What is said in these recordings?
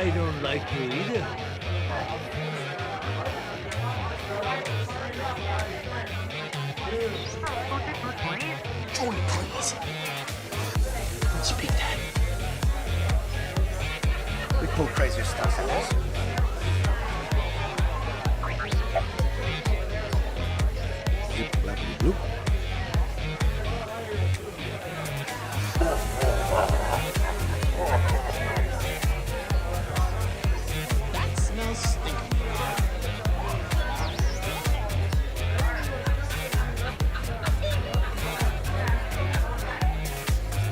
I don't like you either. Join, please. Once you beat that. We pull crazier stuff than this. Bloop. That smells stinky.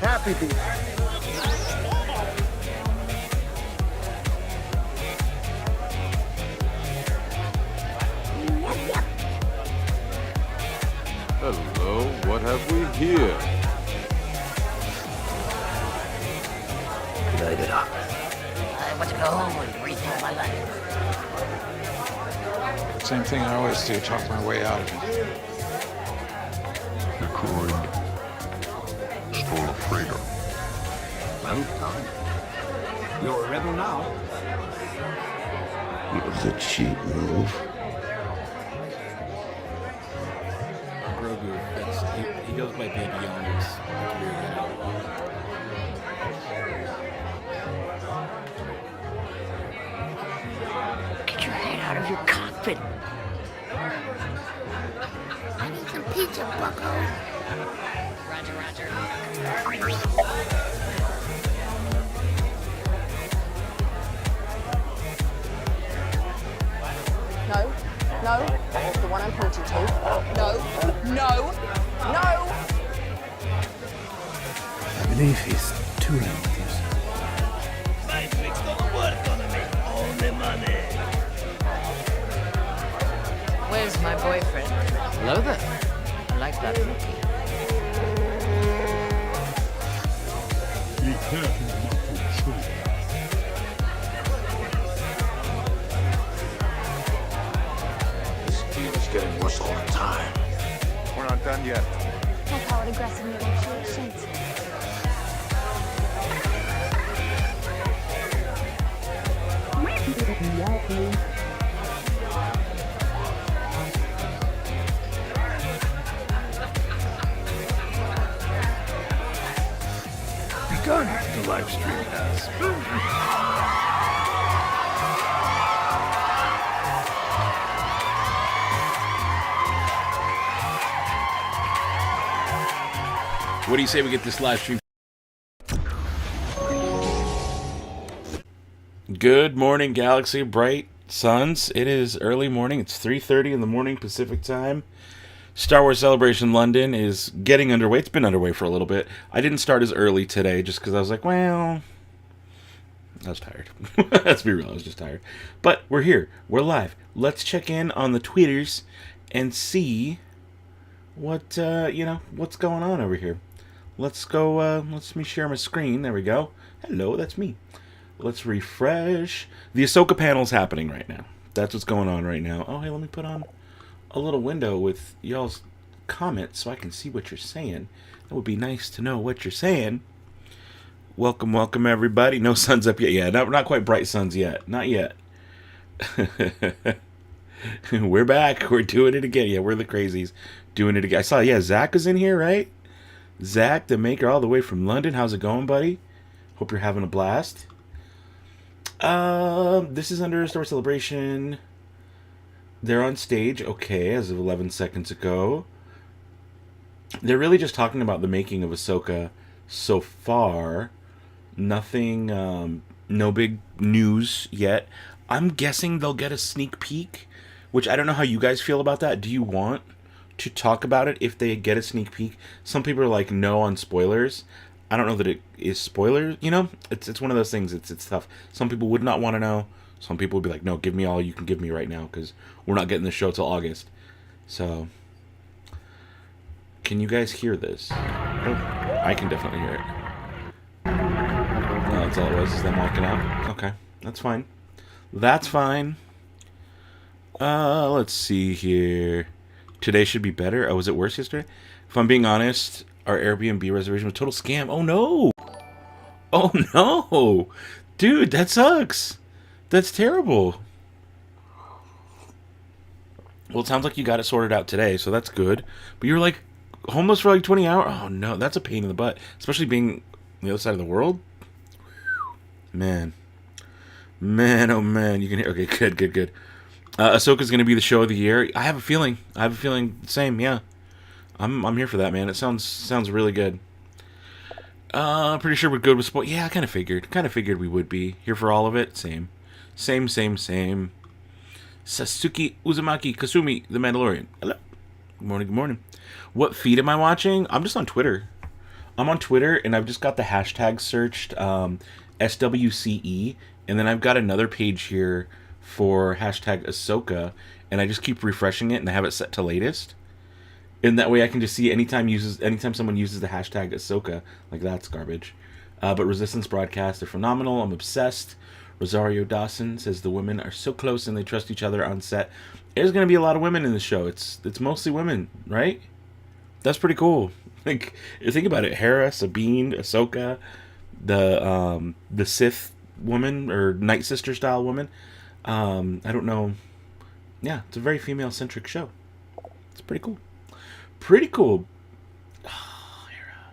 Happy beef. Hello, what have we here? Light it up. I want to go home and rethink my life. Same thing I always do, talk my way out of it. The kind stole a freighter. Well done. You're a rebel now. It was a cheap move. Grogu, he goes by Baby Yoda's career. Get your head out of your cockpit. I need some pizza, bucko. Roger, roger. No, no, the one I'm pointing to. No, no, no! I believe he's tooling with you. My tricks don't work on me. Only money. Where's my boyfriend? Hello there. I like that monkey. Be careful not to choke. This deal is getting worse all the time. We're not done yet. I call it aggressive negotiations. Begun, the live stream has. What do you say we get this live stream? Good morning, Galaxy, bright suns. It is early morning. It's 3:30 in the morning Pacific time. Star Wars Celebration London is getting underway. It's been underway for a little bit. I didn't start as early today just because I was like, well, I was tired. Let's be real, I was just tired. But we're here. We're live. Let's check in on the tweeters and see what, what's going on over here. Let's go, let me share my screen. There we go. Hello, that's me. Let's refresh. The Ahsoka panel's happening right now. That's what's going on right now. Oh, hey, let me put on a little window with y'all's comments so I can see what you're saying. That would be nice to know what you're saying. Welcome, welcome, everybody. No sun's up yet. Yeah, not quite bright suns yet. Not yet. We're back. We're doing it again. Yeah, we're the crazies doing it again. I saw, yeah, Zach is in here, right? Zach, the maker, all the way from London. How's it going, buddy? Hope you're having a blast. This is under Star Wars Celebration. They're on stage, okay, as of 11 seconds ago. They're really just talking about the making of Ahsoka so far. Nothing, no big news yet. I'm guessing they'll get a sneak peek, which I don't know how you guys feel about that. Do you want to talk about it if they get a sneak peek? Some people are like, no on spoilers. I don't know that it is spoilers, you know? It's one of those things, it's tough. Some people would not want to know. Some people would be like, no, give me all you can give me right now, because we're not getting the show till August. So, can you guys hear this? Oh, I can definitely hear it. Oh, that's all it was, is them walking out? Okay, that's fine. That's fine. Let's see here. Today should be better. Oh, was it worse yesterday? If I'm being honest, our Airbnb reservation was a total scam. Oh, no! Oh, no! Dude, that sucks! That's terrible. Well, it sounds like you got it sorted out today, so that's good. But you were like homeless for like 20 hours. Oh no, that's a pain in the butt, especially being on the other side of the world. Man, oh man, you can hear. Okay, good. Ahsoka's gonna be the show of the year. I have a feeling. Same. Yeah, I'm here for that, man. It sounds really good. Pretty sure we're good with sport. Yeah, I kind of figured we would be here for all of it. Same. Sasuke Uzumaki Kasumi, the Mandalorian. Hello. Good morning. What feed am I watching? I'm just on Twitter. I'm on Twitter, and I've just got the hashtag searched SWCE, and then I've got another page here for hashtag Ahsoka, and I just keep refreshing it, and I have it set to latest. And that way I can just see anytime someone uses the hashtag Ahsoka, like that's garbage. But Resistance broadcasts are phenomenal. I'm obsessed. Rosario Dawson says the women are so close and they trust each other on set. There's going to be a lot of women in the show. It's mostly women, right? That's pretty cool. Like, think about it. Hera, Sabine, Ahsoka, the Sith woman or Night Sister style woman. I don't know. Yeah, it's a very female centric show. It's pretty cool. Oh, Hera.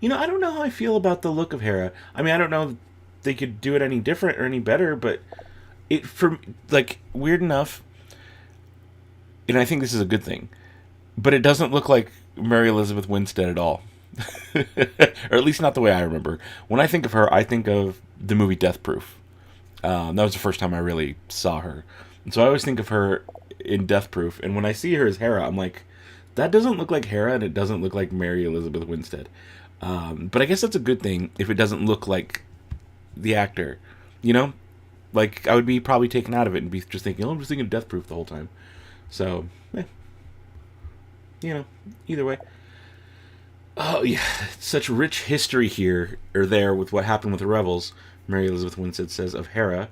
You know, I don't know how I feel about the look of Hera. I mean, I don't know if they could do it any different or any better, but weird enough, and I think this is a good thing, but it doesn't look like Mary Elizabeth Winstead at all. Or at least not the way I remember. When I think of her, I think of the movie Death Proof. That was the first time I really saw her. And so I always think of her in Death Proof, and when I see her as Hera, I'm like, that doesn't look like Hera, and it doesn't look like Mary Elizabeth Winstead. But I guess that's a good thing if it doesn't look like the actor, you know? Like, I would be probably taken out of it and be just thinking, I'm just thinking Death Proof the whole time. So, you know, either way. Oh, yeah, such rich history here, or there, with what happened with the Rebels, Mary Elizabeth Winstead says of Hera,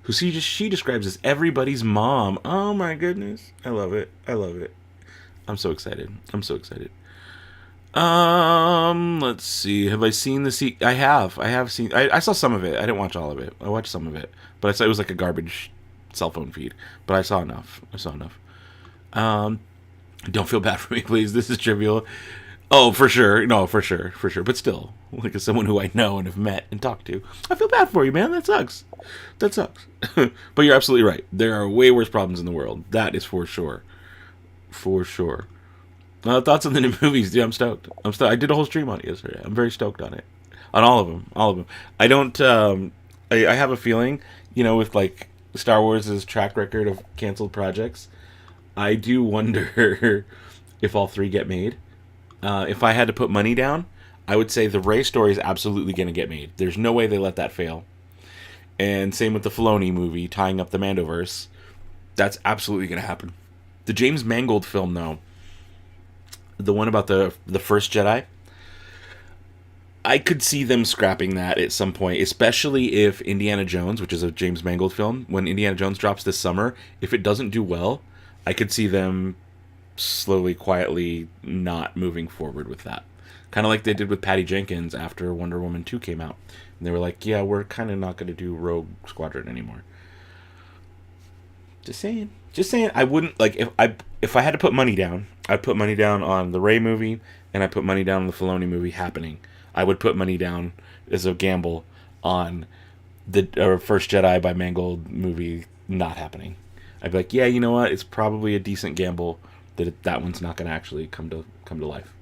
who she describes as everybody's mom. Oh, my goodness. I love it. I'm so excited. Let's see. Have I seen the I have seen. I saw some of it. I didn't watch all of it. I watched some of it, but I saw it was like a garbage cell phone feed. But I saw enough. Don't feel bad for me, please. This is trivial. Oh, for sure. No, for sure. But still, like as someone who I know and have met and talked to, I feel bad for you, man. That sucks. But you're absolutely right. There are way worse problems in the world. That is for sure. Thoughts on the new movies? Yeah, I'm stoked. I did a whole stream on it yesterday. I'm very stoked on it. On all of them. I don't, I have a feeling, you know, with like Star Wars' track record of canceled projects, I do wonder if all three get made. If I had to put money down, I would say the Rey story is absolutely going to get made. There's no way they let that fail. And same with the Filoni movie, tying up the Mandoverse. That's absolutely going to happen. The James Mangold film, though, the one about the first Jedi, I could see them scrapping that at some point, especially if Indiana Jones, which is a James Mangold film, when Indiana Jones drops this summer, if it doesn't do well, I could see them slowly, quietly not moving forward with that. Kind of like they did with Patty Jenkins after Wonder Woman 2 came out. And they were like, yeah, we're kind of not going to do Rogue Squadron anymore. Just saying. I wouldn't, like, if I had to put money down, I'd put money down on the Rey movie, and I'd put money down on the Filoni movie happening. I would put money down as a gamble on the First Jedi by Mangold movie not happening. I'd be like, yeah, you know what? It's probably a decent gamble that one's not going to actually come to life.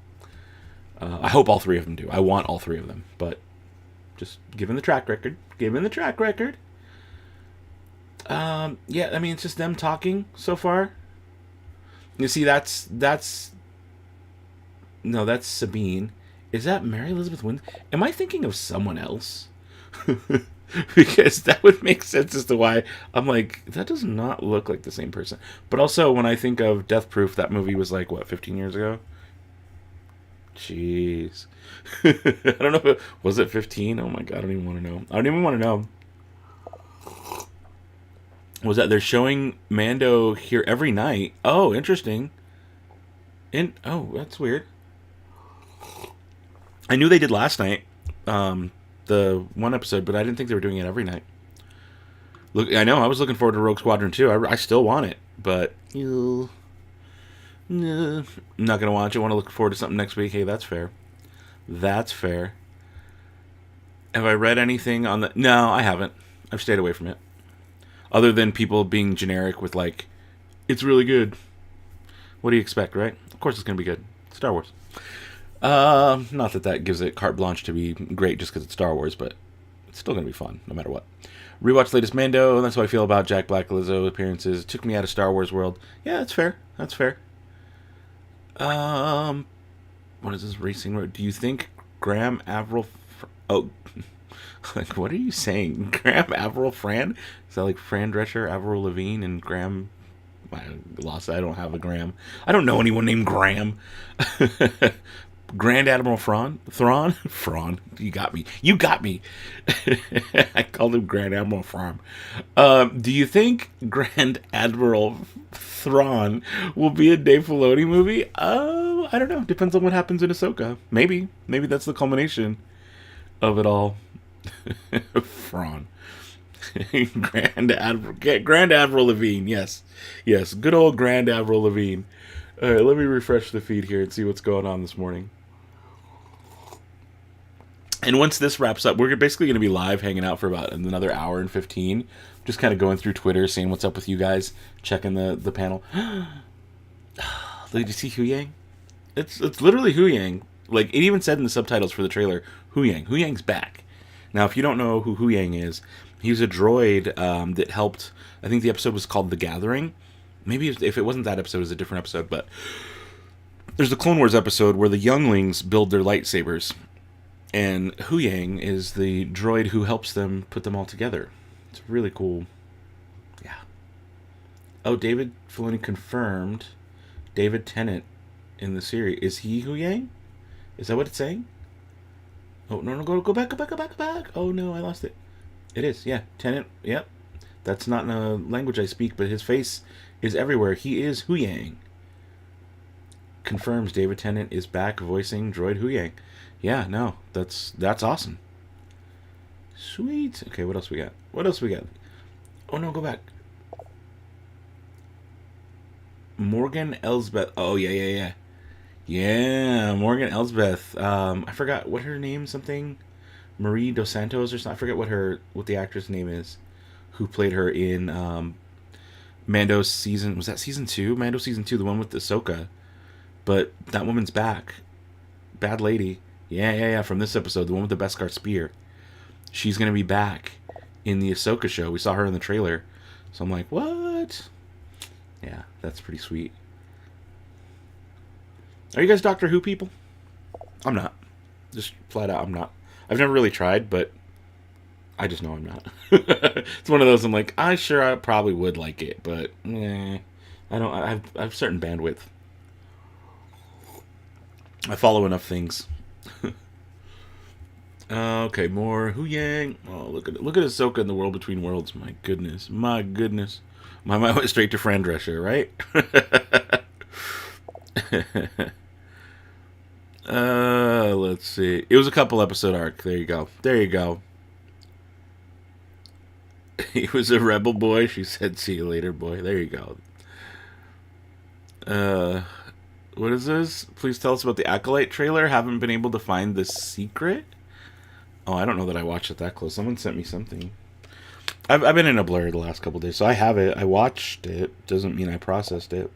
I hope all three of them do. I want all three of them, but just given the track record. Yeah, I mean, it's just them talking so far. You see, that's Sabine. Is that Mary Elizabeth Winstead? Am I thinking of someone else? Because that would make sense as to why I'm like, that does not look like the same person. But also, when I think of Death Proof, that movie was like, what, 15 years ago? Jeez. I don't know. Was it 15? Oh my God, I don't even want to know. Was that they're showing Mando here every night? Oh, interesting. Oh, that's weird. I knew they did last night, the one episode, but I didn't think they were doing it every night. Look, I know I was looking forward to Rogue Squadron 2. I still want it, but I'm not gonna watch it. I want to look forward to something next week. Hey, that's fair. That's fair. Have I read anything on the? No, I haven't. I've stayed away from it. Other than people being generic with like, it's really good. What do you expect, right? Of course it's gonna be good. Star Wars. Not that that gives it carte blanche to be great just because it's Star Wars, but it's still gonna be fun no matter what. Rewatch latest Mando, and that's how I feel about Jack Black Lizzo appearances. It took me out of Star Wars world. Yeah, that's fair. That's fair. What is this racing road? Do you think Graham Avril? Oh, like what are you saying? Graham Avril Fran? Is that like Fran Drescher, Avril Lavigne, and Graham? I lost. I don't have a Graham. I don't know anyone named Graham. Grand Admiral Thrawn? Thrawn. You got me. You got me. I called him Grand Admiral Thrawn. Do you think Grand Admiral Thrawn will be a Dave Filoni movie? I don't know. Depends on what happens in Ahsoka. Maybe. Maybe that's the culmination of it all. Thrawn. Grand Admiral Levine. Yes. Yes. Good old Grand Admiral Levine. All right, let me refresh the feed here and see what's going on this morning. And once this wraps up, we're basically going to be live hanging out for about another hour and 15. Just kind of going through Twitter, seeing what's up with you guys, checking the panel. Did you see Hu Yang? It's literally Hu Yang. Like, it even said in the subtitles for the trailer, Hu Yang. Hu Yang's back. Now, if you don't know who Hu Yang is, he was a droid that helped, I think the episode was called The Gathering. Maybe if it wasn't that episode, it was a different episode, but there's the Clone Wars episode where the younglings build their lightsabers. And Hu Yang is the droid who helps them put them all together. It's really cool. Yeah. Oh, David Filoni confirmed David Tennant in the series. Is he Hu Yang? Is that what it's saying? Oh, no, go back. Oh, no, I lost it. It is, yeah. Tennant, yep. That's not in a language I speak, but his face is everywhere. He is Hu Yang. Confirms David Tennant is back voicing droid Hu Yang. Yeah, no, that's awesome. Sweet. Okay, what else we got? Oh, no, go back. Morgan Elsbeth. Oh, yeah. Yeah, Morgan Elsbeth. I forgot what her name, something. Marie Dos Santos or something. I forget what the actress name is who played her in Mando's season. Was that season 2? Mando season 2, the one with Ahsoka. But that woman's back. Bad lady. Yeah, from this episode, the one with the Beskar spear. She's going to be back in the Ahsoka show. We saw her in the trailer. So I'm like, what? Yeah, that's pretty sweet. Are you guys Doctor Who people? I'm not. Just flat out, I'm not. I've never really tried, but I just know I'm not. It's one of those I'm like, I probably would like it, but I don't. I have certain bandwidth. I follow enough things. Okay, more Hu Yang. Oh, look at Ahsoka in the World Between Worlds. My goodness. My mind went straight to Fran Drescher, right? Let's see. It was a couple episode arc. There you go. He was a rebel boy. She said, "See you later, boy." There you go. What is this? Please tell us about the Acolyte trailer. Haven't been able to find the secret. Oh, I don't know that I watched it that close. Someone sent me something. I've been in a blur the last couple days, so I have it. I watched it. Doesn't mean I processed it.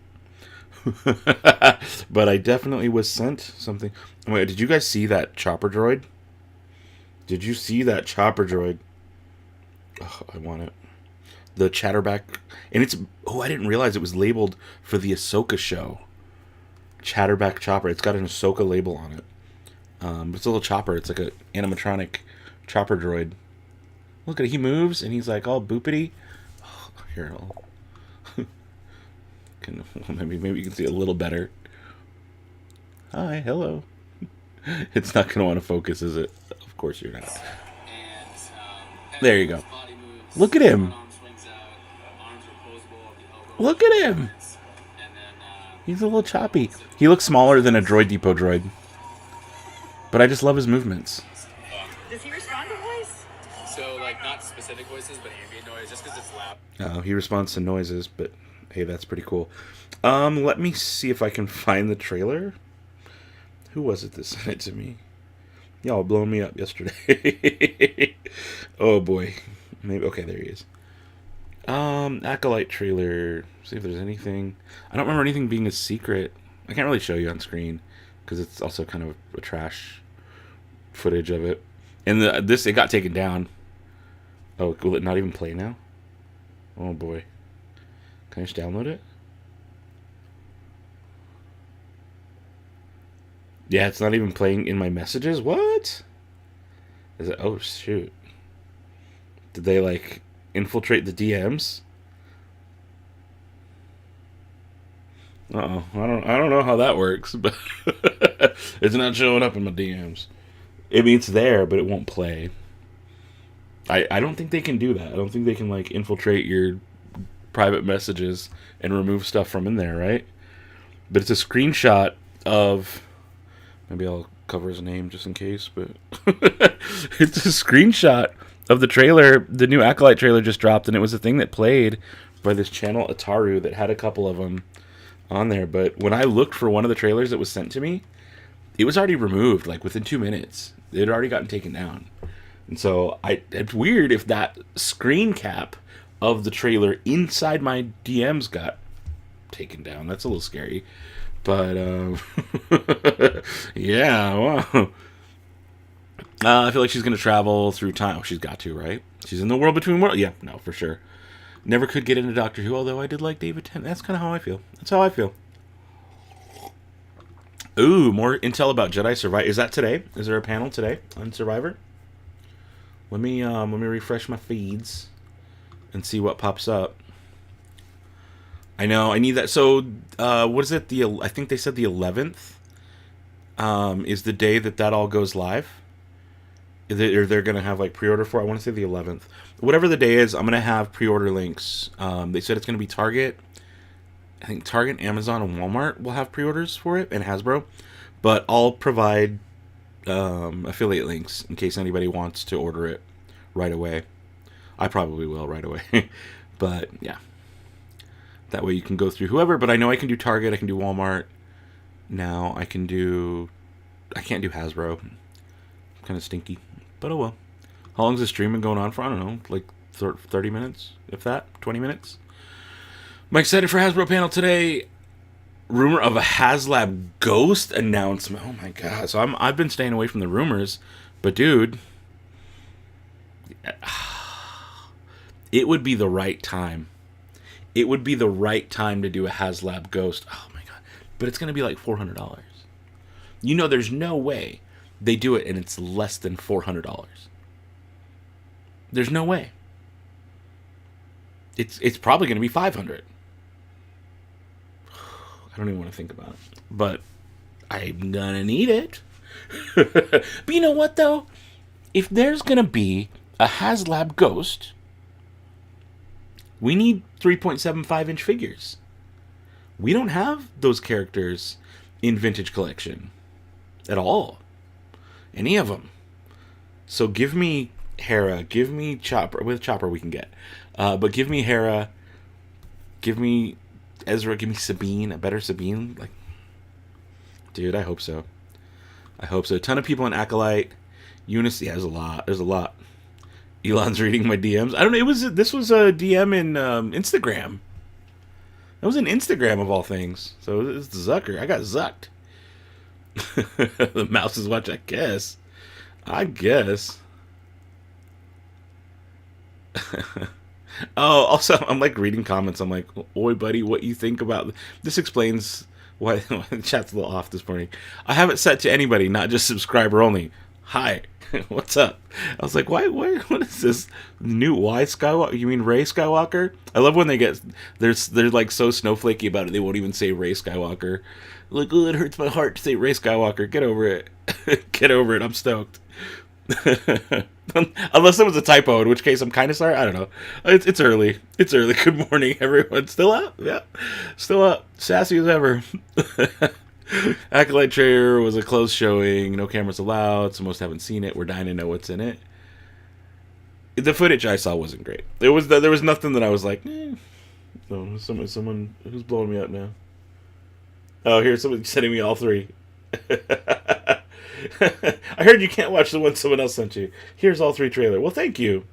But I definitely was sent something. Wait, did you guys see that chopper droid? Did you see that chopper droid? Oh, I want it. The Chatterback. And it's... Oh, I didn't realize it was labeled for the Ahsoka show. Chatterback chopper. It's got an Ahsoka label on it. But it's a little chopper. It's like an animatronic chopper droid. Look at it. He moves, and he's like all boopity. Oh, here, maybe you can see it a little better. Hi, hello. It's not going to want to focus, is it? Of course you're not. There you go. Look at him. Look at him. He's a little choppy. He looks smaller than a Droid Depot droid. But I just love his movements. Does he respond to voice? So, like, not specific voices, but ambient noise, just because it's loud. Oh, he responds to noises, but hey, that's pretty cool. Let me see if I can find the trailer. Who was it that sent it to me? Y'all blowing me up yesterday. Oh boy. Maybe okay, there he is. Acolyte trailer. See if there's anything. I don't remember anything being a secret. I can't really show you on screen because it's also kind of a trash footage of it. And it got taken down. Oh, will it not even play now? Oh boy. Can I just download it? Yeah, it's not even playing in my messages. What? Is it? Oh shoot! Did they like infiltrate the DMs? Uh-oh. I don't know how that works, but it's not showing up in my DMs. I mean, it's there, but it won't play. I don't think they can do that. I don't think they can like infiltrate your private messages and remove stuff from in there, right? But it's a screenshot of. Maybe I'll cover his name just in case, but it's a screenshot of the trailer. The new Acolyte trailer just dropped, and it was a thing that played by this channel Ataru that had a couple of them on there. But when I looked for one of the trailers that was sent to me, it was already removed, like within 2 minutes. It had already gotten taken down. And so it's weird if that screen cap of the trailer inside my DMs got taken down. That's a little scary. But, yeah, wow. I feel like she's going to travel through time. Oh, she's got to, right? She's in the world between worlds. Yeah, no, for sure. Never could get into Doctor Who, although I did like David Tennant. That's kind of how I feel. That's how I feel. Ooh, more intel about Jedi Survivor. Is that today? Is there a panel today on Survivor? Let me refresh my feeds and see what pops up. I know, I need that. So, what is it? I think they said the 11th is the day that all goes live. They're going to have, like, pre-order for. I want to say the 11th. Whatever the day is, I'm going to have pre-order links. They said it's going to be Target. I think Target, Amazon, and Walmart will have pre-orders for it, and Hasbro. But I'll provide affiliate links in case anybody wants to order it right away. I probably will right away. But, yeah. That way you can go through whoever, but I know I can do Target, I can do Walmart. Now I can't do Hasbro. Kind of stinky, but oh well. How long is the streaming going on for? I don't know, like 30 minutes, if that, 20 minutes. I'm excited for Hasbro panel today. Rumor of a HasLab Ghost announcement. Oh my god! So I've been staying away from the rumors, but dude, it would be the right time. It would be the right time to do a HasLab Ghost. Oh my god. But it's going to be like $400. You know there's no way they do it and it's less than $400. There's no way. It's probably going to be $500. I don't even want to think about it. But I'm going to need it. But you know what though? If there's going to be a HasLab Ghost, we need 3.75-inch figures. We don't have those characters in Vintage Collection at all. Any of them. So give me Hera, give me Chopper. With Chopper we can get. But give me Hera, give me Ezra, give me Sabine, a better Sabine. Like, dude, I hope so. I hope so. A ton of people in Acolyte. Eunice, yeah, there's a lot. There's a lot. Elon's reading my DMs. I don't know. This was a DM in Instagram. That was an Instagram of all things. So it's Zucker. I got zucked. The mouse is watching. I guess. Oh, also, I'm like reading comments. I'm like, oi, buddy, what you think about this? Explains why the chat's a little off this morning. I have it set to anybody, not just subscriber only. Hi. What's up? I was like, why, what is this new Y Skywalker? You mean Rey Skywalker? I love when they're like so snowflakey about it, they won't even say Rey Skywalker. Like, oh, it hurts my heart to say Rey Skywalker. Get over it. Get over it. I'm stoked. Unless it was a typo, in which case I'm kind of sorry. I don't know. It's early. It's early. Good morning, everyone. Still up? Yeah. Still up. Sassy as ever. Acolyte trailer was a closed showing. No cameras allowed. So most haven't seen it. We're dying to know what's in it. the footage I saw wasn't great. There was nothing that I was like, No, someone who's blowing me up now. Oh, here's someone sending me all 3. I heard you can't watch the one someone else sent you. Here's all 3 trailer. Well, thank you.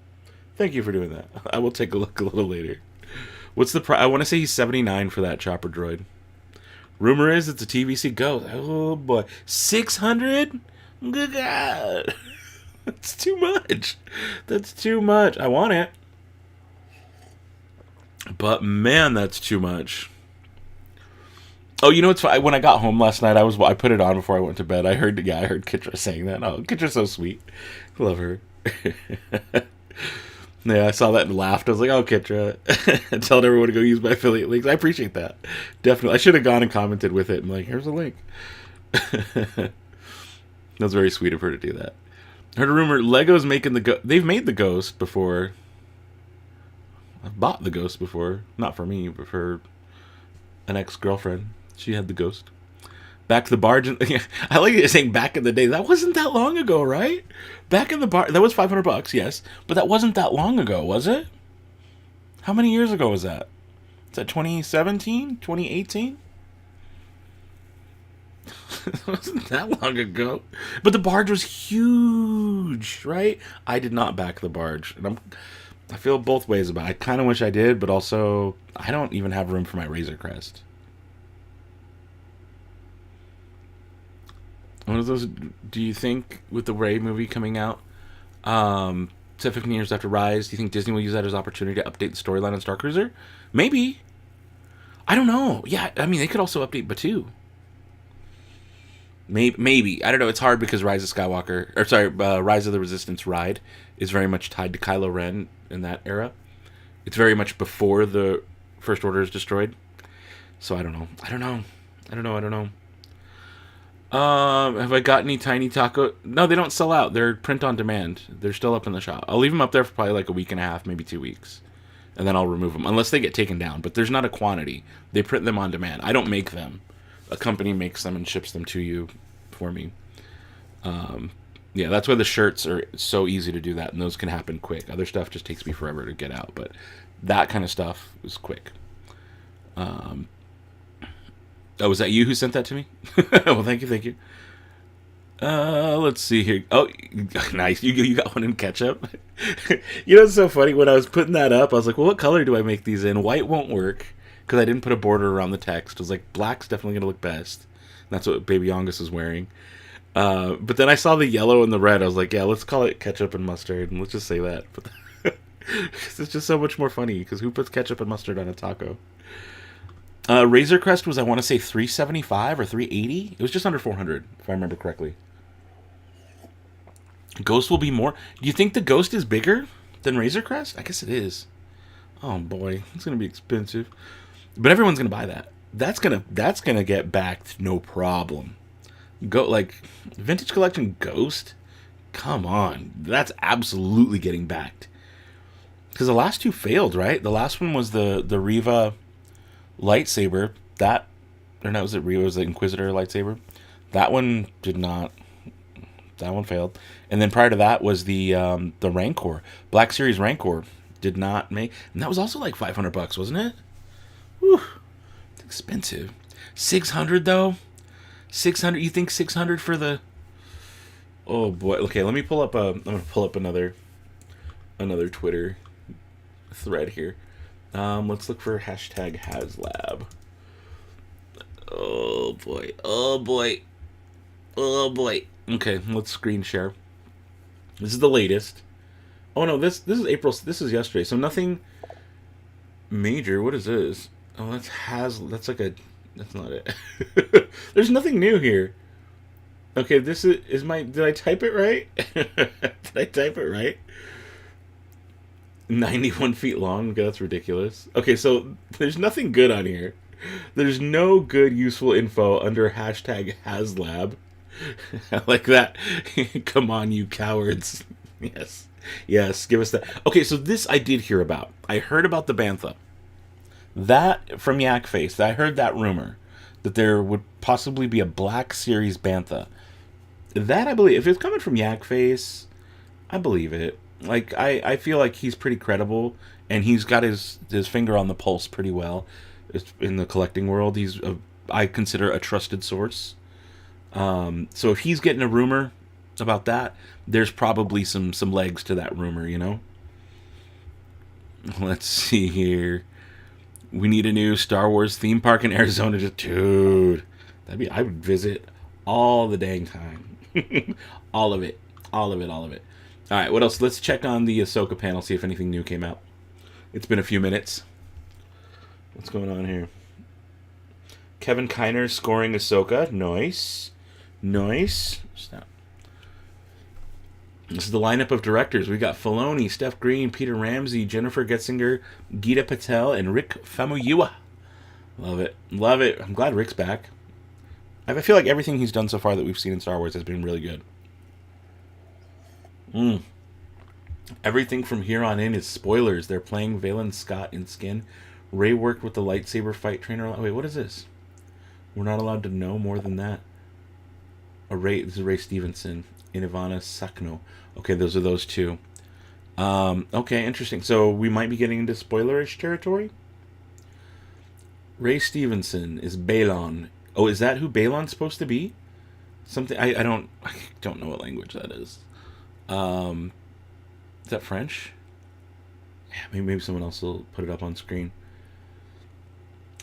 Thank you for doing that. I will take a look a little later. What's the price? I want to say he's $79 for that chopper droid. Rumor is it's a TVC Ghost. Oh boy, $600. Good God, that's too much. That's too much. I want it, but man, that's too much. Oh, you know what's funny? When I got home last night, I put it on before I went to bed. I heard Kitra saying that. Oh, Kitra's so sweet. Love her. Yeah, I saw that and laughed. I was like, oh, Kitra. Telling everyone to go use my affiliate links. I appreciate that. Definitely. I should have gone and commented with it and like, here's a link. That was very sweet of her to do that. I heard a rumor Lego's making they've made the Ghost before. I've bought the Ghost before. Not for me, but for an ex-girlfriend. She had the Ghost. Back to the Barge. I like it saying back in the day. That wasn't that long ago, right? Back in the Barge. That was $500, yes. But that wasn't that long ago, was it? How many years ago was that? Is that 2017? 2018? It wasn't that long ago. But the Barge was huge, right? I did not back the Barge. And I feel both ways about it. I kind of wish I did, but also I don't even have room for my Razor Crest. One of those, do you think, with the Rey movie coming out, set 15 years after Rise, do you think Disney will use that as an opportunity to update the storyline on Star Cruiser? Maybe. I don't know. Yeah, I mean, they could also update Batuu. Maybe. I don't know. It's hard because Rise of the Resistance ride is very much tied to Kylo Ren in that era. It's very much before the First Order is destroyed. So I don't know. I don't know. Have I got any Tiny Taco? No, they don't sell out. They're print on demand. They're still up in the shop. I'll leave them up there for probably like a week and a half, maybe 2 weeks. And then I'll remove them. Unless they get taken down. But there's not a quantity. They print them on demand. I don't make them. A company makes them and ships them to you for me. Yeah, that's why the shirts are so easy to do that. And those can happen quick. Other stuff just takes me forever to get out. But that kind of stuff is quick. Oh, was that you who sent that to me? Well, thank you. Let's see here. Oh, nice. You got one in ketchup? You know what's so funny? When I was putting that up, I was like, well, what color do I make these in? White won't work because I didn't put a border around the text. I was like, black's definitely going to look best. And that's what Baby Yongus is wearing. But then I saw the yellow and the red. I was like, yeah, let's call it ketchup and mustard. And let's just say that. But it's just so much more funny because who puts ketchup and mustard on a taco? Razor Crest was, I want to say, $375 or $380. It was just under $400, if I remember correctly. Ghost will be more. Do you think the Ghost is bigger than Razor Crest? I guess it is. Oh boy, it's gonna be expensive, but everyone's gonna buy that. That's gonna get backed, no problem. Vintage Collection Ghost. Come on, that's absolutely getting backed. Because the last two failed, right? The last one was the Riva lightsaber. Was the Inquisitor lightsaber? That one did not. That one failed. And then prior to that was the Rancor. Black Series Rancor did not make. And that was also like $500, wasn't it? Whew. It's expensive. $600 though? $600. You think $600 for the... Oh boy. Okay, let me pull up I'm going to pull up another Twitter thread here. Let's look for hashtag HasLab. Oh boy. Okay, let's screen share. This is the latest. Oh no, this is April. This is yesterday. So nothing major. What is this? Oh, that's not it. There's nothing new here. Okay, this is my. Did I type it right? Did I type it right? 91 feet long. Okay, that's ridiculous. Okay, so there's nothing good on here. There's no good useful info under hashtag HasLab. I like that. Come on, you cowards. Yes, give us that. Okay, so this I did hear about. I heard about the Bantha. That from Yak Face. I heard that rumor that there would possibly be a Black Series Bantha. That I believe. If it's coming from Yak Face, I believe it. Like, I feel like he's pretty credible, and he's got his finger on the pulse pretty well. In the collecting world, I consider a trusted source. So if he's getting a rumor about that, there's probably some legs to that rumor, you know? Let's see here. We need a new Star Wars theme park in Arizona. Dude, I would visit all the dang time. All of it. All of it. All of it. All right, what else? Let's check on the Ahsoka panel, see if anything new came out. It's been a few minutes. What's going on here? Kevin Kiner scoring Ahsoka. Nice. Nice. Stop. This is the lineup of directors. We got Filoni, Steph Green, Peter Ramsey, Jennifer Getzinger, Geeta Patel, and Rick Famuyiwa. Love it. Love it. I'm glad Rick's back. I feel like everything he's done so far that we've seen in Star Wars has been really good. Everything from here on in is spoilers. They're playing Valen Scott in Skin. Ray worked with the lightsaber fight trainer. Wait, what is this? We're not allowed to know more than that. This is Ray Stevenson in Ivana Sakno. Okay, those are those two. Okay, interesting. So we might be getting into spoilerish territory. Ray Stevenson is Balon. Oh, is that who Balon's supposed to be? Something I don't know what language that is. Is that French? Yeah, maybe someone else will put it up on screen.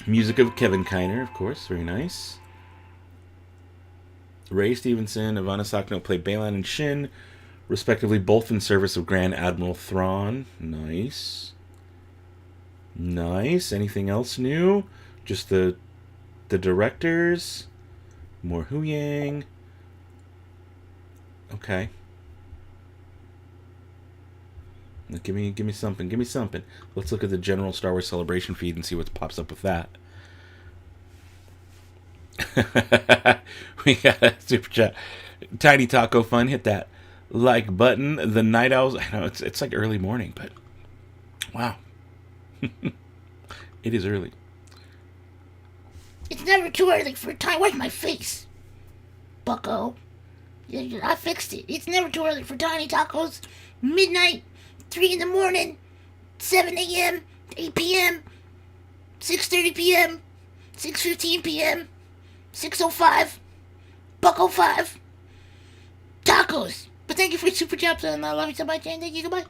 Music of Kevin Kiner, of course, very nice. Ray Stevenson, Ivana Sakno play Baylan and Shin, respectively, both in service of Grand Admiral Thrawn. Nice. Nice. Anything else new? Just the directors. More Huyang. Okay. Give me something. Give me something. Let's look at the general Star Wars Celebration feed and see what pops up with that. We got a super chat. Tiny Taco Fun, hit that like button. The Night Owls. I know it's like early morning, but wow, it is early. It's never too early for time. Where's my face, bucko? I fixed it. It's never too early for tiny tacos. Midnight, 3 in the morning, 7 a.m., 8 p.m., 6:30 p.m., 6:15 p.m., 6:05, $1.05, tacos. But thank you for your super chops, and I love you so much, and thank you, goodbye.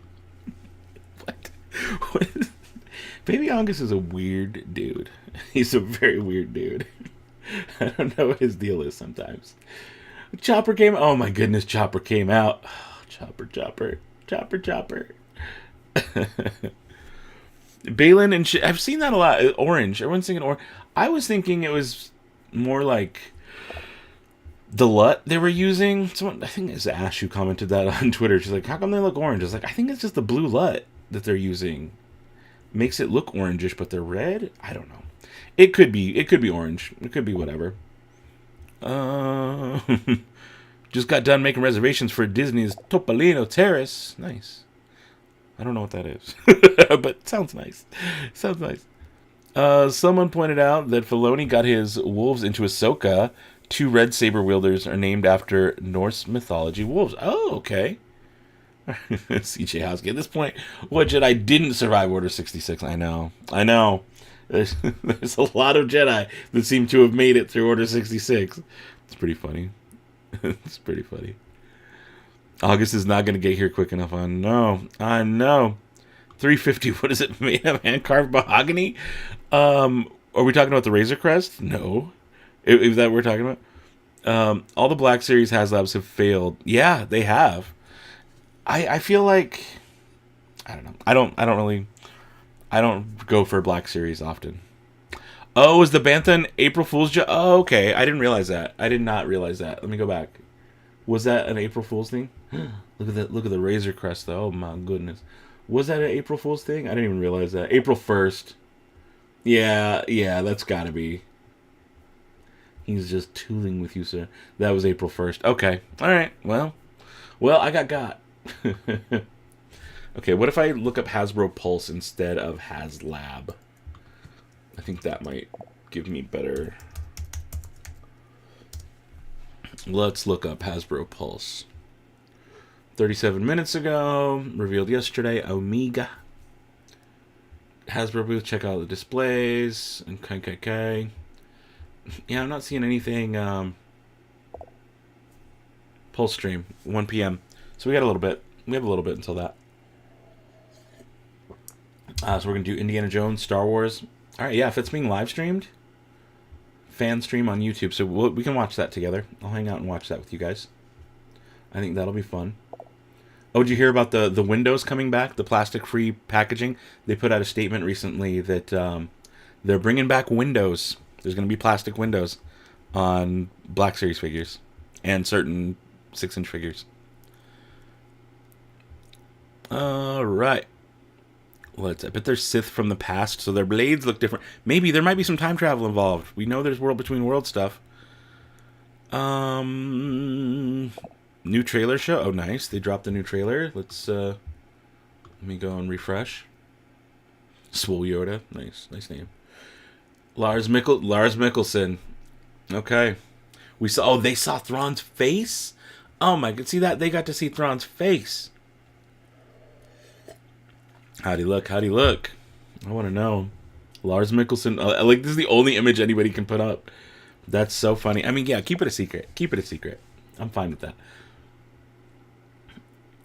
What is... Baby Angus is a weird dude. He's a very weird dude. I don't know what his deal is sometimes. Chopper came... Oh my goodness, Chopper came out. Oh, Chopper. Balin and I've seen that a lot. Orange. Everyone's thinking orange. I was thinking it was more like the LUT they were using. Someone, I think it's Ash who commented that on Twitter. She's like, how come they look orange? I was like, I think it's just the blue LUT that they're using. Makes it look orangish, but they're red? I don't know. It could be orange. It could be whatever. Just got done making reservations for Disney's Topolino Terrace. Nice. I don't know what that is. But it sounds nice. Sounds nice. Someone pointed out that Filoni got his wolves into Ahsoka. 2 red saber wielders are named after Norse mythology wolves. Oh, okay. CJ Houski. At this point, what Jedi didn't survive Order 66? I know. There's a lot of Jedi that seem to have made it through Order 66. It's pretty funny. It's pretty funny. August is not going to get here quick enough. I know. 350. What is it made of? Hand carved mahogany? Are we talking about the Razor Crest? No. Is that what we're talking about? All the Black Series HasLabs have failed. Yeah, they have. I feel like I don't know. I don't go for Black Series often. Oh, is the Bantha an April Fool's joke? Oh, okay. I didn't realize that. I did not realize that. Let me go back. Was that an April Fool's thing? Look at that. Look at the Razor Crest, though. Oh, my goodness. Was that an April Fool's thing? I didn't even realize that. April 1st. Yeah, that's got to be. He's just tooling with you, sir. That was April 1st. Okay. All right. Well, I got. Okay, what if I look up Hasbro Pulse instead of HasLab? I think that might give me better. Let's look up Hasbro Pulse. 37 minutes ago. Revealed yesterday. Omega. Hasbro booth. Check out the displays. And KKK. Yeah, I'm not seeing anything. Pulse stream. 1 p.m. So we got a little bit. We have a little bit until that. So we're going to do Indiana Jones, Star Wars. Alright, yeah, if it's being live streamed, fan stream on YouTube. So we can watch that together. I'll hang out and watch that with you guys. I think that'll be fun. Oh, did you hear about the windows coming back? The plastic-free packaging? They put out a statement recently that they're bringing back windows. There's going to be plastic windows on Black Series figures and certain 6-inch figures. Alright. I bet they're Sith from the past, so their blades look different. Maybe there might be some time travel involved. We know there's World Between Worlds stuff. New trailer show. Oh, nice. They dropped a new trailer. Let's let me go and refresh. Swole Yoda. Nice name. Lars Mikkelsen. Okay. We saw. Oh, they saw Thrawn's face. Oh my god. See that? They got to see Thrawn's face. How'd he look? How'd he look? I want to know. Lars Mikkelsen. Like, this is the only image anybody can put up. That's so funny. I mean, yeah, keep it a secret. Keep it a secret. I'm fine with that.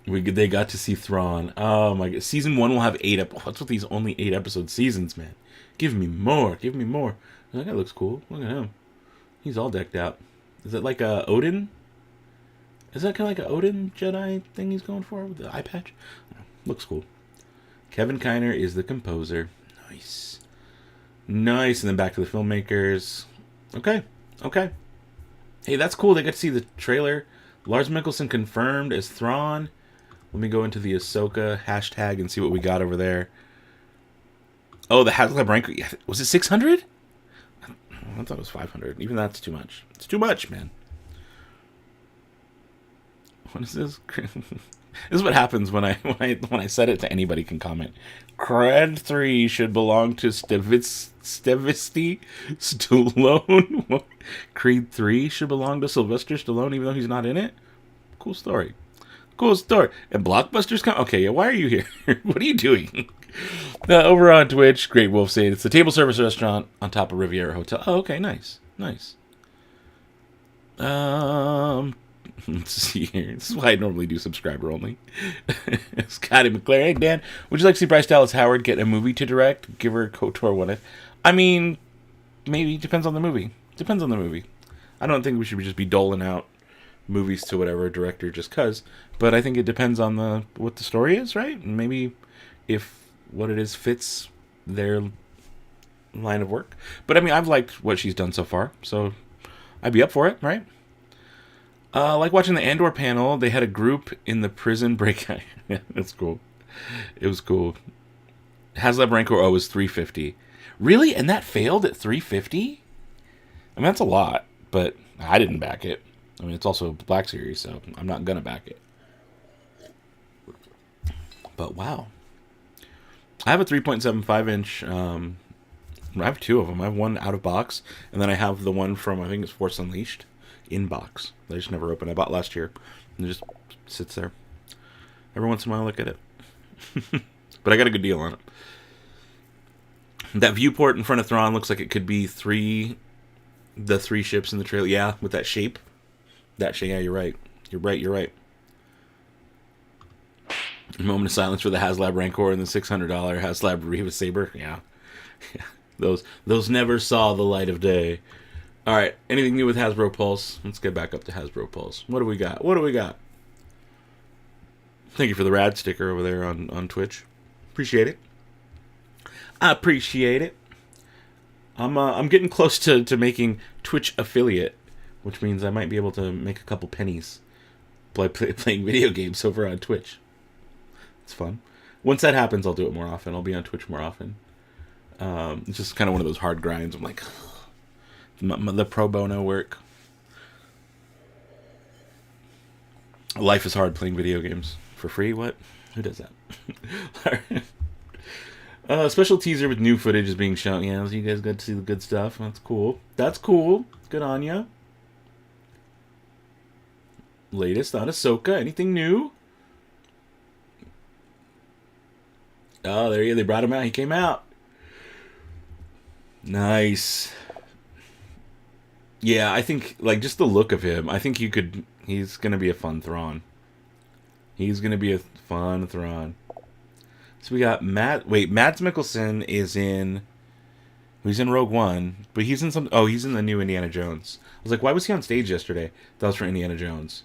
They got to see Thrawn. Oh my god. Season 1 will have 8 episodes. What's with these only 8 episode seasons, man? Give me more. Give me more. That guy looks cool. Look at him. He's all decked out. Is it like a Odin? Is that kind of like an Odin Jedi thing he's going for with the eye patch? Looks cool. Kevin Kiner is the composer. Nice. Nice. And then back to the filmmakers. Okay. Okay. Hey, that's cool. They got to see the trailer. Lars Mikkelsen confirmed as Thrawn. Let me go into the Ahsoka hashtag and see what we got over there. Oh, the HasLab rank. Was it 600? I thought it was 500. Even that's too much. It's too much, man. What is this? This is what happens when I said it to anybody can comment. Cred 3 should belong to Stevesty Stallone. Creed 3 should belong to Sylvester Stallone, even though he's not in it. Cool story. Cool story. And Blockbuster's come. Okay, yeah, why are you here? What are you doing? Over on Twitch, Great Wolf saying it's the table service restaurant on top of Riviera Hotel. Oh, okay, nice, nice. Let's see here. This is why I normally do subscriber only. Scotty McClare. Hey, Dan, would you like to see Bryce Dallas Howard get a movie to direct? Give her a KOTOR one. I mean, maybe. Depends on the movie. Depends on the movie. I don't think we should just be doling out movies to whatever director just cuz. But I think it depends on what the story is, right? And maybe if what it is fits their line of work. But I mean, I've liked what she's done so far, so I'd be up for it, right? Like watching the Andor panel, they had a group in the prison break. Yeah, that's cool. It was cool. HasLab Rancor O was 350. Really? And that failed at 350? I mean, that's a lot, but I didn't back it. I mean, it's also Black Series, so I'm not gonna back it. But wow. I have a 3.75 inch, I have 2 of them. I have one out of box, and then I have the one from, I think it's Force Unleashed, in box. I just never opened. I bought last year, and it just sits there. Every once in a while I look at it. But I got a good deal on it. That viewport in front of Thrawn looks like it could be the 3 ships in the trailer. Yeah, with that shape. That shape, yeah, you're right. You're right. A moment of silence for the HasLab Rancor and the $600 HasLab Reva Saber. Yeah. Those never saw the light of day. Alright, anything new with Hasbro Pulse? Let's get back up to Hasbro Pulse. What do we got? Thank you for the rad sticker over there on Twitch. Appreciate it. I appreciate it. I'm getting close to making Twitch affiliate, which means I might be able to make a couple pennies playing video games over on Twitch. It's fun. Once that happens, I'll do it more often. I'll be on Twitch more often. It's just kind of one of those hard grinds. I'm like, the pro bono work. Life is hard playing video games for free. What? Who does that? Special teaser with new footage is being shown. Yeah, so you guys got to see the good stuff. That's cool. That's cool. Good on ya. Latest on Ahsoka. Anything new? Oh, there you go. They brought him out. He came out. Nice. Yeah, I think, like, just the look of him, I think you could... He's going to be a fun Thrawn. He's going to be a fun Thrawn. So we got Matt... Wait, Mads Mikkelsen is in... He's in Rogue One, but he's in some... Oh, he's in the new Indiana Jones. I was like, why was he on stage yesterday? That was for Indiana Jones.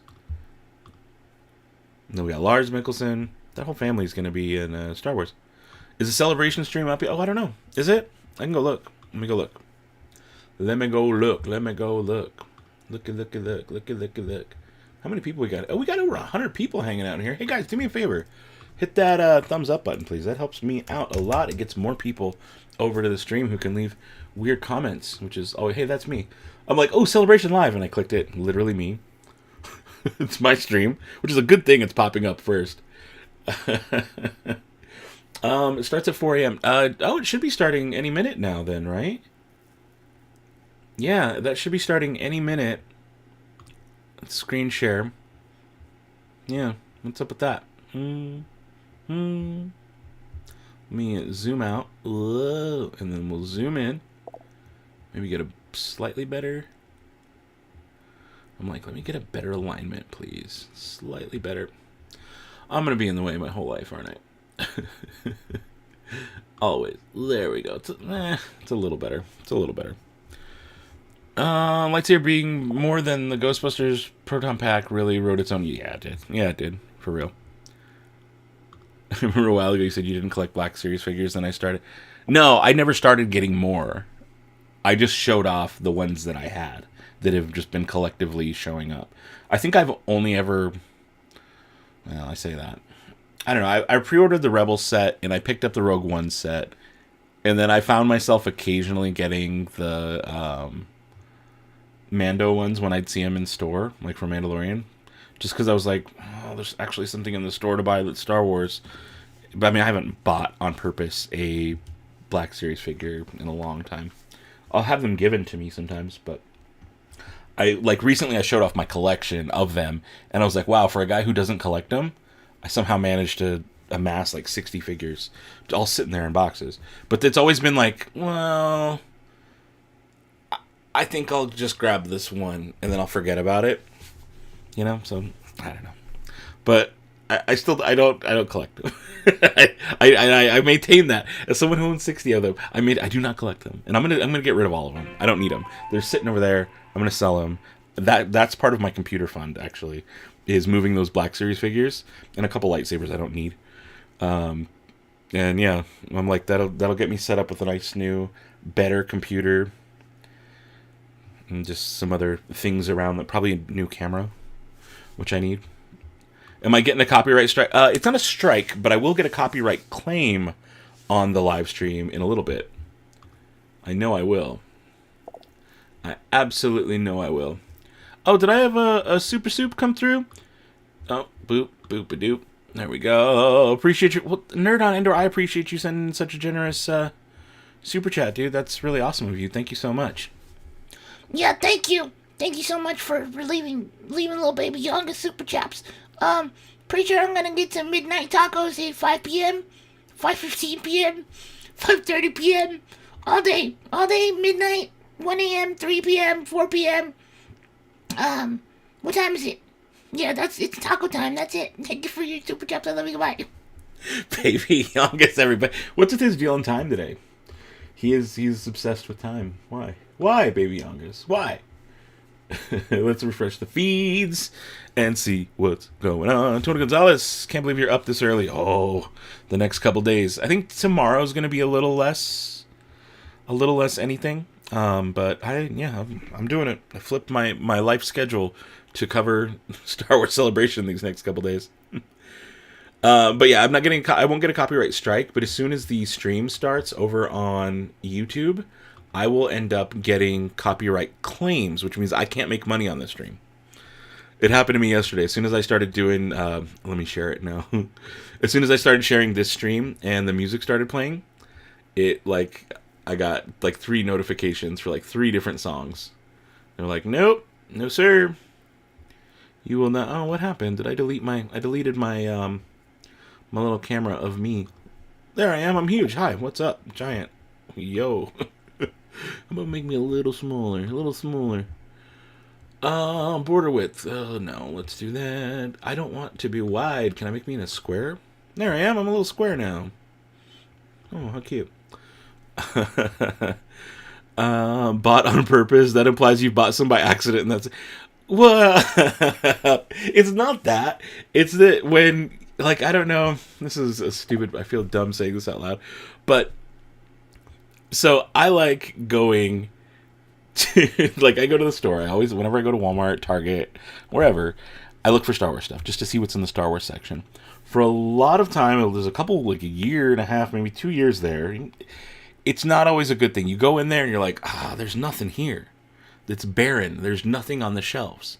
And then we got Lars Mikkelsen. That whole family's going to be in Star Wars. Is the celebration stream up yet? Oh, I don't know. Is it? I can go look. Let me go look. Let me go look. Let me go look. Looky, looky, look. Looky, looky, look. How many people we got? Oh, we got over 100 people hanging out in here. Hey, guys, do me a favor. Hit that thumbs up button, please. That helps me out a lot. It gets more people over to the stream who can leave weird comments, which is, oh, hey, that's me. I'm like, oh, Celebration Live, and I clicked it. Literally me. It's my stream, which is a good thing it's popping up first. It starts at 4 a.m. Oh, it should be starting any minute now then, right? Yeah, that should be starting any minute. Let's screen share. Yeah, what's up with that? Let me zoom out. Whoa, and then we'll zoom in. Maybe get a slightly better... I'm like, let me get a better alignment, please. Slightly better. I'm going to be in the way my whole life, aren't I? Always. There we go. It's a little better. It's a little better. Lightsaber being more than the Ghostbusters Proton Pack really wrote its own... Yeah, it did. Yeah, it did. For real. I remember a while ago you said you didn't collect Black Series figures, and I started... No, I never started getting more. I just showed off the ones that I had that have just been collectively showing up. I think I've only ever... Well, I say that. I don't know. I pre-ordered the Rebel set, and I picked up the Rogue One set. And then I found myself occasionally getting the Mando ones when I'd see them in store, like for Mandalorian. Just because I was like, oh, there's actually something in the store to buy that's Star Wars. But I mean, I haven't bought on purpose a Black Series figure in a long time. I'll have them given to me sometimes, but... recently I showed off my collection of them, and I was like, wow, for a guy who doesn't collect them, I somehow managed to amass like 60 figures, all sitting there in boxes. But it's always been like, well, I think I'll just grab this one, and then I'll forget about it. You know, so, I don't know. But I don't collect them. I maintain that as someone who owns 60 of them. I do not collect them, and I'm gonna get rid of all of them. I don't need them. They're sitting over there. I'm gonna sell them. That's part of my computer fund actually, is moving those Black Series figures and a couple lightsabers I don't need. And yeah, I'm like that'll get me set up with a nice new, better computer, and just some other things around that. Probably a new camera, which I need. Am I getting a copyright strike? It's not a strike, but I will get a copyright claim on the live stream in a little bit. I know I will. I absolutely know I will. Oh, did I have a super soup come through? Oh, boop, boop-a-doop. There we go. Appreciate you. Well, Nerd on Endor, I appreciate you sending such a generous super chat, dude. That's really awesome of you. Thank you so much. Yeah, thank you. Thank you so much for leaving little baby Young super chaps. Pretty sure I'm gonna get some midnight tacos at 5 p.m., 5:15 p.m., 5:30 p.m., all day, midnight, 1 a.m., 3 p.m., 4 p.m. What time is it? Yeah, it's taco time. That's it. Thank you for your super chaps. I love you. Goodbye. Baby Youngest, everybody. What's with his deal on time today? He's obsessed with time. Why, Baby Youngest? Why? Let's refresh the feeds and see what's going on. Tony Gonzalez, can't believe you're up this early. Oh, the next couple days. I think tomorrow's going to be a little less anything. But I'm doing it. I flipped my life schedule to cover Star Wars Celebration these next couple days. But yeah, I won't get a copyright strike, but as soon as the stream starts over on YouTube, I will end up getting copyright claims, which means I can't make money on this stream. It happened to me yesterday. As soon as I started doing, let me share it now. As soon as I started sharing this stream and the music started playing, I got 3 notifications for 3 different songs. They're like, nope, no sir. You will not. Oh, what happened? I deleted my my little camera of me. There I am. I'm huge. Hi, what's up, giant? Yo. How about make me a little smaller? A little smaller. Border width. Oh, no. Let's do that. I don't want to be wide. Can I make me in a square? There I am. I'm a little square now. Oh, how cute. Bought on purpose. That implies you bought some by accident, and that's... Well, it's not that. It's that when... Like, I don't know. This is a stupid... I feel dumb saying this out loud. But... So, I like going... like, I go to the store. I always, whenever I go to Walmart, Target, wherever, I look for Star Wars stuff just to see what's in the Star Wars section. For a lot of time, there's a couple, like a year and a half, maybe 2 years there. It's not always a good thing. You go in there and you're like, there's nothing here. It's barren. There's nothing on the shelves.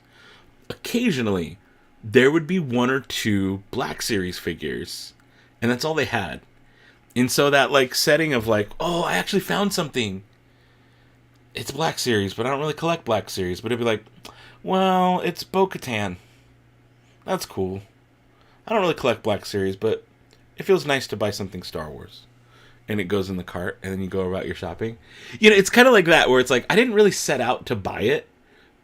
Occasionally, there would be 1 or 2 Black Series figures, and that's all they had. And so that, like, setting of like, oh, I actually found something. It's Black Series, but I don't really collect Black Series. But it'd be like, well, it's Bo-Katan. That's cool. I don't really collect Black Series, but it feels nice to buy something Star Wars. And it goes in the cart, and then you go about your shopping. You know, it's kind of like that, where it's like, I didn't really set out to buy it,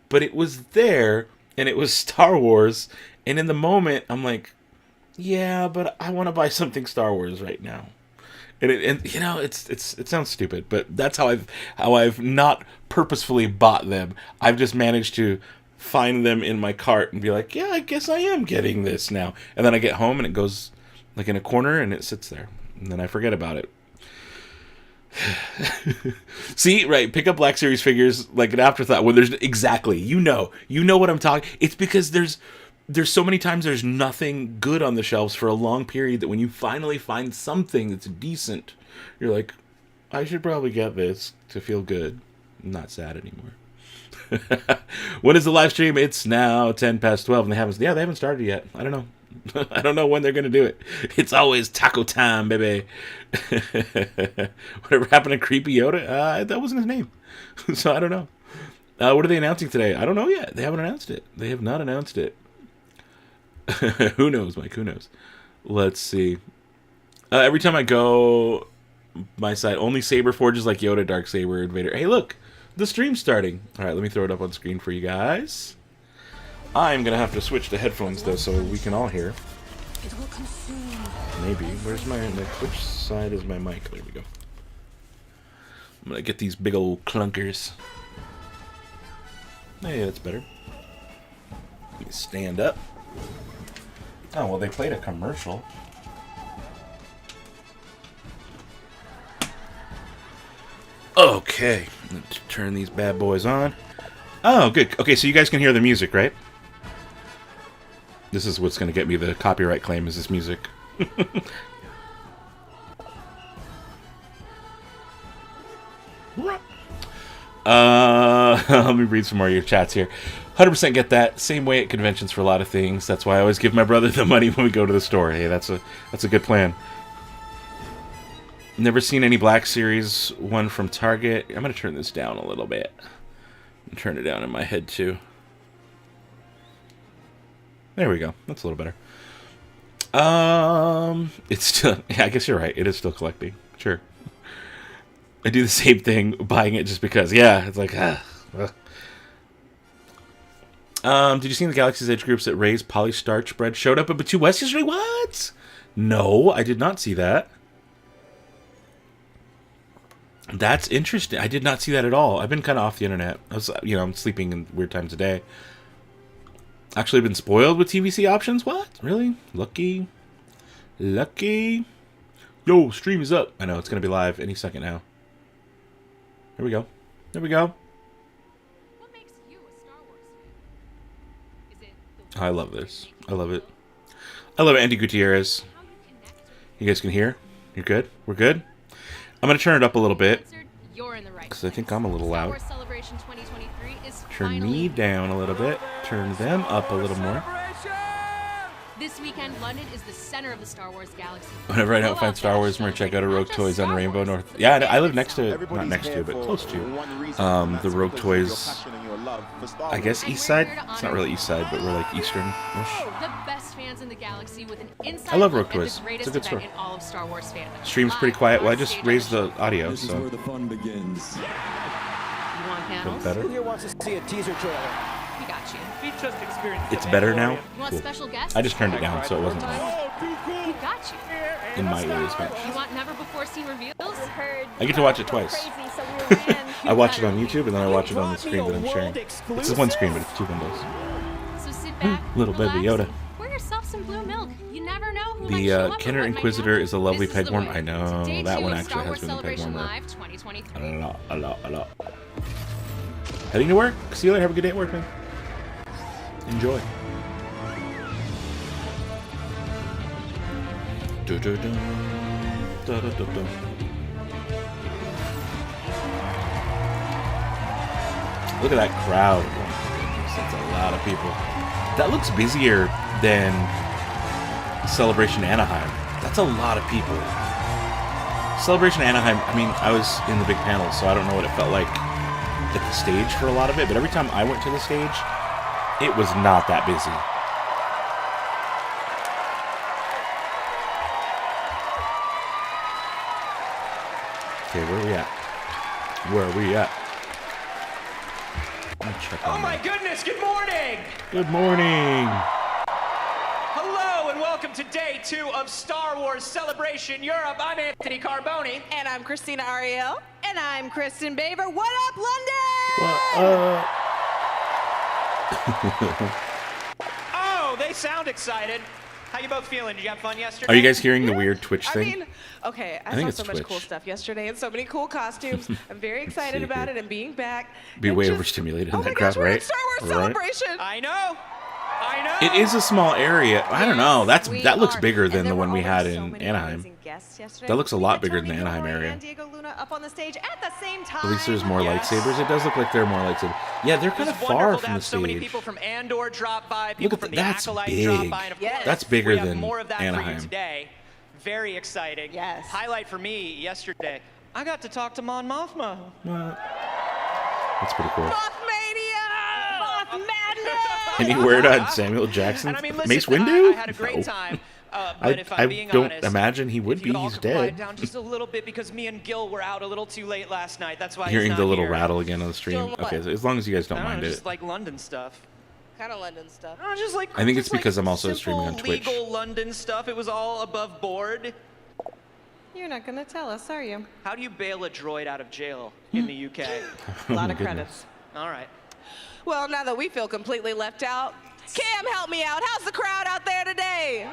but it was there, and it was Star Wars. And in the moment, I'm like, yeah, but I want to buy something Star Wars right now. And you know, it sounds stupid, but that's how I've not purposefully bought them. I've just managed to find them in my cart and be like, yeah, I guess I am getting this now. And then I get home and it goes like in a corner and it sits there, and then I forget about it. See, right? Pick up Black Series figures like an afterthought when there's exactly you know what I'm talking. It's because there's so many times there's nothing good on the shelves for a long period that when you finally find something that's decent, you're like, I should probably get this to feel good. I'm not sad anymore. When is the live stream? It's now 10 past 12 and they haven't started yet. I don't know. I don't know when they're going to do it. It's always taco time, baby. Whatever happened to Creepy Yoda? That wasn't his name. So I don't know. What are they announcing today? I don't know yet. They haven't announced it. They have not announced it. Who knows, Mike? Who knows? Let's see. Every time I go, my side only Saber forges like Yoda, Darksaber, and Vader. Hey, look, the stream's starting. All right, let me throw it up on screen for you guys. I'm gonna have to switch to headphones though, so we can all hear. Maybe. Where's my which side is my mic? There we go. I'm gonna get these big old clunkers. Hey, that's better. Let me stand up. Oh, well, they played a commercial. Okay, let's turn these bad boys on. Oh, good. Okay, so you guys can hear the music, right? This is what's going to get me the copyright claim, is this music. Let me read some more of your chats here. 100% get that. Same way at conventions for a lot of things. That's why I always give my brother the money when we go to the store. Hey, that's a good plan. Never seen any Black Series one from Target. I'm going to turn this down a little bit. Turn it down in my head too. There we go. That's a little better. It's still... Yeah, I guess you're right. It is still collecting. Sure. I do the same thing, buying it just because. Yeah, it's like... Did you see the Galaxy's Edge groups that raised polystarch bread showed up at Batu West yesterday? What? No, I did not see that. That's interesting. I did not see that at all. I've been kind of off the internet. I'm sleeping in weird times of day. Actually been spoiled with TVC options? What? Really? Lucky? Lucky? Yo, stream is up. I know, it's going to be live any second now. Here we go. There we go. What makes you a Star Wars fan? Is it Oh, I love this. I love it. I love Andy Gutierrez. You guys can hear? You're good? We're good? I'm going to turn it up a little bit. Because I think I'm a little loud. Turn me down a little bit. Turn them up a little more. This weekend, London is the center of the Star Wars galaxy. Whenever I don't find Star Wars merch, I go to Rogue Toys on Rainbow North. Yeah, I live next to, not next to, but close to, the Rogue Toys, I guess east side? It's not really east side, but we're like eastern-ish. fans in the galaxy with an inside I love look Rogue at the Toys. It's a greatest good event store. in all of Star Wars fandom. Stream's pretty Live quiet. Well, I on just stage raised on the audio, This is so where the fun begins. You want panels? better. Who here wants to see a teaser trailer? We got you. We just experienced It's better now. You want Cool. special guests? I just turned it down, so it wasn't loud We got you. in my ears. But You want never before seen reveals? I get to watch it twice. I watch it on YouTube and then I watch it on the screen that I'm sharing. It's one screen, but it's two windows. So sit back, Little baby relax, Yoda. and pour yourself some blue milk. You never know who might show The up Kenner or what might Inquisitor happen. is a lovely This is peg the warmer. way. I know Day that 2 one of actually Star has Wars been the peg Celebration warmer. Live 2023. A lot. Heading to work. See you later. Have a good day at work, man. Enjoy. Look at that crowd. That's a lot of people. That looks busier than Celebration Anaheim. That's a lot of people. Celebration Anaheim, I mean, I was in the big panel, so I don't know what it felt like at the stage for a lot of it, but every time I went to the stage, it was not that busy. Okay, where are we at? Where are we at? Let me check on that. Goodness, good morning! Good morning. Hello and welcome to day 2 of Star Wars Celebration Europe. I'm Anthony Carboni. And I'm Christina Ariel. And I'm Kristen Baver. What up, London? Oh, they sound excited. How you both feeling? Did you have fun yesterday? Are you guys hearing the weird Twitch I thing? mean, okay, I think saw it's so much Twitch. cool stuff yesterday and so many cool costumes. I'm very excited see about here. it and being back. Be and way just- overstimulated in Oh that my crowd, gosh, we're right? at Star Wars Right? Celebration. I know. It is a small area. I don't know. We That looks are. bigger And than there the one were we had already so in many Anaheim. amazing guests yesterday. That looks a We lot had bigger than the Tony Anaheim Gilroy area. and Diego Luna up on the stage at the same time. At least there's more Yes. lightsabers. It does look like there are more lightsabers. Yeah, they're kind of It was far wonderful to from the have so many stage. people from Andor drop by, Look people at from the that's Acolyte drop big. by, and of Yes. course, That's bigger we have than more of that for Anaheim. you today. Very exciting. Yes. Highlight for me yesterday, I got to talk to Mon Mothma. That's pretty cool. Mothmania! Moth madness! Any word on Samuel Jackson? And I mean, listen, Mace Windu? I had a great No. time. But if I'm I being don't honest, imagine he would if be. you all He's could quiet dead. down just a little bit because me and Gil were out a little too late last night. That's why Hearing he's the not little here. rattle again on the stream. Doing what? Okay, so as long as you guys don't I don't mind know, it. just like London stuff. Kind of London stuff. No, just like I think it's just like because I'm also simple, streaming on Twitch. legal London stuff. It was all above board. You're not going to tell us, are you? How do you bail a droid out of jail in the UK? A lot my of goodness. credits. All right. Well, now that we feel completely left out, Cam, help me out. How's the crowd out there today?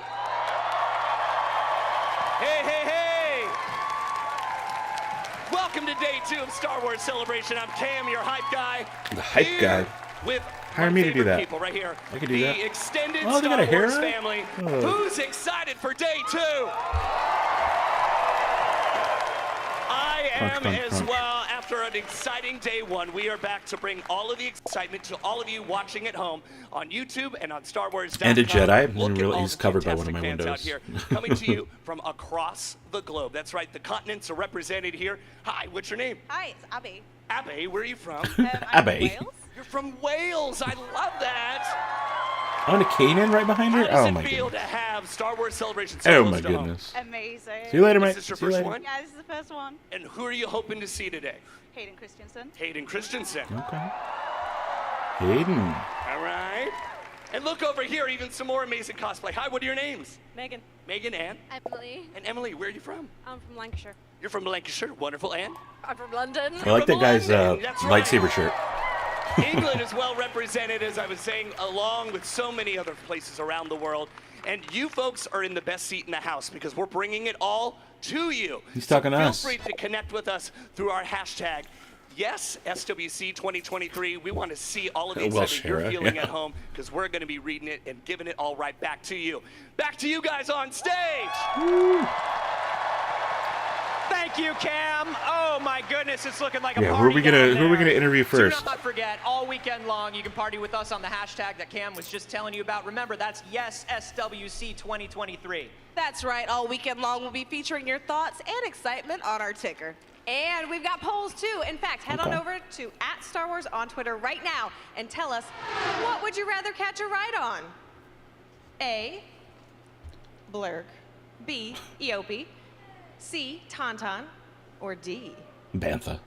Hey, hey, hey! Welcome to day 2 of Star Wars Celebration. I'm Cam, your hype guy. The hype Here guy. With Hire my me to do favorite that. people right here. I could do that. The extended Oh, they got Star a hair Wars on? family. Oh. Who's excited for day 2? I am crunch, as crunch. well. After an exciting day 1, we are back to bring all of the excitement to all of you watching at home on YouTube and on Star Wars. And a Jedi. I didn't Look at realize all he's the covered by one of my fantastic fans windows. out here, coming to you from across the globe. That's right, the continents are represented here. Hi, what's your name? Hi, it's Abby. Abby, where are you from? Abby. You're from Wales. I love that. On a Kanan right behind her? How does Oh it my feel goodness. to have Star Wars Celebration so Oh close my to home? goodness. Amazing. See you later, mate. Is this your See you first later. one? Yeah, this is the first one. And who are you hoping to see today? Hayden Christensen. Hayden Christensen. Okay. Hayden. All right. And look over here, even some more amazing cosplay. Hi, what are your names? Megan. Megan, Ann. Emily. And Emily, where are you from? I'm from Lancashire. You're from Lancashire. Wonderful, Ann. I'm from London. I like that guy's That's right. lightsaber shirt. England is well represented, as I was saying, along with so many other places around the world. And you folks are in the best seat in the house because we're bringing it all to you. He's talking to feel us. free to connect with us through our hashtag. Yes, SWCE 2023. We want to see all of the Welsh excitement you're era, feeling yeah. at home because we're going to be reading it and giving it all right back to you. Back to you guys on stage. Thank you, Cam. Oh my goodness, it's looking like a Yeah, party. who are we down gonna there. interview first? Do not forget, all weekend long, you can party with us on the hashtag that Cam was just telling you about. Remember, that's yes, SWC 2023. That's right. All weekend long, we'll be featuring your thoughts and excitement on our ticker. And we've got polls too. In fact, head on over to @StarWars on Twitter right now and tell us, what would you rather catch a ride on? A, Blurg, B. Eope, C. Tauntaun, or D. Bantha.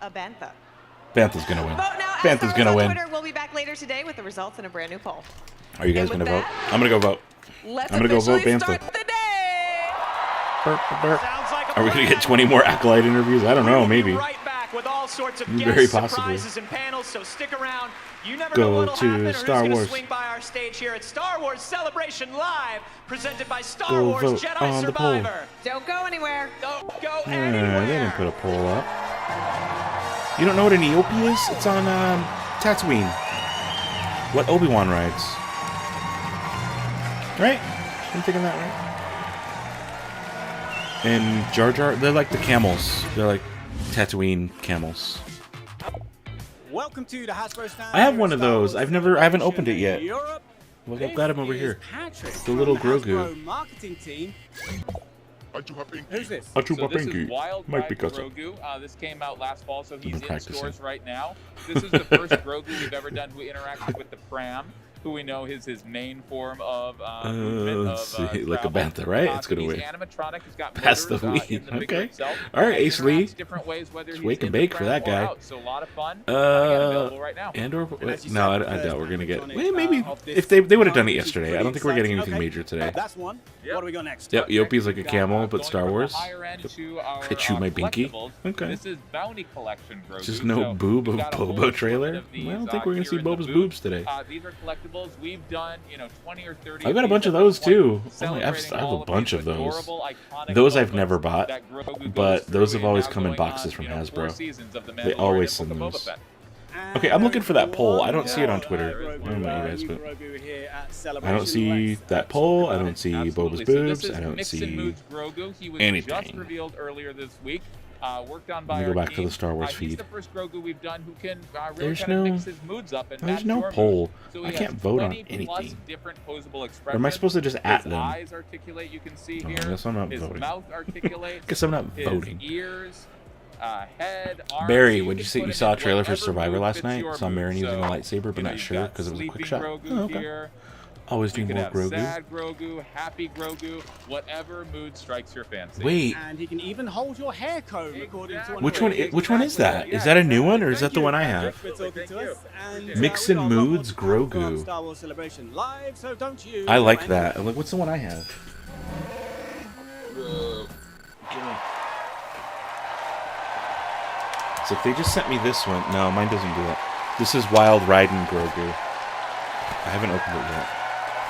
A Bantha. Bantha's gonna win. Vote now. Bantha's gonna win. Twitter. We'll be back later today with the results in a brand new poll. Are you guys gonna vote? I'm gonna go vote. Let's I'm gonna go vote officially Bantha. start the day. Burp, burp. Are we gonna get 20 more Acolyte interviews? I don't know. Maybe. Right back with all sorts of Very guest possibly. surprises and panels, so stick around. You never Go know what'll to happen or Star who's Wars. gonna swing by our stage here at Star Wars Celebration Live, presented by Star Go Wars vote Jedi on the poll. Survivor. Don't go anywhere. Don't go They anywhere. didn't put a poll up. You don't know what an Eope is? It's on Tatooine. What Obi-Wan rides? Right? I'm thinking that right. And Jar Jar, they're like the camels. They're like Tatooine camels. Welcome to the Hasbro stand. I have one of those. I haven't opened it yet. Look, I've got him over here. The little Grogu. Marketing team. Who's this? A Chupa So this Pinky. is Wild Might Ride be Grogu. This came out last fall, so he's in practicing. stores right now. This is the first Grogu we've ever done who interacted with the Pram, who we know is his main form of movement of like a travel. Bantha, right? It's gonna He's win. animatronic. He's got Pass the motors, weed. in the figure Okay. itself. All right, And Ace Lee. interacts different ways, whether Just he's wake and in the bake for Pram that or guy. out. So a lot of fun. Again, available right now. And/or no, I doubt we're gonna get. Well, maybe if they would have done it yesterday. I don't think we're getting anything major today. That's one. What do we got next? Yep, Eope's like a camel, but Star Wars. Higher end to our, I chew my binky. collectibles. Okay. This is Bounty Collection Grogu. Just no So boob we've of got a whole Boba assortment trailer. of these, I don't think we're gonna here see in the Boba's booth. boobs today. These are collectibles. We've done, 20 or 30. I've got a bunch of those too. Oh, I have a bunch of those. Those I've never bought, but those have always come in boxes from Hasbro. They always send those. Okay, I'm looking for that poll. I don't see it on Twitter. I don't know about you guys, but I don't see that poll. I don't see Boba's boobs. I don't see Just anything. revealed earlier this week. Worked on by Let me go our back to team. the Star Wars He's feed. the first Grogu we've done who can really There's kind of no- mix his moods up and there's match no your poll. mood. So I he can't has vote on 20 plus anything. different posable Or expressions. am I supposed to just at His them? eyes articulate, you can see Oh, I here. guess I'm not His voting. mouth articulates. Guess I'm not his voting. Ears, head, arms. Barry, You what'd you can say? put You it saw a in trailer for whatever Survivor mood last fits night? your Saw mood. Marin using a So, lightsaber, but not you've sure got because it was a quick Sleeping shot. Grogu Oh, okay. here. Always You need can more have Grogu. sad Grogu, happy Grogu, whatever mood strikes your fancy. Wait. And he can even hold your hair comb according to Which one? Which one is that? Is that a new one or is that the one I have? for talking to us. And, Mix we've and got a lot more Moods to come from Grogu. Star Wars Celebration Live, so don't you I like go that. Like, what's the one I have? So if they just sent me this one, no, mine doesn't do that. This is Wild Riding Grogu. I haven't opened it yet,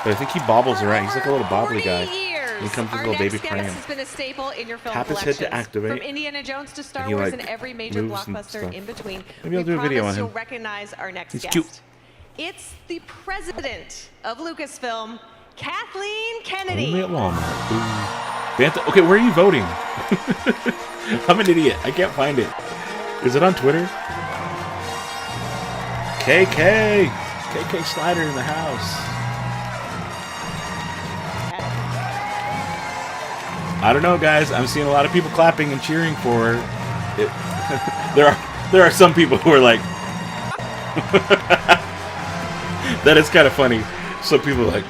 but I think he bobbles around. He's like a little bobbly guy. He comes with a little baby guest pram. has been a staple in your film Tap his head to collections. activate, From Indiana Jones to Star and he, Wars like, and every major moves and blockbuster stuff. in between. Maybe I'll we do a video promise on him. You'll recognize our next He's guest. cute. It's the president of Lucasfilm, Kathleen Kennedy. Only at Walmart. Ooh. Bantha. Okay, where are you voting? I'm an idiot. I can't find it. Is it on Twitter? KK Slider in the house. I don't know, guys. I'm seeing a lot of people clapping and cheering for it. there are some people who are like, that is kind of funny. Some people are like,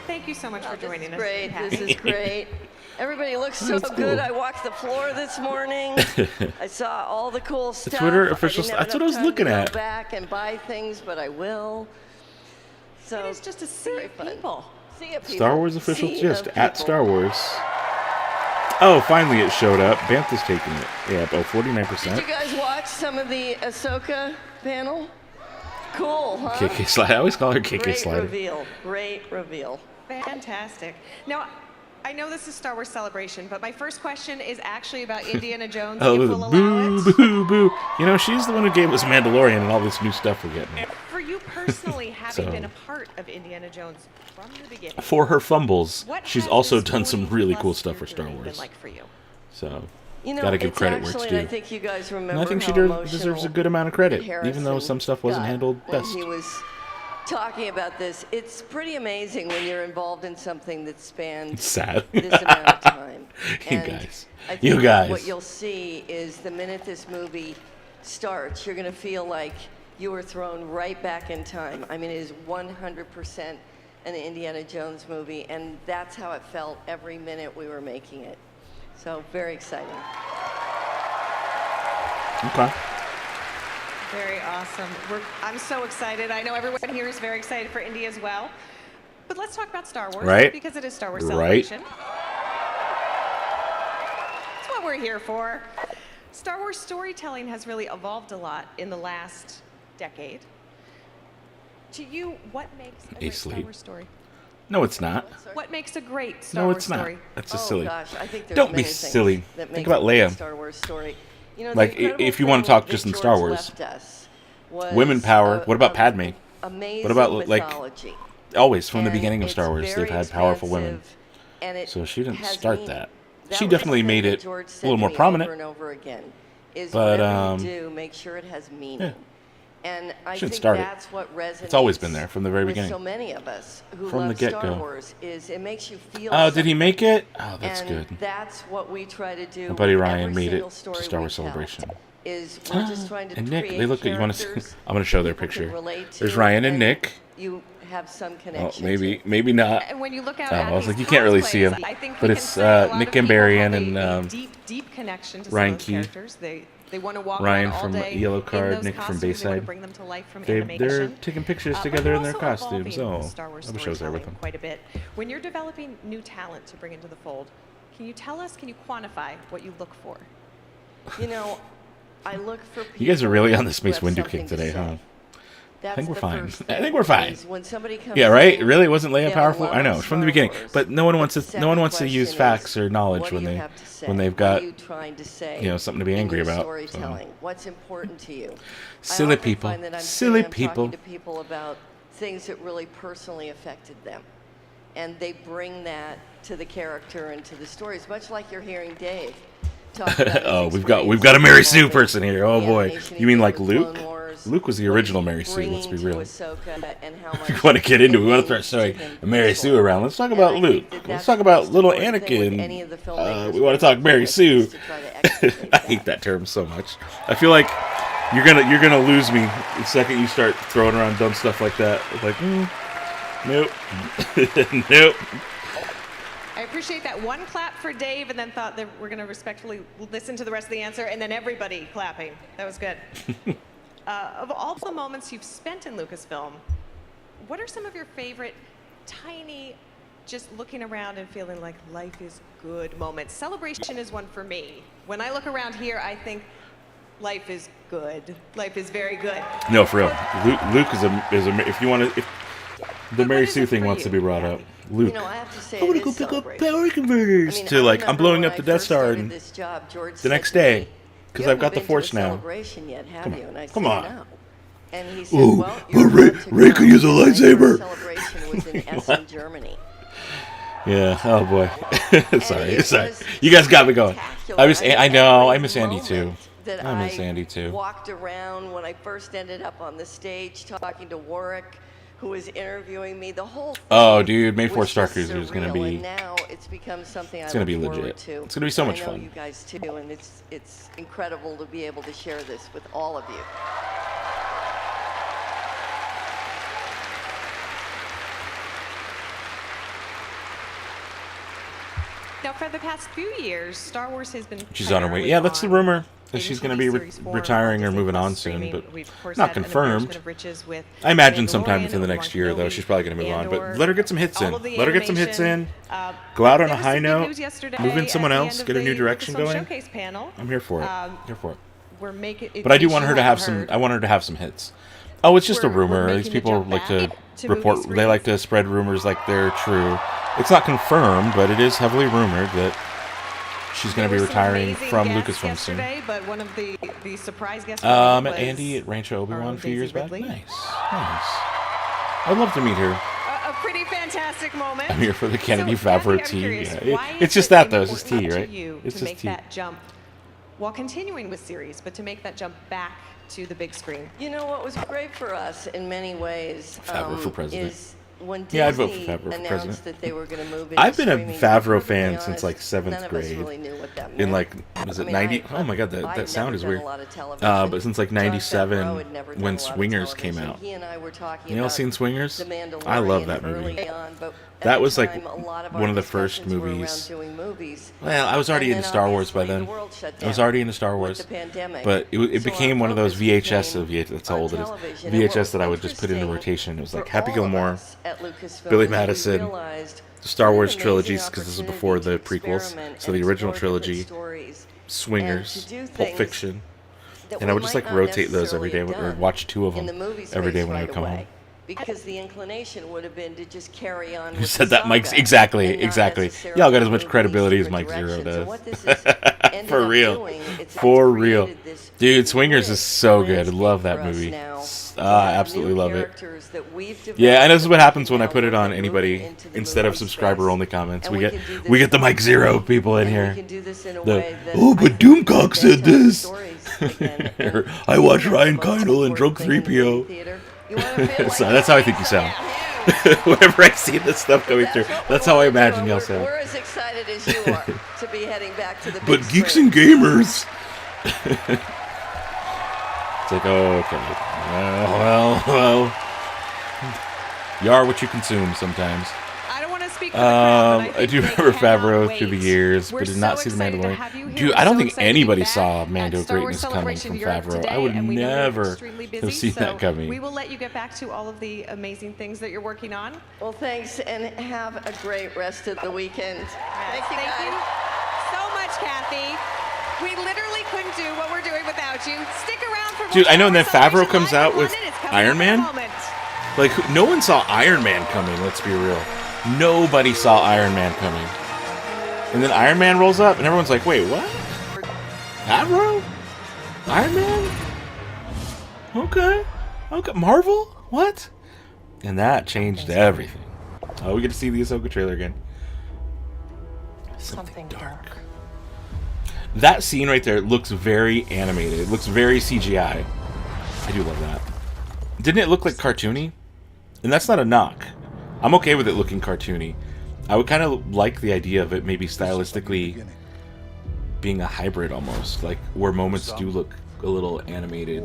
Thank you so much for joining us. Great. Kathy. This is great. Everybody looks so That's good. cool. I walked the floor this morning. I saw all the cool stuff. Twitter official I didn't have that's what I was enough time looking to at. Go back and buy things, but I will. So It is just a sea of people. Sea of people. Star Wars official Sea gist of at people. Star Wars. Oh, finally it showed up. Bantha's taking it. Yeah, oh, 49%. Did you guys watch some of the Ahsoka panel? Cool, huh? KK Slider. I always call her KK Great Slider. reveal. Great reveal. Fantastic. Now, I know this is Star Wars Celebration, but my first question is actually about Indiana Jones. Oh, if we'll allow it. boo, boo. You know, she's the one who gave us Mandalorian and all this new stuff we're getting. For you personally, having So- been a part of Indiana Jones from the beginning, For her fumbles, what she's has also this done some 40+ really cool stuff for year Star journey been Wars. like for you? So, You know, gotta give it's credit where it's actually, due. and I think you guys remember And I think she how deserves a emotional good amount of credit, even though Harrison some stuff wasn't got handled when best. he was talking about this. It's pretty amazing when you're involved in something that spans It's sad. this amount of time. You And guys. I think You guys. what you'll see is the minute this movie starts, you're going to feel like you were thrown right back in time. I mean, it is 100% an Indiana Jones movie, and that's how it felt every minute we were making it. So very exciting. Okay. Very awesome. I'm so excited. I know everyone here is very excited for Indy as well. But let's talk about Star Wars, Right. because it is Star Wars Right. Celebration. That's what we're here for. Star Wars storytelling has really evolved a lot in the last decade. To you, what makes a great Star Asleep. Wars story? No, it's not. What makes a great Star No, Wars it's not. story? That's just silly. Gosh, I think there's Don't be many things silly. that Think make about a great Leia. Star Wars story. You know, the Like, incredible if you want to talk thing just in that Star George Wars. left us was Women power. What about Padme? amazing What about, like, mythology. always from the And beginning of it's Star Wars, they've very had powerful women. expansive, and it So she didn't has start meaning. that. That She was definitely the thing made that it George a said little to more me prominent. Over and over again, is But, whatever you do, make sure it has meaning. yeah. And I Shouldn't think start it. that's what resonates. It's always been there from the very with beginning. so many of us who From the love get-go. Star Wars is it makes you feel. Oh, did he something. make it? Oh, that's and good. That's what we try to do. My buddy with Ryan every made single it story to Star we Wars tell. Celebration. Is we're just trying to And Nick, create they look at you. Want to? characters I'm going to show their people can picture. relate to, There's Ryan and Nick. You have some Oh, connection. maybe not. And when you look out Oh, at I was these like, you can't really see him. cosplays, I think But we it's can say a lot Nick of people Gambarian have a and deep connection to Ryan some of those Key. characters. They want to walk Ryan around all from day Yellow in Card, those Nick from costumes. They want to Bayside. bring them to life from They're animation. taking pictures But together you're in their also evolving costumes. with Oh, Star Wars I wish I was there with storytelling them. quite a bit. When you're developing new talent to bring into the fold, can you tell us? Can you quantify what you look for? You know, I look for people. You guys are really on the who Space have Windu something kick to today, say. huh? That's I think we're the fine. first I thing, think we're fine. is when somebody comes Yeah, right. in, Really, wasn't Leia they powerful? love I know from the Star beginning, Wars. but no one wants The to. No one wants to second use question facts is, or knowledge what do when you they have to say? when they've What got are you trying to say something to be in angry your about. So. Storytelling. What's important to you? Silly I often people. find that I'm Silly sitting, I'm people. talking to people about things that really personally affected them, and they bring that to the character and to the stories, much like you're hearing Dave. Talk about his Oh, we've experience got a Mary Sue involving person here. Oh the boy, animation he you mean did like with Luke? Clone Wars, Luke was the what original he's Mary Sue. Let's be bringing to real. Ahsoka and how We much want to get into it. We want to means start to showing him Mary Sue personally. around. Let's talk And about I Luke. think that Let's that's talk the about most little important thing with any Anakin. of the filmmakers We want to we talk Mary work with, Sue. is to try to extricate I that. hate that term so much. I feel like you're gonna lose me the second you start throwing around dumb stuff like that. It's like, nope, nope. I appreciate that one clap for Dave, and then thought that we're going to respectfully listen to the rest of the answer, and then everybody clapping. That was good. Of all the moments you've spent in Lucasfilm, what are some of your favorite tiny, just looking around and feeling like life is good moments? Celebration is one for me. When I look around here, I think life is good. Life is very good. No, for real. Luke is a. If you want to, if the Mary Sue thing wants to be brought up, Luke. You know, I have to say, I want to go pick up power converters. I mean, to I like, I'm remember blowing when up the I Death first Star, started and this job, George the said next to me, day, because "You I've got the haven't been to a Force now. celebration yet, have Come you?" on. And I said, Come on. "No." And he said, Ooh, "Well, you're Ray- about to Ray come." could use a My first lightsaber. celebration was in Essen, Germany. Yeah. Oh boy. sorry. it Sorry. was You guys got me going. spectacular. I miss. mean, I know. every I miss Andy too. moment that I miss Andy too. walked around when I first ended up on the stage talking to Warwick, who was interviewing me. The whole thing Oh, dude, May 4th was Star just Cruiser is gonna surreal, be. and now it's become something It's I gonna be look forward legit. to. It's gonna be so much I know fun. you guys too, and it's incredible to be able to share this with all of you. Now, for the past few years, Star Wars has been. She's on her way. primarily Yeah, that's the on rumor. That in she's going to TV be series form, retiring or Disney moving Plus on soon, streaming. but We've, of course, not had an confirmed. embarrassment of riches with I imagine sometime Mandalorian, within the with next year, though, Mark she's probably going to move on. But Andor, let her get some hits in. all of the Let her get some hits in. animation. Go out on There a was high some good note. news yesterday Move in at someone the else. end Get a of new the direction Lucasfilm going. Showcase panel. I'm here for it. Here for it. We're making. But I do want her to have some. I want her to have some hits. Oh, it's just a We're rumor. making These the people jump like to back to report. movie They like screens. to spread rumors like they're true. It's not confirmed, but it is heavily rumored that she's going to be There were some retiring amazing from guests Lucasfilm soon. yesterday, but one of the surprise guests was Andy at Rancho our Obi-Wan own a few years Daisy back. Ridley. Nice. I'd love to meet her. A pretty fantastic moment. I'm here for the Kennedy So, Kathy, Favreau I'm tea. curious, Yeah, why it's is just it that though. It's just tea, important right? to you It's to just make tea. that jump while continuing with series, but to make that jump back to the big screen. You know what was great for us in many ways Favreau for president. is when Yeah, I'd vote for Disney Favreau for announced president. that they were going to move into I've been a streaming, Favreau to be fan honest, since like 7th none of grade. us really knew what that In meant. like, was it I mean, 90? I- Oh my god, I'd that never sound is done a weird. lot of television. But since like Jon Favreau 97, had never done when a lot of Swingers came television. out. He and I were talking You all about seen Swingers? The Mandalorian I love that movie. early on, but at That the was like time, a lot of one our of the first discussions were around movies. doing movies. Well, I was already And into then Star Wars by obviously then. the world shut I was down already into Star with Wars. the pandemic. But it So became our one of those focus VHS of became that's how old it is. television. And what VHS was that I would just put into interesting rotation. It was like for Happy all of Gilmore, us at Lucasfilm Billy is we Madison, realized the Star what Wars an trilogies, amazing because this is opportunity before the to prequels. experiment So and the original explore different trilogy, stories Swingers, and to do Pulp things Fiction. that And I we would just might like not rotate those every day, necessarily or have watch 2 of done in them the movie every day space when I right would come away. home. Because the inclination would have been to just carry on. Who with said the that, Mike's? saga Exactly, and not exactly. necessarily Y'all got as much move credibility these as Mike different Zero directions. And does. what this is ended For up real. doing, it's For real. created this Dude, Swingers is so good. I love that for us movie. now I absolutely new love it. characters that we've Yeah, and this is what developed happens when I now put it on moving anybody into the instead of movie subscriber space. only comments. And We we get can do we this get the Mike Zero people in and here. we can do this in a The, way that oh, I but think Doomcock then said tell the this. stories again. Or, And I watched that's Ryan the most Kindle and drunk important thing in movie 3PO. theater. You wanna feel like So that's how I think you sound. Whenever I see this stuff coming through, that's how I imagine y'all sound. We're as excited as you are to be heading back to the But big geeks screen. and gamers. It's like, oh, okay. Well. You are what you consume sometimes. I don't want to speak for the crowd, but I do remember Favreau through the years, but did not see The Mandalorian. Dude, I don't think anybody saw Mando greatness coming from Favreau. I would never have seen that coming. We will let you get back to all of the amazing things that you're working on. Well, thanks, and have a great rest of the weekend. Thank you, guys. So much, Kathy. We literally couldn't do what we're doing without you. Stick around for more. Dude, I know, and then Star Wars Favreau Celebration comes Live out in with London. It's coming Iron up in a Man. moment. Like, no one saw Iron Man coming, let's be real. Nobody saw Iron Man coming. And then Iron Man rolls up, and everyone's like, wait, what? Favreau? Iron Man? Okay. Marvel? What? And that changed everything. Oh, we get to see the Ahsoka trailer again. Something dark. That scene right there looks very animated. It looks very CGI. I do love that. Didn't it look like cartoony? And that's not a knock. I'm okay with it looking cartoony. I would kind of like the idea of it maybe stylistically being a hybrid almost. Like, where moments do look a little animated.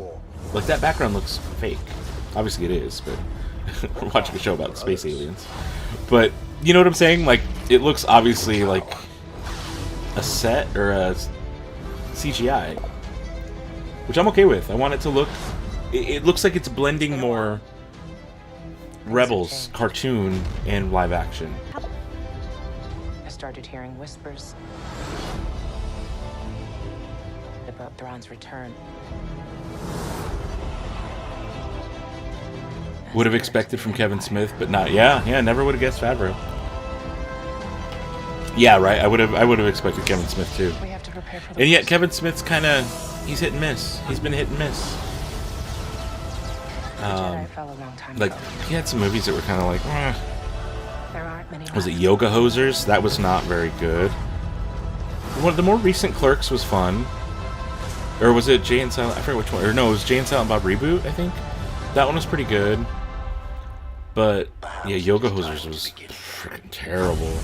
Like, that background looks fake. Obviously it is, but we're watching a show about space aliens. But, you know what I'm saying? Like, it looks obviously like a set or a CGI. Which I'm okay with. I want it to look... It looks like it's blending more Rebels, cartoon, and live action. I started hearing whispers about Thrawn's return. Would have expected from Kevin Smith, but not. Yeah, never would have guessed Favreau. Yeah, right. I would have expected Kevin Smith too. We have to prepare for the And yet Kevin Smith's kind of he's hit and miss. He's been hit and miss. Like, he had some movies that were kind of like, There aren't many. Was it Yoga Hosers? That was not very good. One of the more recent Clerks was fun. Or was it Jay and Silent? I forget which one. Or no, it was Jay and Silent Bob Reboot, I think. That one was pretty good. But, yeah, Yoga Hosers was freaking terrible.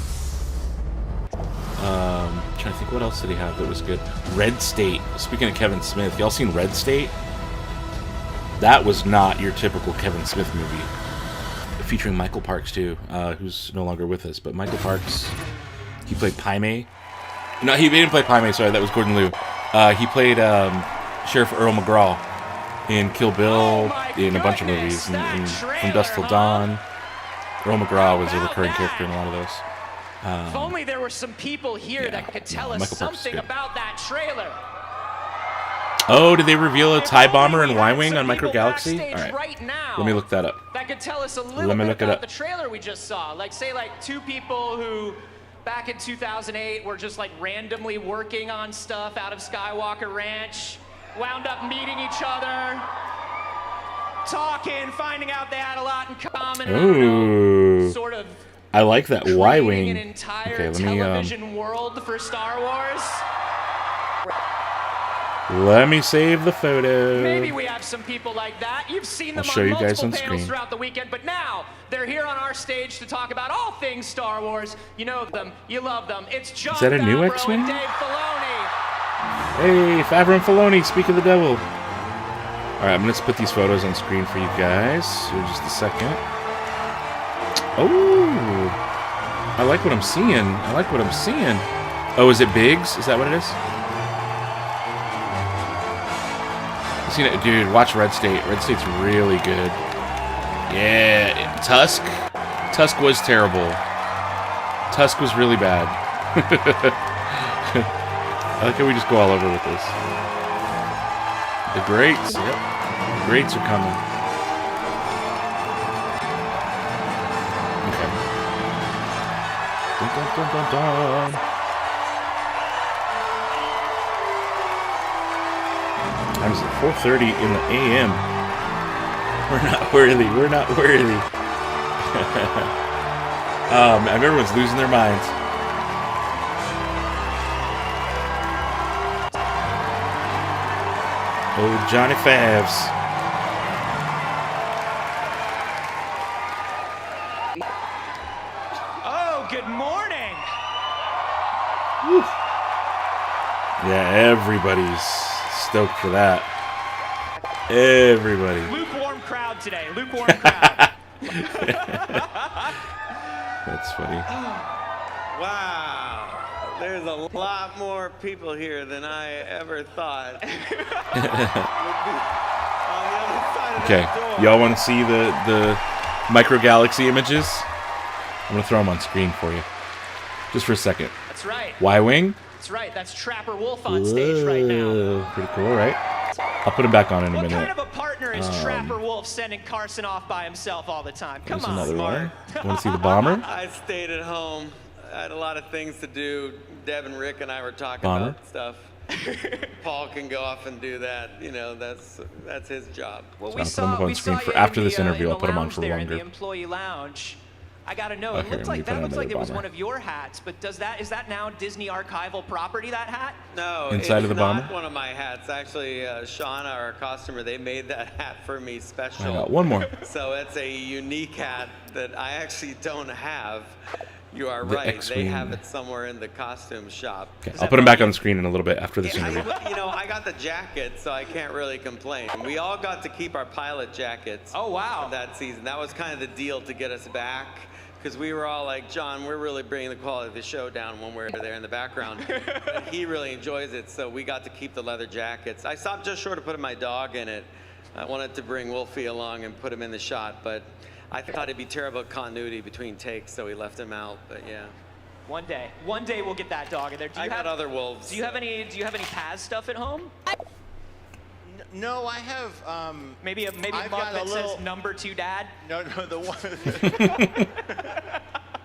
Trying to think, what else did he have that was good? Red State. Speaking of Kevin Smith, y'all seen Red State? That was not your typical Kevin Smith movie. Featuring Michael Parks, too, who's no longer with us. But Michael Parks, he played Paimé. No, he didn't play Paimé, sorry, that was Gordon Liu. He played Sheriff Earl McGraw in Kill Bill, in a bunch of movies, and From Dusk Till Dawn. Earl McGraw was a recurring character in a lot of those. If only there were some people here that could tell us Michael Parks is something good. about that trailer. Oh, did they reveal a TIE Bomber and Y-Wing on Micro Galaxy? Alright, let me look that up. That could tell us a little Let me bit look it about up. the trailer we just saw. Like, say, like, 2 people who, back in 2008, were just, like, randomly working on stuff out of Skywalker Ranch, wound up meeting each other, talking, finding out they had a lot in common, and I don't know, Ooh. sort of I like that creating Y-Wing. an entire Okay, let me, television world for Star Wars. Let me save the photo. Maybe we have some people like that. You've seen them I'll show on you guys multiple on panels screen. throughout the weekend, but now they're here on our stage to talk about all things Star Wars. You know them, you love them. It's John Is that a new Favreau X-Wing? and Dave Filoni. Hey, Favreau and Filoni, speak of the devil. All right, I'm gonna put these photos on screen for you guys in just a second. Oh, I like what I'm seeing. I like what I'm seeing. Oh, is it Biggs? Is that what it is? You seen it, dude? Watch Red State. Red State's really good. Yeah, Tusk. Tusk was terrible. Tusk was really bad. I like how we just go all over with this. The greats. Yep. The greats are coming. Okay. Dun, dun, dun, dun, dun. Time's 4:30 in the AM. We're not worthy. We're not worthy. Everyone's losing their minds. Oh, Johnny Favs. Oh, good morning. Woo. Yeah, everybody's stoked for that. Everybody. Lukewarm crowd today. Lukewarm crowd. That's funny. Wow. There's a lot more people here than I ever thought. Okay, y'all want to see the micro galaxy images? I'm gonna throw them on screen for you, just for a second. That's right. Y-wing. That's right. That's Trapper Wolf on stage right now. Whoa, pretty cool, right? I'll put him back on in a What minute. kind of a partner is Trapper Wolf sending Carson off by himself all the time? Come There's on. another one. Want to see the bomber? I stayed at home. I had a lot of things to do. Deb and Rick and I were talking Bomber. about stuff. Paul can go off and do that. You know, that's his job. Well, So I'll put him up on screen for after this interview. I'll put him on for In the longer. employee lounge. I gotta know. Okay, It looked let me like put on it another was bomber. one of your hats, but is that now Disney archival property? That hat? No, Inside it's of the not bomber? one of my hats. Actually, Shauna, our costumer, they made that hat for me special. I got one more. So it's a unique hat that I actually don't have. You are The right. They X-Wing. have it somewhere in the costume shop. Okay, I'll put him back on the screen in a little bit after this I, interview. you know, I got the jacket, so I can't really complain. We all got to keep our pilot jackets. Oh, wow. That season. That was kind of the deal to get us back. Because we were all like, John, we're really bringing the quality of the show down when we're there in the background. And he really enjoys it, so we got to keep the leather jackets. I stopped just short of putting my dog in it. I wanted to bring Wolfie along and put him in the shot, but I thought it'd be terrible continuity between takes, so we left him out. But yeah. One day we'll get that dog in there. I got other wolves. Do you have any Paz stuff at home? No, I have. Maybe a mug that says "Number 2 Dad." No, the one.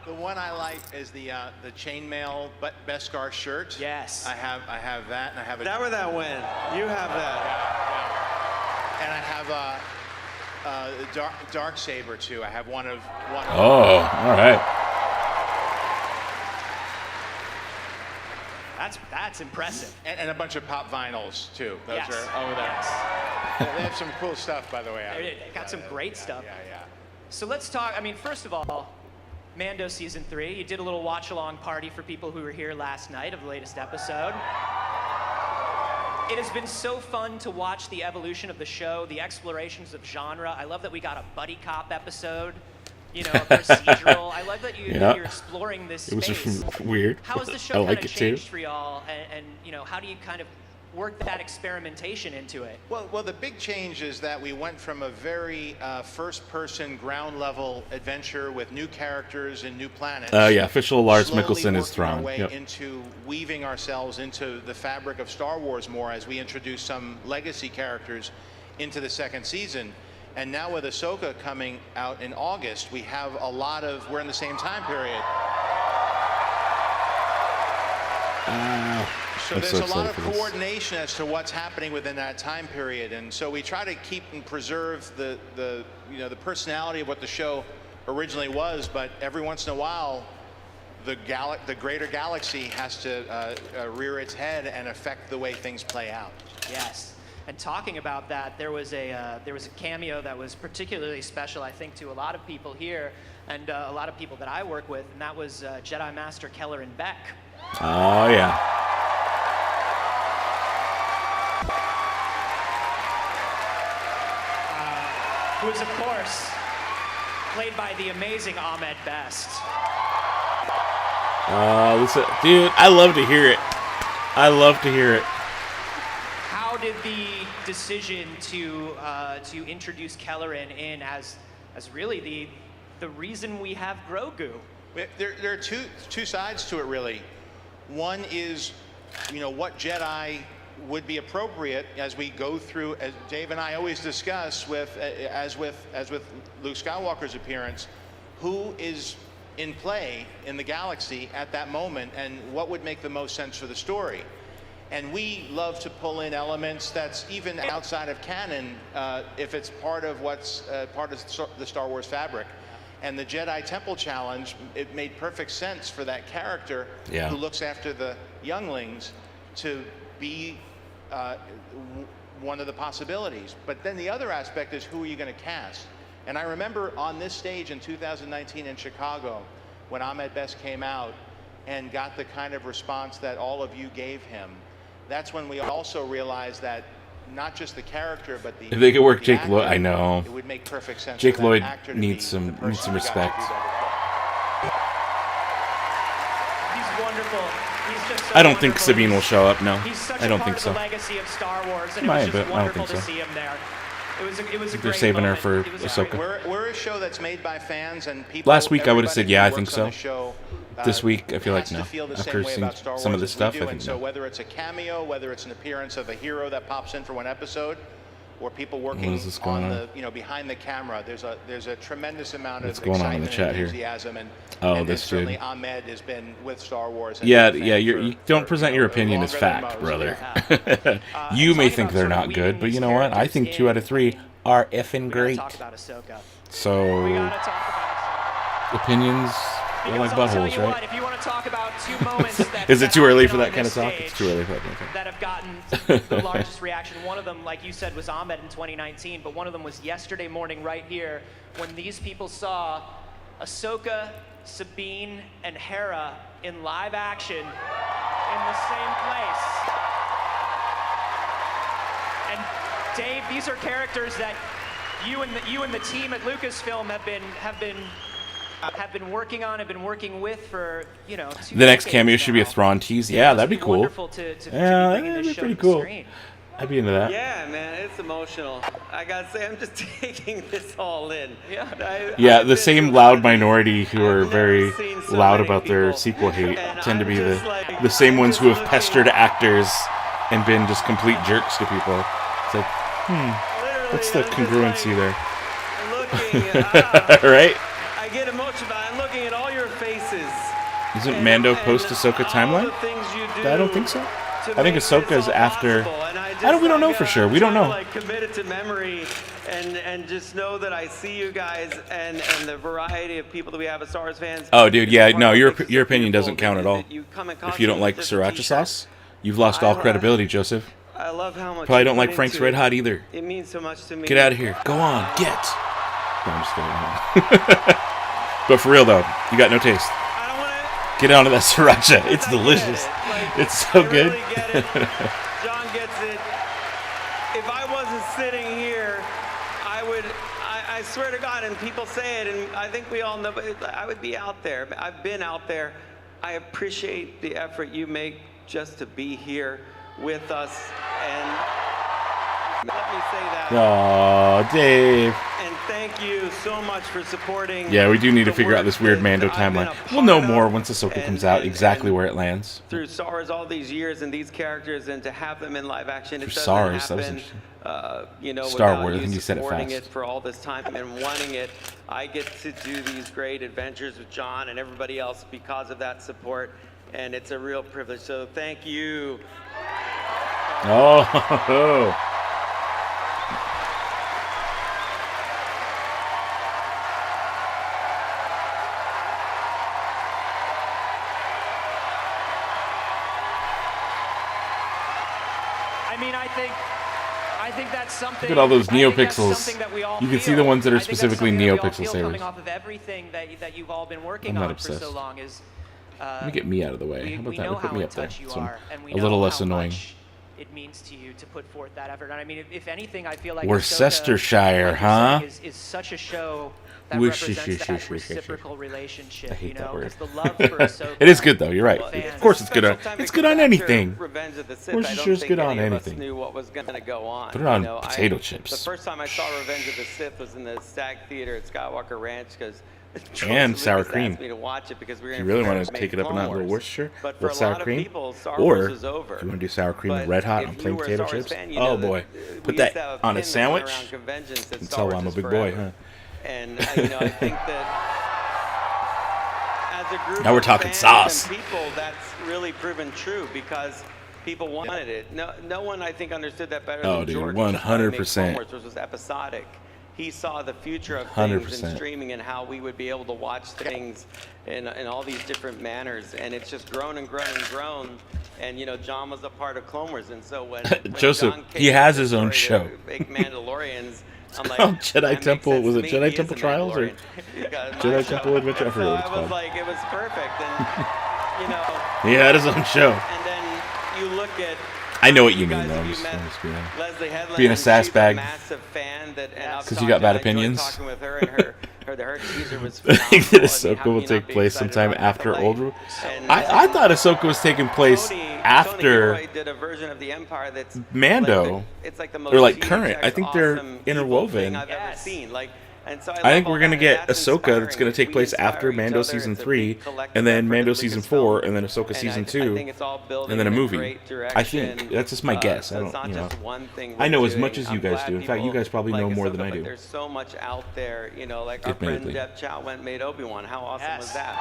The one I like is the chainmail Beskar shirt. Yes. I have that, and I have. That where that went. You have that. Yeah. And I have dark saber too. I have one of. Oh, all right. That's impressive. And a bunch of pop vinyls too. Those Yes. are over there. Yes. They have some cool stuff, by the way. They got some great stuff. Yeah. So let's talk. I mean, first of all, Mando season 3. You did a little watch-along party for people who were here last night of the latest episode. It has been so fun to watch the evolution of the show, the explorations of genre. I love that we got a buddy cop episode. You know, a procedural. I love that that you're exploring this space. It was weird. How has the show I like kind of it too. changed for y'all, and you know, how do you kind of work that experimentation into it? Well, the big change is that we went from a very first-person, ground-level adventure with new characters and new planets. Yeah, official Lars slowly Mikkelsen is working our Thrawn. way Yep. into weaving ourselves into the fabric of Star Wars more as we introduce some legacy characters into the second season. And now with Ahsoka coming out in August, we have a lot of, we're in the same time period. So I'm there's so a lot excited of for this. coordination as to what's happening within that time period. And so we try to keep and preserve the personality of what the show originally was, but every once in a while, the greater galaxy has to rear its head and affect the way things play out. Yes. And talking about that, there was a cameo that was particularly special, I think, to a lot of people here and a lot of people that I work with, and that was Jedi Master Kelleran Beck. Oh, yeah. Who is, of course, played by the amazing Ahmed Best. Dude, I love to hear it. I love to hear it. How did the decision to introduce Kelleran in as really the reason we have Grogu? There are two sides to it, really. One is, what Jedi would be appropriate as we go through, as Dave and I always discuss as with Luke Skywalker's appearance, who is in play in the galaxy at that moment and what would make the most sense for the story. And we love to pull in elements that's even outside of canon if it's part of what's part of the Star Wars fabric. And the Jedi Temple Challenge, it made perfect sense for that character who looks after the younglings to be one of the possibilities. But then the other aspect is, who are you going to cast? And I remember on this stage in 2019 in Chicago, when Ahmed Best came out and got the kind of response that all of you gave him, that's when we also realized that not just the character, but the if they could work Jake actor, Lloyd, I know. it would make perfect sense. Jake for that Lloyd actor to needs be some the person who got to respect. do that. He's wonderful. He's just so I don't think wonderful. Sabine will show up. No, He's such I don't a think part so. of the legacy of Star Wars, and Might, it was just but I don't wonderful think to so. see him there. It was a They're great saving her moment. for It was Ahsoka. We're a show that's made by fans and people. Last week I would have said, everybody yeah, I who think works on so. the show, This week I feel like has to no. feel the After same way seeing about Star some of Wars this as we stuff, do. I think And so no. whether it's a cameo, whether it's an appearance of a hero that pops in for one episode, or people working What is this going on on? the behind the camera, there's a tremendous amount What's of going on in excitement the chat and here? enthusiasm. And, Oh, and this certainly dude. Ahmed has been with Star Wars. And Yeah, been a yeah. fan You don't present your opinion as longer than fact, most. brother. You may think they're not good, but you know what? I think 2 out of 3 are effing great. Talk about Ahsoka. So We gotta talk about opinions are Because like I'll tell buttholes, you what, right? if you want to talk about two moments that Is it too early for happened that kind on of talk? this It's too early for that kind of stage talk. that have gotten the largest reaction. One of them, like you said, was Ahmed in 2019, but one of them was yesterday morning right here when these people saw Ahsoka, Sabine, and Hera in live action in the same place. And Dave, these are characters that you and the team at Lucasfilm have been working on, have been working with for 2 The next decades cameo should be a now. Thrawn tease. Yeah, that'd be cool. Wonderful to be Yeah, bringing that'd this be show pretty to the cool. screen. I'd be into that. Yeah, man, it's emotional. I gotta say, I'm just taking this all in. Yeah. Yeah, the same loud minority who are very seen so loud many about their people, sequel hate and tend to I'm be just like- the same ones who have pestered actors and been just complete jerks to people. It's like, what's the congruency there? Right? I get emotional. I'm looking at all your faces. Isn't Mando post-Ahsoka timeline? I don't think so. I think Ahsoka is after. We don't know for sure. We don't know. Like committed to memory, and just know that I see you guys and the variety of people that we have as Star Wars fans. Oh, dude, yeah, no, your opinion doesn't count at all. You come in If you don't like sriracha sauce, you've lost all credibility, Joseph. I love how much. Probably you don't put like Frank's into Red it. Hot either. It means so much to me. Get out of here. Go on, get. No, I'm just kidding. But for real though, you got no taste. Get onto that sriracha. It's delicious. It's so good. Really get it. John gets it. If I wasn't sitting here, I swear to God, and people say it, and I think we all know, but I would be out there. I've been out there. I appreciate the effort you make just to be here with us, and let me say that. Aw, Dave. And thank you so much for supporting. Yeah, we do need to the figure out work this weird that Mando I've been timeline. a We'll know part more of, once Ahsoka and- comes out, and- exactly and where it lands. through Star Wars all these years and these characters, and to have them in live action, it Through doesn't Star Wars, that was happen, interesting. Star without Wars, I think you said it supporting fast. it for all this time and wanting it. I get to do these great adventures with John and everybody else because of that support, and it's a real privilege. So thank you. Oh. I mean, I think that's something. Look at all those I think that's NeoPixels. something that we all You can see feel. the ones that are I think that's specifically something that we all NeoPixel feel savers. coming off of everything that you've all been working I'm not on for obsessed. so long is. Let me get me out of the way. We, How about we that? know We'll put how me in up there. touch you So are, and we a little know less how annoying. much it means to you to put forth that effort. And I mean, if anything, I feel like Worcestershire, Ahsoka, huh? is such a show that Wish- represents that shish. reciprocal relationship. I hate you that know, word. 'cause the love for Ahsoka. It is good though. You're right. fans- Of course, it's good on. It's good on anything. Revenge of the Sith, I don't Worcestershire's think good on any of us anything. knew what was going to go on. Put it on You know, potato The chips. first time I saw Revenge of the Sith was in the SAG Theater at Skywalker Ranch because And sour cream. asked me to watch it because we were If you in really prepare want to make take it up a Clone notch, a little Wars. Worcestershire, But for little a sour lot of cream, people, Star or Wars is over. if you want to do sour cream and But red hot if on you plain were a potato Star Wars chips. fan, you Oh know boy, that, we put used to that have on a pin that went sandwich. around conventions that And Star tell Wars I'm a is big boy, forever. huh? And you know, I think that as a group Now we're of talking fans sauce. and people, that's really proven true because people wanted it. No one, I think, understood that better Oh, than dude, George. 100%. Which was episodic. He saw the future of 100%. things in streaming and how we would be able to watch things in all these different manners, and it's just grown and grown and grown. And you know, John was a part of Clone Wars, and so when Joseph, John he came has with his the own story show. to make Mandalorians, I'm like, called Jedi that makes Temple. sense Was to it me. Jedi He Temple is a Trials or Mandalorian. Because my Jedi show- Temple Adventure? I forget so what it's I was called. like, it was perfect, and you know. He had his own show. And then you look at. I know what you mean, guys, though. have I'm you just, met I'm just being, Leslie Headland, being a and sass she's bag. massive fan that, and I've 'Cause you got talked- bad I enjoyed opinions. Talking with her, and her teaser was I phenomenal. think that I mean, Ahsoka how can will you take not be place excited sometime about after Acolyte? Old. And I thought Ahsoka was taking place Tony after Gilroy did a version of the Empire that's Mando. it's like the Or like most current. I think they're awesome, evil interwoven. thing I've ever seen. Like, and so I think love we're all gonna that, get and that's Ahsoka that's gonna inspiring. take We place inspire after each Mando other. season It's a 3, big collective and then effort Mando at season Lucasfilm. 4, and then Ahsoka And season I 2, think it's all building and then a in movie. great I think direction. that's just my guess. So I it's don't, not you know. just one thing I we're know as doing. much as you I'm guys glad do. In fact, you people guys probably like know more Ahsoka, than I but do. There's so much out there, you know, like our friend Admittedly. Deb Chow went and made Obi-Wan. How awesome was that?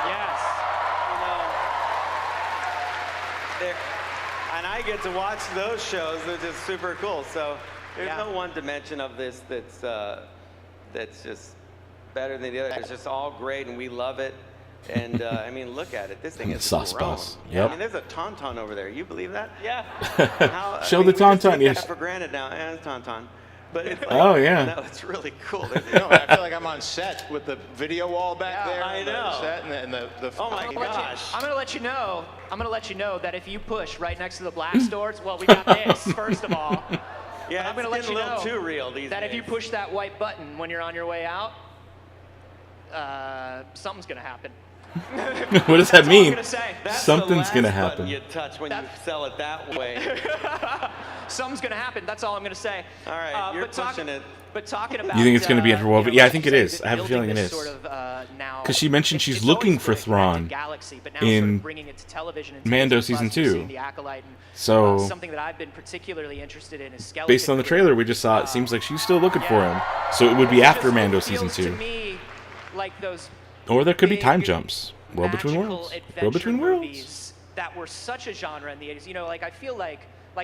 Yes. You know, there, and I get to watch those shows, which is super cool. So there's no one dimension of this that's just better than the other. It's just all great, and we love it. And I mean, look at it. This thing is Sauce grown. boss. Yep. I mean, there's a tauntaun over there. You believe that? Yeah. Show the we just tauntaun, take yes. that for granted now. And it's tauntaun. But it's like, Oh, yeah. No, it's really cool. No, I feel like I'm on set with the video wall back there. I and the know. Set and the Oh my I'm gosh. gonna let you know. I'm gonna let you know that if you push right next to the black doors, well, we got this first of all. Yeah, But I'm gonna it's let getting you a little know too real these that days. if you push that white button when you're on your way out, something's gonna happen. What does that That's all I'm mean? gonna say. That's Something's the last gonna button happen. you touch when you sell it that way. Something's gonna happen. That's all I'm gonna say. All right, you're but pushing it. But talking about You think it's going to be interwoven? you know, Yeah, I think it like is. I have a feeling it building is. this sort of, now- Because she mentioned she's it's looking always for been a connected Thrawn galaxy, but now sort in of bringing it to television and Mando Disney season Plus, we've 2. seen the Acolyte, and, So, something that I've been particularly interested in is skeleton. based on the trailer we just saw, it seems like she's still looking for him. So it would be after Mando season feels 2. To me, like those Or there could be time jumps. World Between magical Worlds. adventure World Between Worlds. movies that were such a genre in the 80s. You know, like I feel like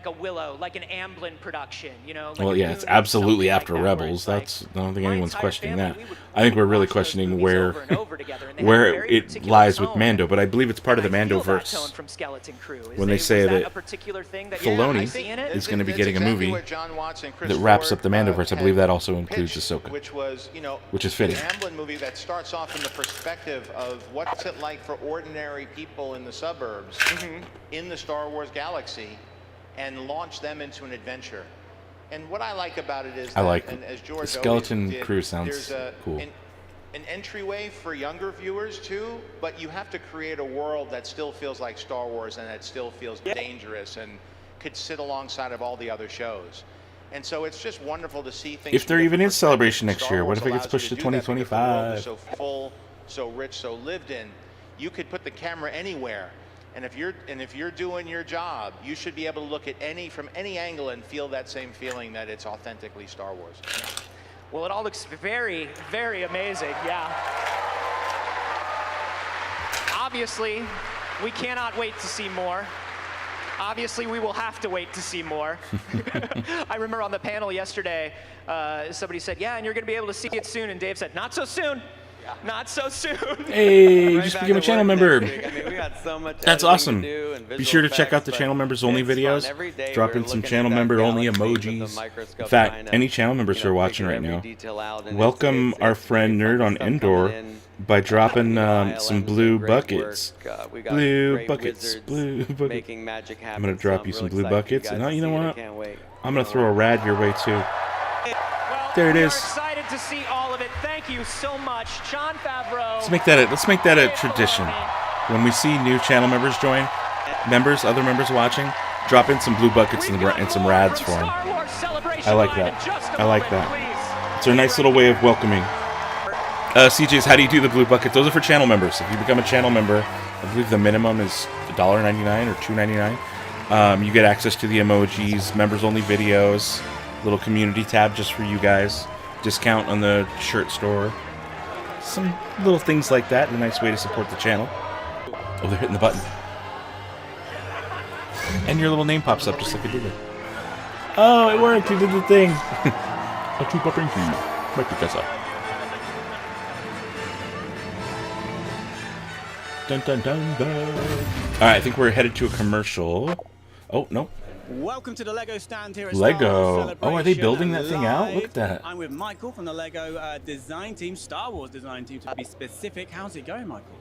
a Willow, like an Amblin production, you know. Like Well, a yeah, Dune it's or absolutely something like after that, where Rebels. it's like, That's I don't think my anyone's entire questioning that. family, I think we're really watch those questioning movies where over and over together, and they where have a very it particular lies with tone. Mando, but I believe it's part of the And I feel that Mando-verse. tone from Skeleton Crew. When they say was that a particular thing that Filoni you see in it? is going to be It's getting a exactly movie what John Watts and Chris that wraps up Ford, the Mandoverse. I believe that also includes pitched, Ahsoka, which was, you know, which is fitting. an Amblin movie that starts off from the perspective of what's it like for ordinary people in the suburbs in the Star Wars galaxy, and launch them into an adventure. And what I like about it is I that, like and as the George Skeleton always did, Crew sounds there's cool. an entryway for younger viewers too, but you have to create a world that still feels like Star Wars and that still feels dangerous and could sit alongside of all the other shows. And so it's just wonderful to see things. If there from even different is Celebration perspectives. next Star year, what Wars if it gets allows you pushed to do that because the world is 2025? so full, so rich, so lived in. You could put the camera anywhere. And if you're doing your job, you should be able to look at from any angle and feel that same feeling that it's authentically Star Wars. Well, it all looks very, very amazing, yeah. Obviously, we cannot wait to see more. Obviously, we will have to wait to see more. I remember on the panel yesterday, somebody said, yeah, and you're going to be able to see it soon. And Dave said, not so soon. Not so soon. Hey, Right just back became a to channel work member. next week. I mean, we got so much That's editing awesome. to do and Be visual sure to check out effects, the but channel members only it's fun. videos. Every day Drop we're in some looking channel at that member only galaxy with the emojis. microscope In fact, trying to, any channel members who are watching figure right every now, detail out, and welcome our it's friend really Nerd fun on stuff Endor coming in. by dropping ILM's some doing blue great buckets. work. We got Blue great buckets. wizards Blue buckets. making magic happen. I'm gonna drop so you I'm some really blue excited for you buckets, guys and to you know see it. I what? can't wait. I'm gonna throw a rad your way too. There it We is. are excited to see all of it. Thank you so much, Jon Favreau. Let's make that a tradition. When we see new channel members join, other members watching, drop in some blue buckets and some rads for them. I like that. I like that. It's a nice little way of welcoming. CJ's, how do you do the blue buckets? Those are for channel members. If you become a channel member, I believe the minimum is $1.99 or $2.99. You get access to the emojis, members only videos, little community tab just for you guys, discount on the shirt store, some little things like that. A nice way to support the channel. Oh, they're hitting the button. And your little name pops up just like it did. Oh, it worked. You did the thing. Dun, dun, dun, dun. All right, I think we're headed to a commercial. Oh, no. Welcome to the Lego stand here at Lego. Star Wars Oh, are they Celebration building that thing out? Live. Look at that. I'm with Michael from the Lego design team, Star Wars design team to be specific. How's it going, Michael?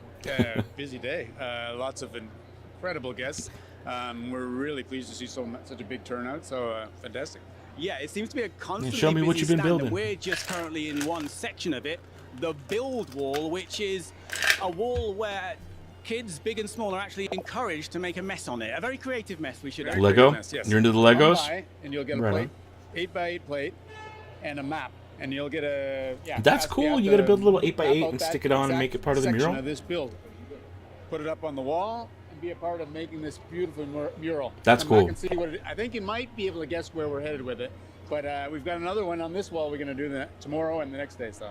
Busy day. Lots of incredible guests. We're really pleased to see such a big turnout. So fantastic. Yeah, it seems to be a constantly show me what busy you've been stand, building. and we're just currently in one section of it, the build wall, which is a wall where kids, big and small, are actually encouraged to make a mess on it. A very creative mess, we should add. Lego? Yes. You're into the Legos? Come by and you'll get a Right plate, 8x8 plate, and a map. And you'll get a That's cool. You got to build a little 8x8 and stick it on and make it part of the mural. Of this build. Put it up on the wall and be a part of making this beautiful mural. That's Come back cool. and see what I think you might be able to guess where we're headed with it. But we've got another one on this wall we're going to do tomorrow and the next day. So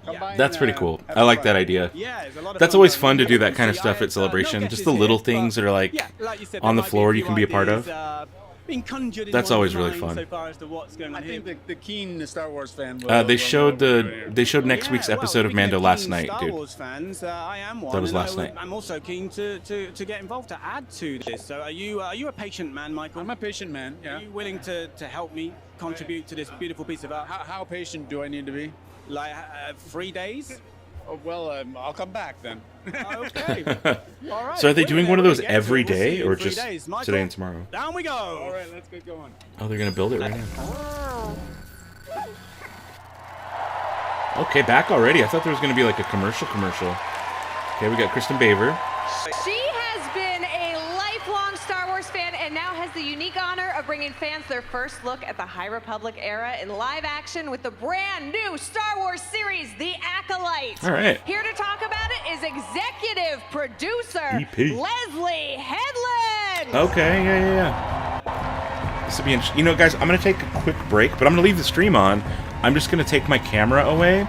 come by. That's and, pretty cool. have I like fun. that idea. Yeah, there's a lot of That's fun always going fun on. to do that You kind of see, stuff at Celebration. no Just guesses the little here, things but that are like yeah, like you said, on the there might be floor a you few can be a part ideas, of. Being conjured in That's one's always really mind fun. So far as to what's going on I here. think the keen Star Wars fan will. They showed next week's episode of Mando last night, Star dude. Wars fans, I am one. That was and last night. I'm also keen to get involved, to add to this. So are you a patient man, Michael? I'm a patient man. Yeah. Are you willing to help me contribute to this beautiful piece of art? How patient do I need to be? Like 3 days? Oh, well, I'll come back then. Okay. All right. So are they doing one of those We'll every see you day in or 3 just days. Michael, today and tomorrow? Down we go. All right, let's get going. Oh, they're going to build it right now. Okay, back already. I thought there was going to be like a commercial. Okay, we got Kristen Baver. She has been a lifelong Star Wars fan and now has the unique honor of bringing fans their first look at the High Republic era in live action with the brand new Star Wars series, The Acolyte. All right. Here to talk about it is executive producer EP. Leslie Headland. Okay, yeah. This will be interesting. You know, guys, I'm going to take a quick break, but I'm going to leave the stream on. I'm just going to take my camera away.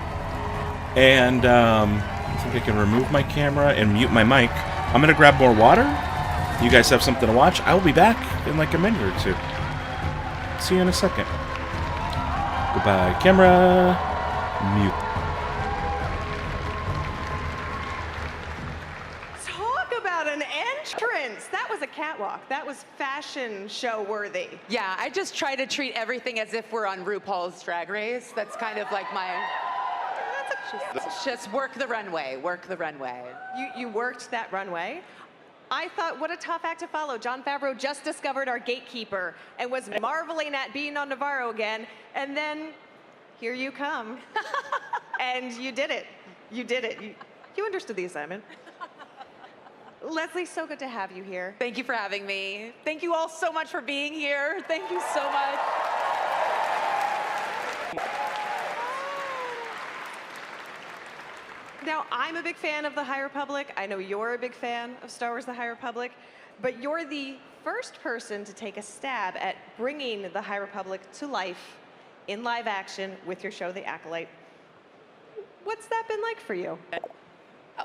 And I think I can remove my camera and mute my mic. I'm going to grab more water. You guys have something to watch. I will be back in like a minute or two. See you in a second. Goodbye, camera. Mute. Talk about an entrance. That was a catwalk. That was fashion show worthy. Yeah, I just try to treat everything as if we're on RuPaul's Drag Race. That's kind of like my... Just work the runway, work the runway. You worked that runway. I thought, what a tough act to follow. Jon Favreau just discovered our gatekeeper and was marveling at being on Navarro again. And then here you come. And you did it. You did it. You understood the assignment. Leslie, so good to have you here. Thank you for having me. Thank you all so much for being here. Thank you so much. Now, I'm a big fan of the High Republic. I know you're a big fan of Star Wars The High Republic, but you're the first person to take a stab at bringing the High Republic to life in live action with your show, The Acolyte. What's that been like for you?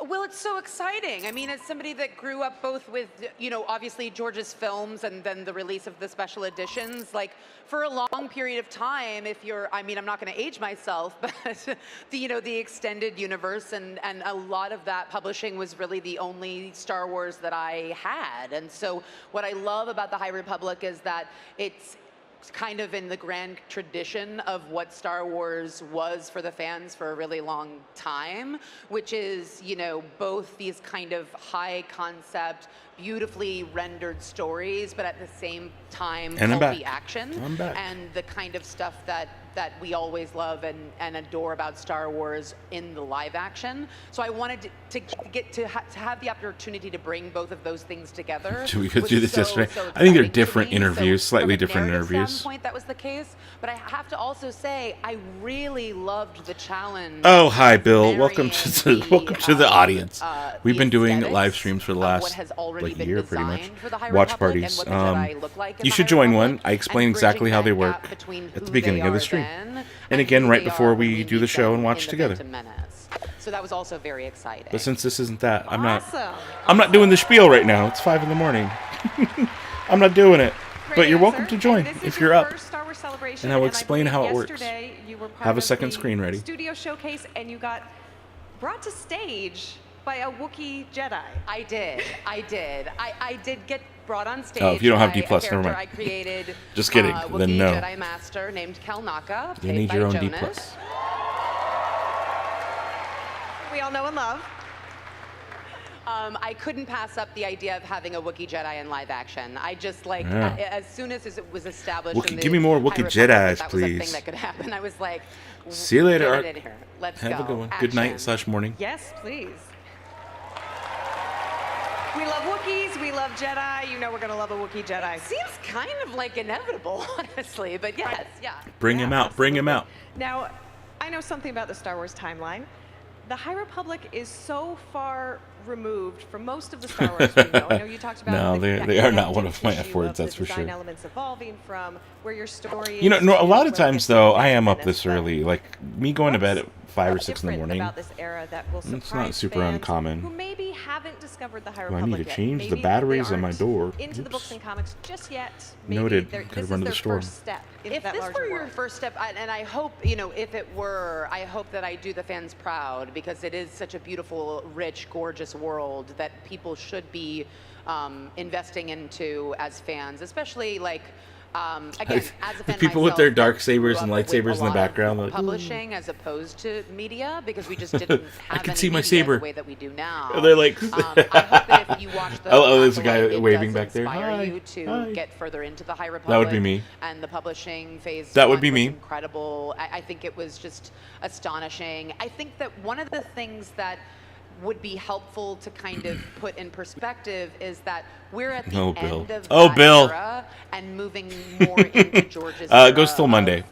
Well, it's so exciting. I mean, as somebody that grew up both with, obviously George's films and then the release of the special editions, like for a long period of time, I'm not going to age myself, but the extended universe and a lot of that publishing was really the only Star Wars that I had. And so what I love about the High Republic is that it's kind of in the grand tradition of what Star Wars was for the fans for a really long time, which is, both these kind of high concept, beautifully rendered stories, but at the same time, pulpy action. And the kind of stuff that we always love and adore about Star Wars in the live action. So I wanted to have the opportunity to bring both of those things together. We could do this yesterday. I think they're different interviews, slightly different interviews. Standpoint, that was the case, but I have to also say I really loved the challenge. Oh, hi, Bill. Welcome to the audience. We've been doing live streams for the last year, pretty much. Watch parties. You should join one. I explain exactly how they work at the beginning of the stream, and again right before we do the show and watch together. So that was also very exciting. But since this isn't that, I'm not doing the spiel right now. It's 5 in the morning. I'm not doing it. But you're welcome to join if you're up. And I will explain how it works. Have a second screen ready. Studio showcase, and you got brought to stage by a Wookiee Jedi. I did. I did get brought on stage. Oh, if you don't have D+, by a never mind. I created. Just kidding. Then no. Wookiee Jedi Master named Kel Naka. You need your own D+. We all know and love. I couldn't pass up the idea of having a Wookiee Jedi in live action. I just as soon as it was established. Give me more Wookiee Jedis, that please. Was a thing that could happen. I was like, see you later, Art. Let's have go. a good one. Action. Good night / morning. Yes, please. We love Wookiees, we love Jedi. You know we're going to love a Wookiee Jedi. Seems kind of like inevitable, honestly, but yes, yeah. Bring him out. Bring him out. Now, I know something about the Star Wars timeline. The High Republic is so far removed from most of the Star Wars we know. I know you talked about no, they are not one of my F words, that's for sure. Elements evolving from where your story is. A lot of times though, I am up this early. Like me going to bed at 5 or 6 in the morning. About this era that will it's not super uncommon. Who maybe haven't discovered the High I Republic need to change the batteries on my door. Into the books and comics just yet. Noted. Gotta run to the store. If this were your first step, and I hope, if it were, I hope that I do the fans proud, because it is such a beautiful, rich, gorgeous world that people should be investing into as fans, especially again, as a fan people myself, with their dark sabers and lightsabers in the background, like publishing as opposed to media, because we just didn't have I can any see my media saber the way that we do now. They're like, I hope that if you watch the there's a guy Acolyte, waving it back does there. inspire Hi, you to get further into the High Republic. That would be me. And the publishing phase. That would be was me. Incredible. I think it was just astonishing. I think that one of the things that would be helpful to kind of put in perspective is that we're at the end of that era and moving more into George's era. It goes till Monday.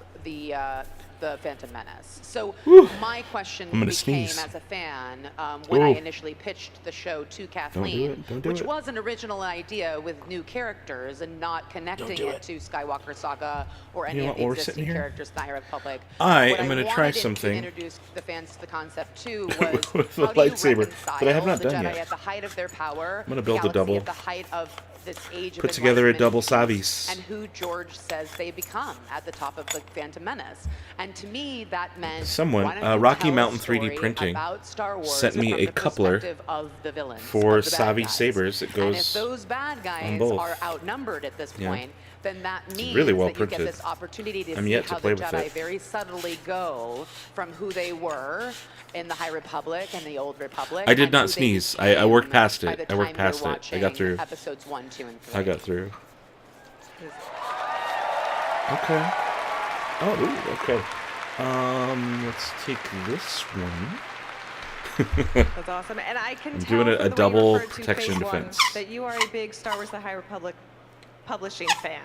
The Phantom Menace. So my question became sneeze. as a fan when I initially pitched the show to Kathleen, which was an original idea with new characters and not connecting it to Skywalker Saga or any of the existing characters in the High Republic. I am going to try something. To introduce the fans to the concept too was with how the do you lightsaber that I have not the done Jedi yet. at the height of their power, I'm going to build a double. At the height of this age Put of together a double enlightenment, Savis. and who George says they become at the top of the Phantom Menace. And to me, that meant someone, Rocky Mountain 3D Printing, sent me a coupler for Savi sabers that goes and if those bad guys are outnumbered at this point, then that means really well that you printed. get this opportunity to I'm see yet to how play the with Jedi it. very subtly go from who they were in the High Republic and the Old Republic. I did and not who they sneeze. I worked past by it. the I worked time you're past it. I got through. Episodes 1, 2, and 3. I got through. Okay. Oh, ooh, okay. Let's take this one. That's awesome. And I can I'm tell doing from a the way you double referred to protection Phase 1 defense. that you are a big Star Wars The High Republic publishing fan.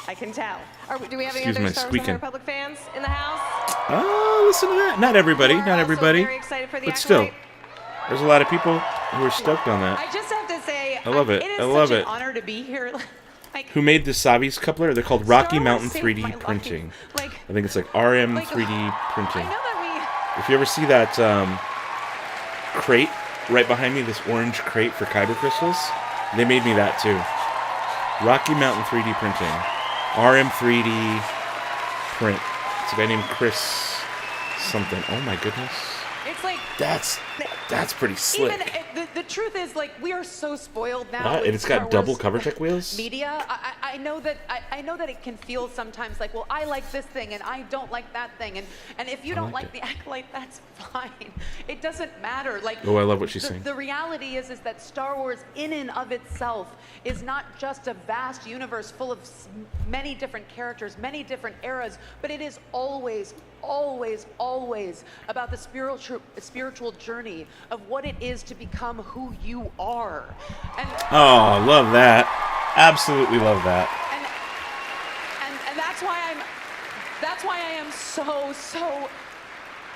I can tell. Do we have any Excuse other my Star Wars The squeaking. High Republic fans in the house? Oh, listen to that. Not everybody. Not everybody. Very excited for the But still, Acolyte. there's a lot of people who are stoked on that. I just have to say, I love it. It is I love such it. an honor to be here. Like, Who made the Savi's coupler? They're called Rocky Wars Mountain saved 3D my life. Printing. Like- I think it's like RM like, 3D Printing. I know that If you ever see that crate right behind me, this orange crate for kyber crystals. They made me that too. Rocky Mountain 3D printing. RM 3D print. It's a guy named Chris something. Oh my goodness. It's like That's pretty slick. Even the truth is, like, we are so spoiled now. Wow, with and it's got Star double Wars cover check wheels. Media. I know that I know that it can feel sometimes like, well, I like this thing and I don't like that thing, and if you don't like the Acolyte, that's fine. It doesn't matter. Like, Oh, I love what she's saying. The reality is that Star Wars, in and of itself, is not just a vast universe full of many different characters, many different eras, but it is always about the spiritual journey of what it is to become who you are. And Oh, love that. Absolutely love that. and that's why I am so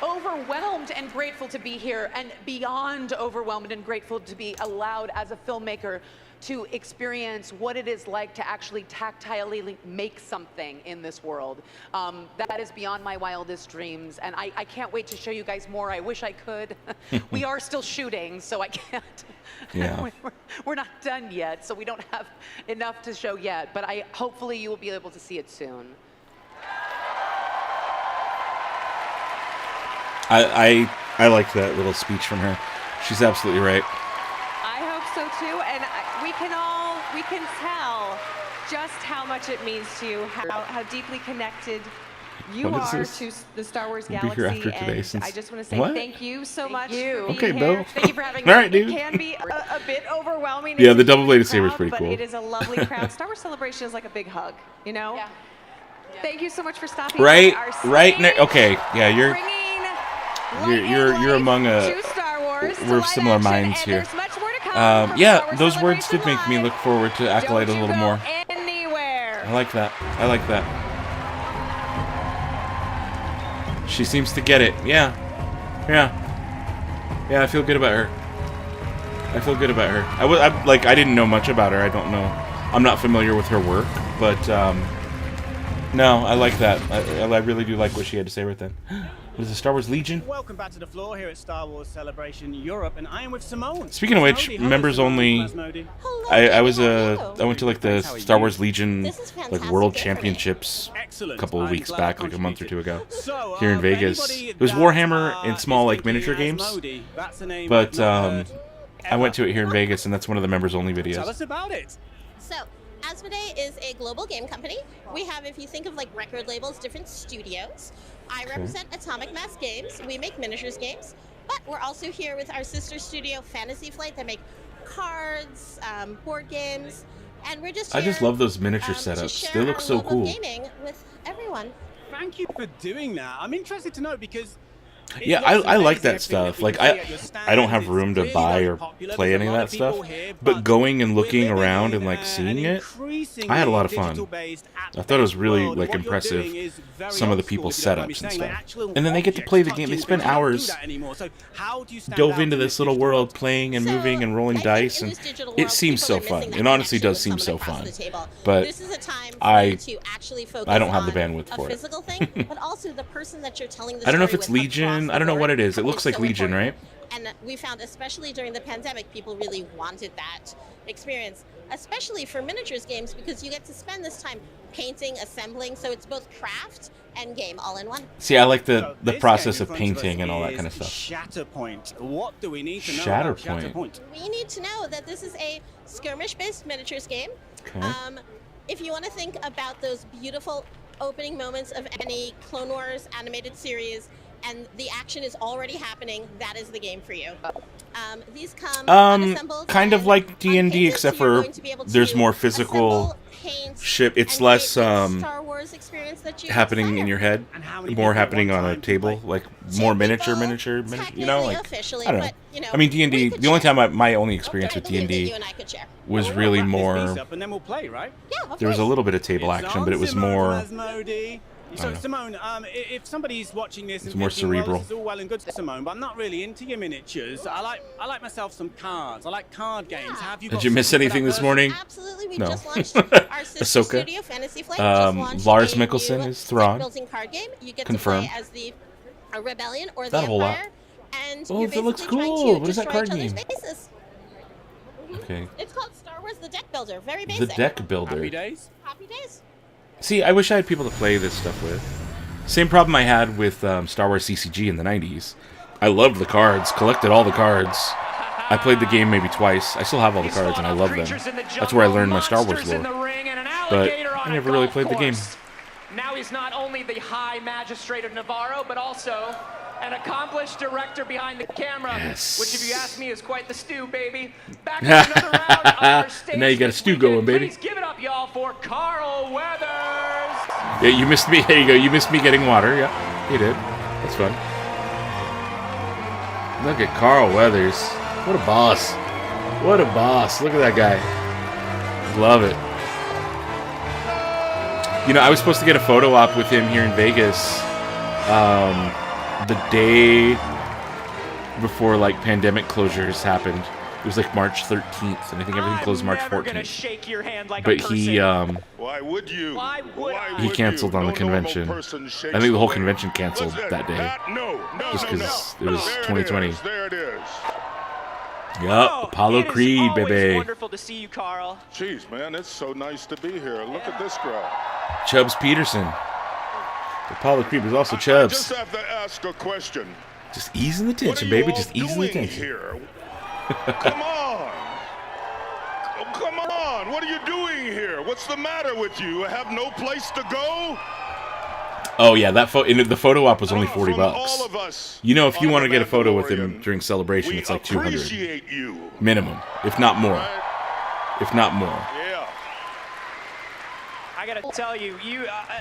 overwhelmed and grateful to be here, and beyond overwhelmed and grateful to be allowed as a filmmaker to experience what it is like to actually tactilely make something in this world. That is beyond my wildest dreams, and I can't wait to show you guys more. I wish I could. We are still shooting, so I can't. Yeah. We're not done yet, so we don't have enough to show yet, but hopefully you will be able to see it soon. I liked that little speech from her. She's absolutely right. I hope so too, and we can tell just how much it means to you, how deeply connected you What is are this? to the Star Wars We'll be galaxy, here after today, and since- I just want to say What? thank you so much you. for being Okay, here. Bill. Thank you for having All me. right, dude. It can be a bit overwhelming. Yeah, It's the a double-bladed huge saber's crowd, pretty but cool. it is a lovely crowd. Star Wars Celebration is like a big hug, you know? Yeah. Thank you so much for stopping Right, by our okay, yeah, you're among to Star Wars, we're of similar minds here. Yeah, those words did make me look forward to Acolyte a little more. Anywhere. I like that. I like that. She seems to get it. Yeah. I feel good about her. I didn't know much about her. I don't know. I'm not familiar with her work, but no, I like that. I really do like what she had to say right then. What is it, Star Wars Legion? Welcome back to the floor here at Star Wars Celebration Europe, and I am with Simone. Speaking of which, members only. I went to like the Star Wars Legion like World Championships a couple of weeks back, like a month or two ago, here in Vegas. It was Warhammer and small like miniature games, but I went to it here in Vegas, and that's one of the members only videos. Tell us about it. So, Asmodee is a global game company. We have, if you think of like record labels, different studios. I represent Atomic Mass Games. We make miniatures games, but we're also here with our sister studio, Fantasy Flight, that make cards, board games, and we're just I here, just love those miniature to setups. share They look our so love of cool. gaming with everyone. Thank you for doing that. I'm interested to know because Yeah, I like that stuff. Like I don't have room to buy or play any of that stuff, but going and looking around and like seeing it, I had a lot of fun. I thought it was really like impressive, some of the people's setups and stuff. And then they get to play the game. They spend hours dove into this little world, playing and moving and rolling dice, and it seems so fun. It honestly does seem so fun. But This is a time for I you to actually focus don't have the on bandwidth a for it. physical thing, but also the person that you're telling the I don't know if story it's with Legion. across I don't know the what it board. is. It looks like so Legion, right? And we found, especially during the pandemic, people really wanted that experience, especially for miniatures games, because you get to spend this time painting, assembling, so it's both craft and game all in one. See, I like the This process game of in front us painting and all that is kind of stuff. Shatterpoint. What do we need to know Shatterpoint. about Shatterpoint? We need to know that this is a skirmish-based miniatures game. Okay. If you want to think about those beautiful opening moments of any Clone Wars animated series, and the action is already happening, that is the game for you. These come unassembled Kind of like D&D, except for there's more physical ship. It's less Star Wars experience that you happening in your head, more happening on a table, like more miniature, you know, like I don't know. I mean, D&D. The only time my only experience with D&D was really more. And then we'll play, right? Yeah, There was a little bit of table action, but it was more. So Simone, if somebody's watching this, It's and more thinking, well, cerebral. this is all well and good, Simone, but I'm not really into your miniatures. I like myself some cards. I like card games. Have you? Did you miss anything this morning? Absolutely, we No. just launched our sister Ahsoka. studio, Fantasy Flight. Just launched Lars a Mikkelsen new is Thrawn. deck building card game. You get Confirmed. to play as the Rebellion or Not the a whole lot. Empire. and Oh, you're that looks basically cool. trying to What is that destroy card each other's name? bases. Okay. It's called Star Wars: The Deck Builder. Very The basic. Deck Builder. Happy days. Happy days. See, I wish I had people to play this stuff with. Same problem I had with Star Wars CCG in the 90s. I loved the cards, collected all the cards. I played the game maybe twice. I still have all the cards, and I love them. That's where I learned my Star Wars lore. But I never really played the game. Now he's not only the High Magistrate of Navarro, but also an accomplished director behind the camera, which, if you ask me, is quite the stew, baby. Back with another round of our stage. Now you got a stew going, baby. Please give it up, y'all, for Carl Weathers. Yeah, you missed me. There you go. You missed me getting water. Yeah, you did. That's fun. Look at Carl Weathers. What a boss. What a boss. Look at that guy. Love it. You know, I was supposed to get a photo op with him here in Vegas the day before, like, pandemic closures happened. It was like March 13th, and I think everything closed March 14th. Shake your hand like But a he Why would you? he canceled on the convention. I think the whole convention canceled that day. Just because it was 2020. There it is. Yup, Apollo Creed, baby. Wonderful to see you, Carl. Jeez, man, it's so nice to be here. Look at this crowd. Chubbs Peterson. Apollo Creed was also Chubbs. I just have to ask a question. Just easing the tension, baby. Just easing the tension. Here? Come on. Oh, come on. What are you doing here? What's the matter with you? Have no place to go? Oh yeah, that the photo op was only $40. You know, if you want to get a photo with him during Celebration, it's like $200 minimum, if not more. If not more. Yeah. I gotta tell you,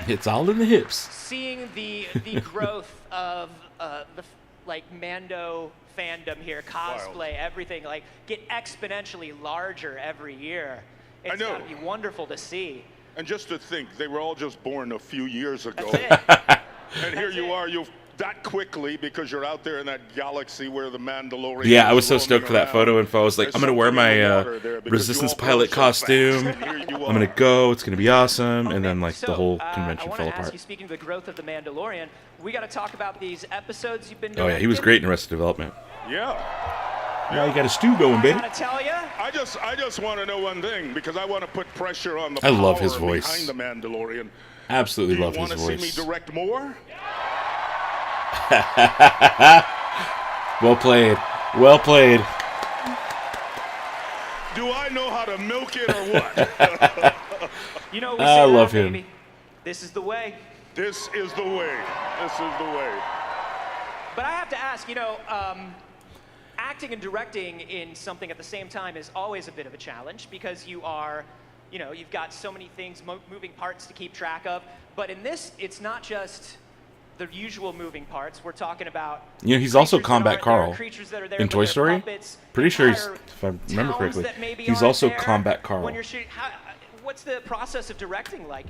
It's all in the hips. seeing the growth of the like Mando fandom here, cosplay, everything, like get exponentially larger every year. It's gotta be wonderful to see. And just to think, they were all just born a few years ago. And here you are, you've that quickly because you're out there in that galaxy where the Mandalorian. Yeah, I was so stoked for that photo info. I was like, I'm gonna wear my Resistance pilot costume. I'm gonna go. It's gonna be awesome. And then like the whole convention fell apart. Speaking of the growth of the Mandalorian, we got to talk about these episodes you've been Oh doing. yeah, he was great in Arrested Development. Yeah. Now you got a stew going, baby. I tell you, I just want to know one thing because I want to put pressure on the I love his power voice. behind the Mandalorian. Absolutely love his Do you want to voice. see me direct more? Well played. Well played. Do I know how to milk it or what? you know, I love him. Baby. This is the way. This is the way. This is the way. But I have to ask, you know, acting and directing in something at the same time is always a bit of a challenge because you are, you know, you've got so many things, moving parts to keep track of. But in this, it's not just the usual moving parts. We're talking about. You know, he's also Combat Carl in Toy with their Story. puppets, Pretty sure he's, entire if I remember towns correctly, that maybe he's aren't also there Combat Carl. When you're shooting, what's the process of directing like?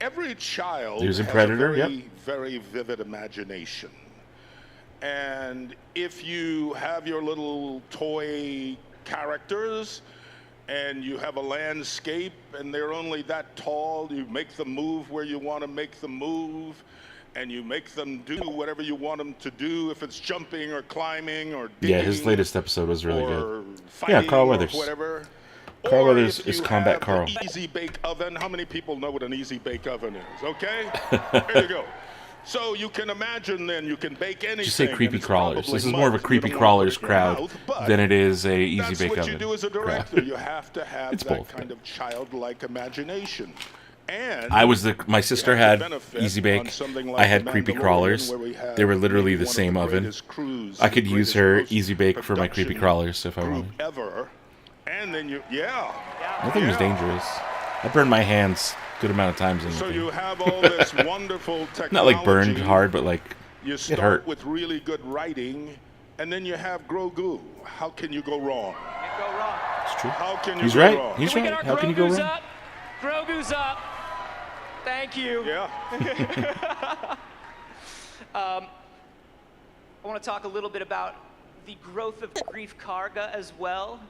Every child He was in has Predator, a very, yep. very vivid imagination. And if you have your little toy characters and you have a landscape and they're only that tall, you make them move where you want to make them move and you make them do whatever you want them to do, if it's jumping or climbing or digging. Yeah, his latest episode was really or good. fighting Yeah, Carl or Weathers. whatever. Carl Or Weathers if is you Combat have Carl. the easy bake oven. How many people know what an easy bake oven is? Okay, there you go. So you can imagine then you can bake anything. Just say and creepy it's crawlers. probably This is more of a mud. You creepy don't wanna crawlers put it in your crowd mouth, but than it is a easy that's bake what oven. you do as a director. You have to have It's that both, kind of childlike imagination. And I was my sister you have had to benefit easy on bake. something I like had The creepy Mandalorian, crawlers. where we have They were literally maybe the one of same the oven. greatest crews, I could the use greatest her post- easy bake for my creepy production crawlers if I group wanted. ever. And then you, That thing was dangerous. I burned my hands a good amount of times in the So thing. you have all this wonderful technology. Not like burned hard, but like You it start hurt. with really good writing, and then you have Grogu. How can you go wrong? Can't go wrong. It's true. How can you He's go right. wrong? He's Can we right. get How our can you go Grogu's wrong? up? Grogu's up. Thank you. Yeah. I want to talk a little bit about the growth of Grief Karga as well.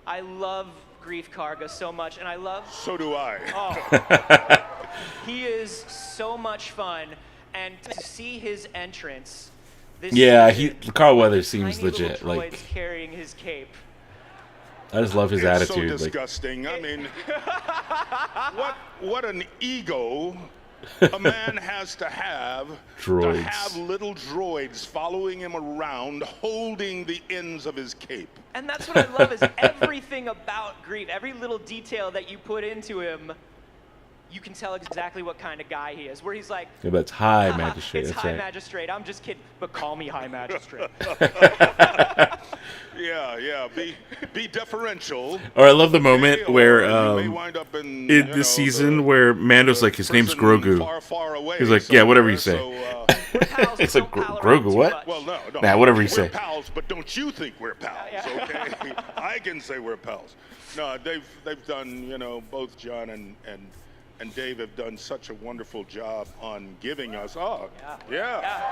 I love Grief Karga so much, and I love. So do I. Oh, he is so much fun, And to see his entrance, this Yeah, season, Carl Weathers seems tiny little legit. droids Like, carrying his cape. I just love his It's attitude. so Like, disgusting. I mean, what an ego a man has to have Droids. little droids following him around, holding the ends of his cape. And that's what I love is everything about Greef, every little detail that you put into him, you can tell exactly what kind of guy he is. Where he's like, yeah, that's High "Haha, Magistrate. It's That's High right. Magistrate. I'm just kidding, but call me High Magistrate. Yeah, be deferential. Or I love the moment Okay, where or you may wind up in the season where Mando's like, his name's Grogu. far away He's like, yeah, whatever you say. So, It's like, Grogu, what? well, no. Nah, whatever you We're say. pals, but don't you think we're pals, okay? I can say we're pals. No, they've done, both John and Dave have done such a wonderful job on giving us. Yeah.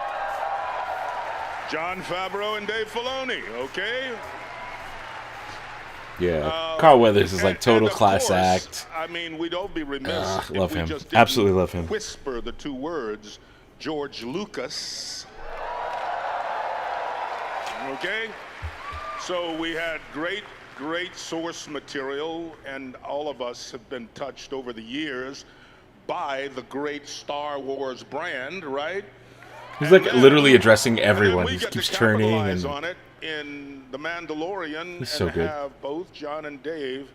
John Favreau and Dave Filoni, okay? Yeah, Carl Weathers is like total and of class course, act. I mean, we'd all be remiss if love we him. just didn't Absolutely love him. whisper the two words, George Lucas. Okay? So we had great source material, and all of us have been touched over the years by the great Star Wars brand, right? He's like literally addressing everyone. We He get keeps to turning capitalize and on it in The Mandalorian He's so and good. have both John and Dave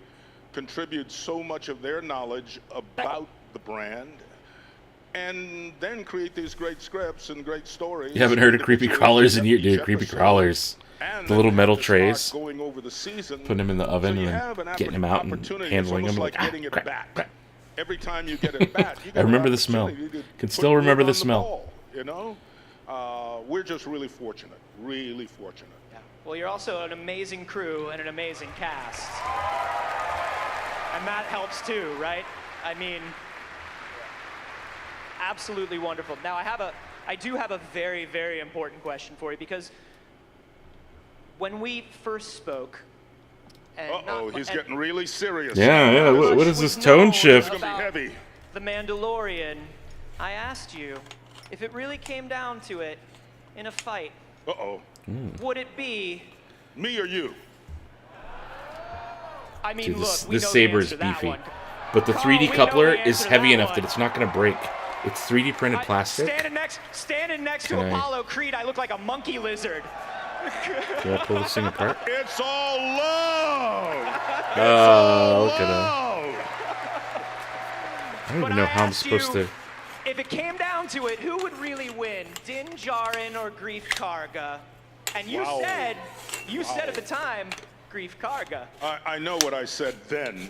contribute so much of their knowledge about the brand and then create these great scripts and great stories. you haven't heard of creepy individually crawlers in each years, dude. episode. Creepy crawlers. And The little then metal to start trays. going over the season, Putting them in the oven so you and have then an getting them out and opportunity. handling It's them. almost Like, getting it back. Every time you get it back, you I get an remember the smell. opportunity to Can put still wood remember on the smell. ball, we're just really fortunate. Really fortunate. Well, you're also an amazing crew and an amazing cast. And that helps too, right? I mean, absolutely wonderful. Now, I do have a very, very important question for you because when we first spoke, and He's getting really serious. Yeah. What is this tone shift? It's gonna be heavy. The Mandalorian, I asked you if it really came down to it in a fight, would it be me or you? I mean, Dude, look, this we know the saber is answer to that beefy, one. but the Carl, 3D we know coupler the is answer to heavy that enough one. that it's not gonna break. It's 3D printed plastic. Standing next to Can I- Apollo Creed, I look like a monkey lizard. Can I pull this thing apart? It's all love. Oh, look at him. I don't even know how I'm supposed to. If it came down to it, who would really win, Din Djarin or Greef Karga? And you Wow. said at the time, Greef Karga. I know what I said then.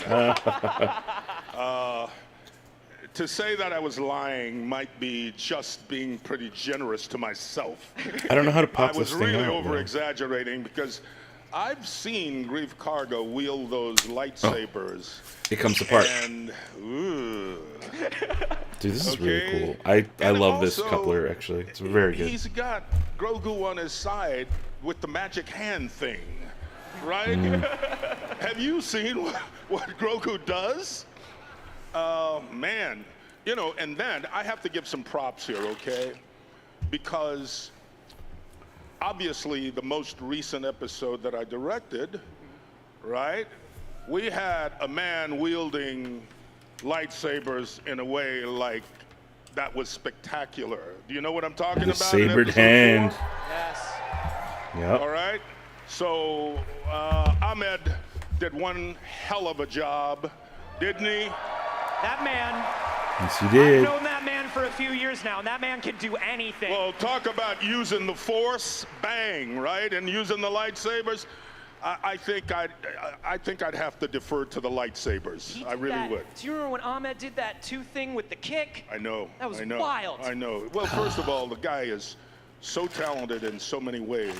To say that I was lying might be just being pretty generous to myself. I don't know how to pop I was this thing really out, over man. exaggerating because I've seen Greef Karga wield those lightsabers. It comes apart. And ooh. Dude, this is Okay. really cool. I love this also, coupler actually. It's very good. He's got Grogu on his side with the magic hand thing, right? Have you seen what Grogu does? Man, and then I have to give some props here, okay? Because obviously the most recent episode that I directed, right? We had a man wielding lightsabers in a way like that was spectacular. Do you know what I'm talking The about? sabered hand. Yes. Yep. All right. So Ahmed did one hell of a job, didn't he? That man. Yes, he did. I've known that man for a few years now, and that man can do anything. Well, talk about using the Force, bang, right, and using the lightsabers. I think I'd have to defer to the lightsabers. I really would. Do you remember when Ahmed did that thing with the kick? I know. That was I know, wild. I know. Well, first of all, the guy is so talented in so many ways.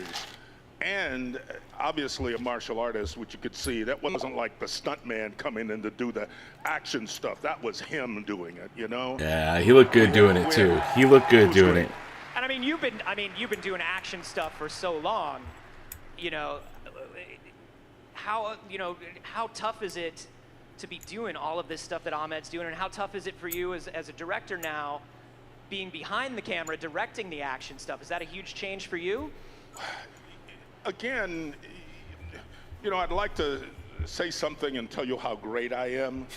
And obviously a martial artist, which you could see. That wasn't like the stuntman coming in to do the action stuff. That was him doing it, Yeah, he looked good doing it too. He looked good doing it. And I mean, you've been doing action stuff for so long. How tough is it to be doing all of this stuff that Ahmed's doing, and how tough is it for you as a director now being behind the camera, directing the action stuff. Is that a huge change for you? Again, you know, I'd like to say something and tell you how great I am.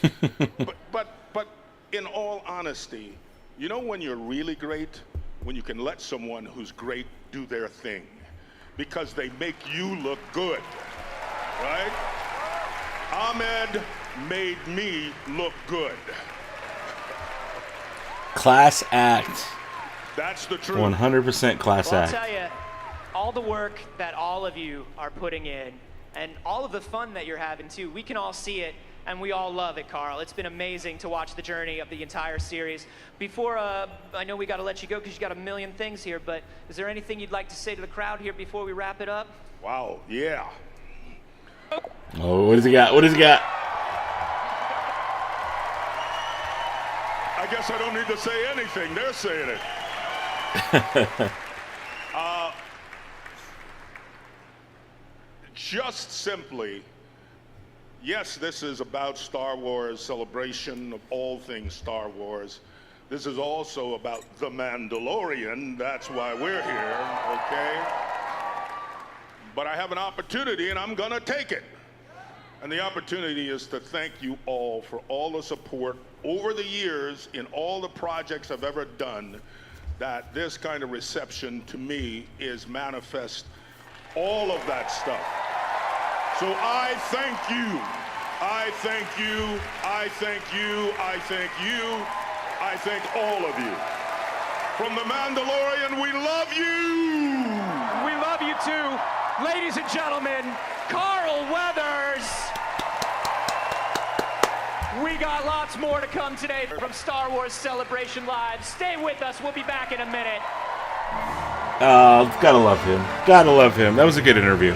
but in all honesty, you know when you're really great? When you can let someone who's great do their thing. Because they make you look good, right? Ahmed made me look good. Class act. That's the truth. 100% class Well, I'll act. tell you, all the work that all of you are putting in, and all of the fun that you're having too, we can all see it, and we all love it, Carl. It's been amazing to watch the journey of the entire series. Before, I know we got to let you go because you got a million things here, but is there anything you'd like to say to the crowd here before we wrap it up? Wow, yeah. Oh, what does he got? What does he got? I guess I don't need to say anything. They're saying it. Just simply, yes, this is about Star Wars, celebration of all things Star Wars. This is also about The Mandalorian. That's why we're here, okay? But I have an opportunity, and I'm going to take it. And the opportunity is to thank you all for all the support over the years in all the projects I've ever done, that this kind of reception to me is manifest all of that stuff. So I thank you. I thank you. I thank you. I thank you. I thank all of you. From The Mandalorian, we love you. We love you too. Ladies and gentlemen, Carl Weathers. We got lots more to come today from Star Wars Celebration Live. Stay with us. We'll be back in a minute. Gotta love him. Gotta love him. That was a good interview.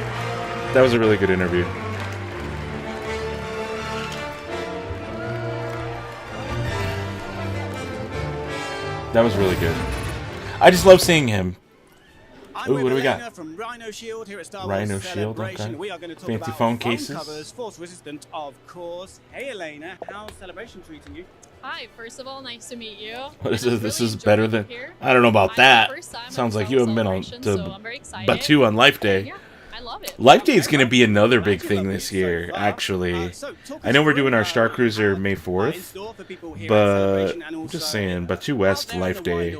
That was a really good interview. That was really good. I just love seeing him. Ooh, what do we got? From Rhino Shield here at Star Rhino Wars Shield, Celebration. okay. We are going to talk Fancy about phone cases. covers, Force Resistant, of course. Hey, Elena, how's Celebration treating you? Hi, first of all, nice to meet you. What is this? This is better than... I don't know about that. Sounds like you haven't been on to Batu on Life Day. Yeah, I love it. Life Day is going to be another big thing this year, actually. I know we're doing our Star Cruiser May 4th, but I'm just saying, Batu West Life Day,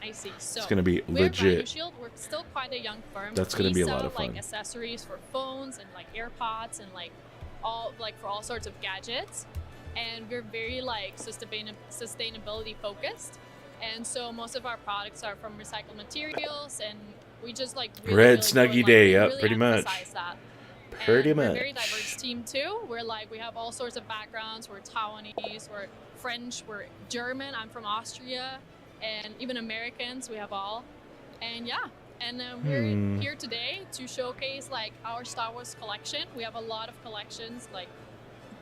I see. So it's going to be we're Rhino legit. Shield. We're still quite a young firm. That's going to be a lot of We sell fun. like accessories for phones and like AirPods and like for all sorts of gadgets. And we're very like sustainability focused. And so most of our products are from recycled materials, and we just like Red Snuggy Day, yep, really pretty much. emphasize that. Pretty And much. We're a very diverse team too. We have all sorts of backgrounds. We're Taiwanese, we're French, we're German. I'm from Austria, and even Americans. We have all, and yeah. And we're here today to showcase like our Star Wars collection. We have a lot of collections like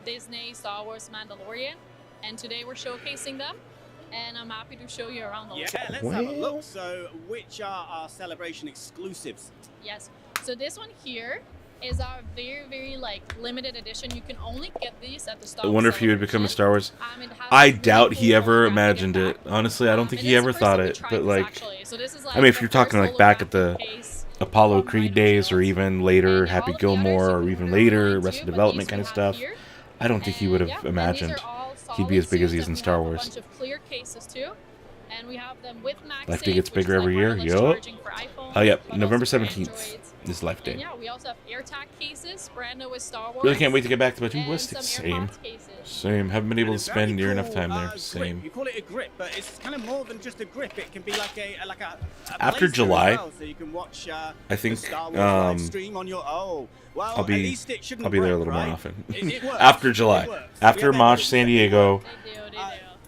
Disney, Star Wars, Mandalorian, and today we're showcasing them. And I'm happy to show you around the Yeah, let's have a look. So, which are our Celebration exclusives? Yes. So this one here is our very, very like limited edition. You can only get these at the Star I Wars wonder if he would become a Star Wars. It has I really doubt he cool ever holographic imagined it. effect. Honestly, I don't think And he it's the ever first thought time we it. tried But this, like, actually. So this is, like, I mean, if the you're talking first like back at the case Apollo Creed days, or even later Happy Gilmore, or even later Arrested Development kind of stuff, I don't think he would have imagined he'd be as big as he is in Star A Wars. bunch of clear cases too, and we have them with MagSafe, Life Day gets which is, bigger like, every year. wireless Yup. charging for iPhones, Oh, yep. but November also for 17th Androids. is Life Day. And yeah, we also have AirTag cases, brand new with Star Wars. Really can't wait to get back to Batu and West. some Same. AirPods cases. Same. Haven't been able to spend near enough time there. Grip. Same. You call it a grip, but it's kind of more than just a grip. It can be like a After blaster July, as well, so you can watch, I think, the Star Wars live stream on your well, I'll be at least it shouldn't there a break, little right? more often. It works. After July, It works. after We have Mosh San Diego,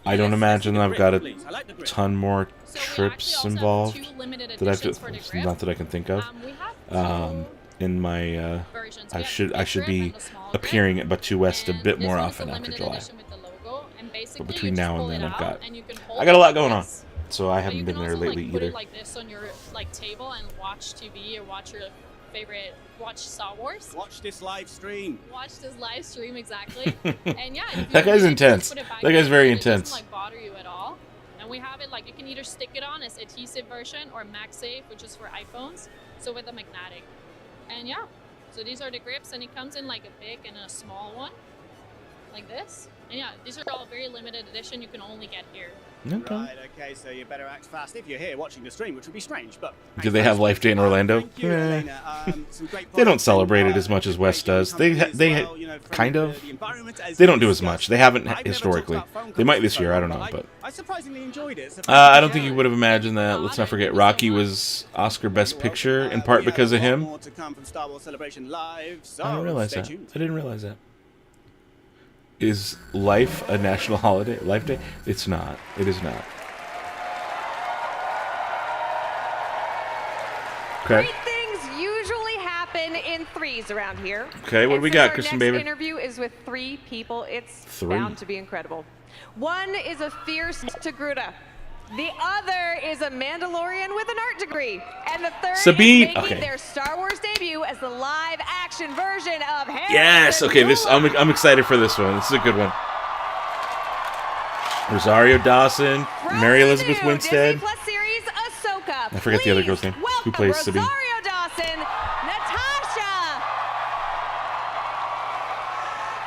I don't Yes, imagine that's I've the got grip, please. I like the a grip. ton more So we trips actually also have involved two limited that I editions for the grip. not that I can think of. We have In my versions. I We have should the big should grip be and the small grip. appearing at Batu West a bit This more one's often the after limited July. edition with the logo, and basically But you between just now pull and then, it I've out, got and you can hold I got a it lot like going on, this. so I haven't You been can there also, lately like, put either. it like this on your like table and watch TV or watch your favorite Star Wars. Watch this live stream. Watch this live stream exactly. And yeah, if That you guy's need it, intense. just put it back That guy's in, very and it intense. doesn't like bother you at all. And And we have it like you can either stick it on as adhesive version or MagSafe, which is for iPhones, so with a magnetic. And yeah, so these are the grips, and it comes in like a big and a small one, like this. And yeah, these are all very limited edition. You can only get here. Okay. Right, okay, so you better act fast if you're here watching the stream, which would be strange, but... Do they have Life Day in Orlando? They don't celebrate it as much as West does. They kind of. They don't do as much. They haven't historically. They might this year, I don't know, but... I surprisingly enjoyed it. I don't think you would have imagined that. Let's not forget, Rocky was Oscar Best Picture, in part because of him. More to come from Star Wars Celebration Live, so I didn't realize stay that. tuned. I didn't realize that. Is life a national holiday? Life Day? It's not. It is not. Okay. Great things usually happen in threes around here. Okay, what do we got, Kristen Our next Baby? interview is with 3 people. It's Three. bound to be incredible. One is a fierce Togruta. The other is a Mandalorian with an art degree. And the third Sabine. is making Okay. their Star Wars debut as the live action version of Henderson. Yes. Okay. I'm excited for this one. This is a good one. Rosario Dawson, Mary Elizabeth Winstead. Plus series Ahsoka. I forget the other girl's name. Who plays Sabine? Rosario Dawson,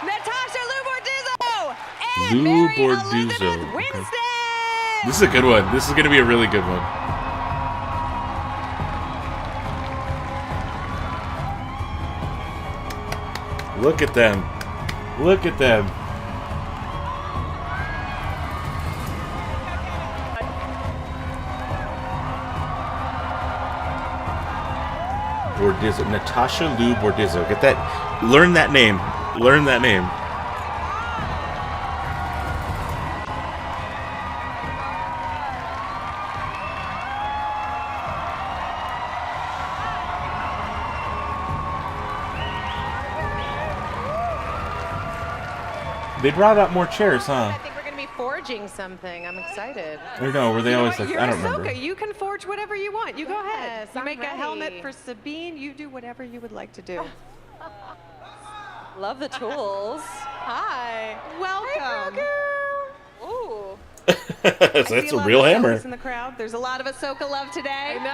Natasha Lou Bordizzo, and Lou Mary Elizabeth Bordizzo. Winstead. Okay. This is a good one. This is going to be a really good one. Look at them. Look at them. Bordizzo. Natasha Lou Bordizzo. Get that. Learn that name. Learn that name. They brought out more chairs, huh? I think we're going to be forging something. I'm excited. Or no, were they always like, You're I don't Ahsoka. remember. You can forge whatever you want. You go ahead. You I'm make a helmet ready. for Sabine. You do whatever you would like to do. Love the tools. Hi. Welcome. Ooh. That's a real hammer. In the crowd. There's a lot of Ahsoka love today. I know.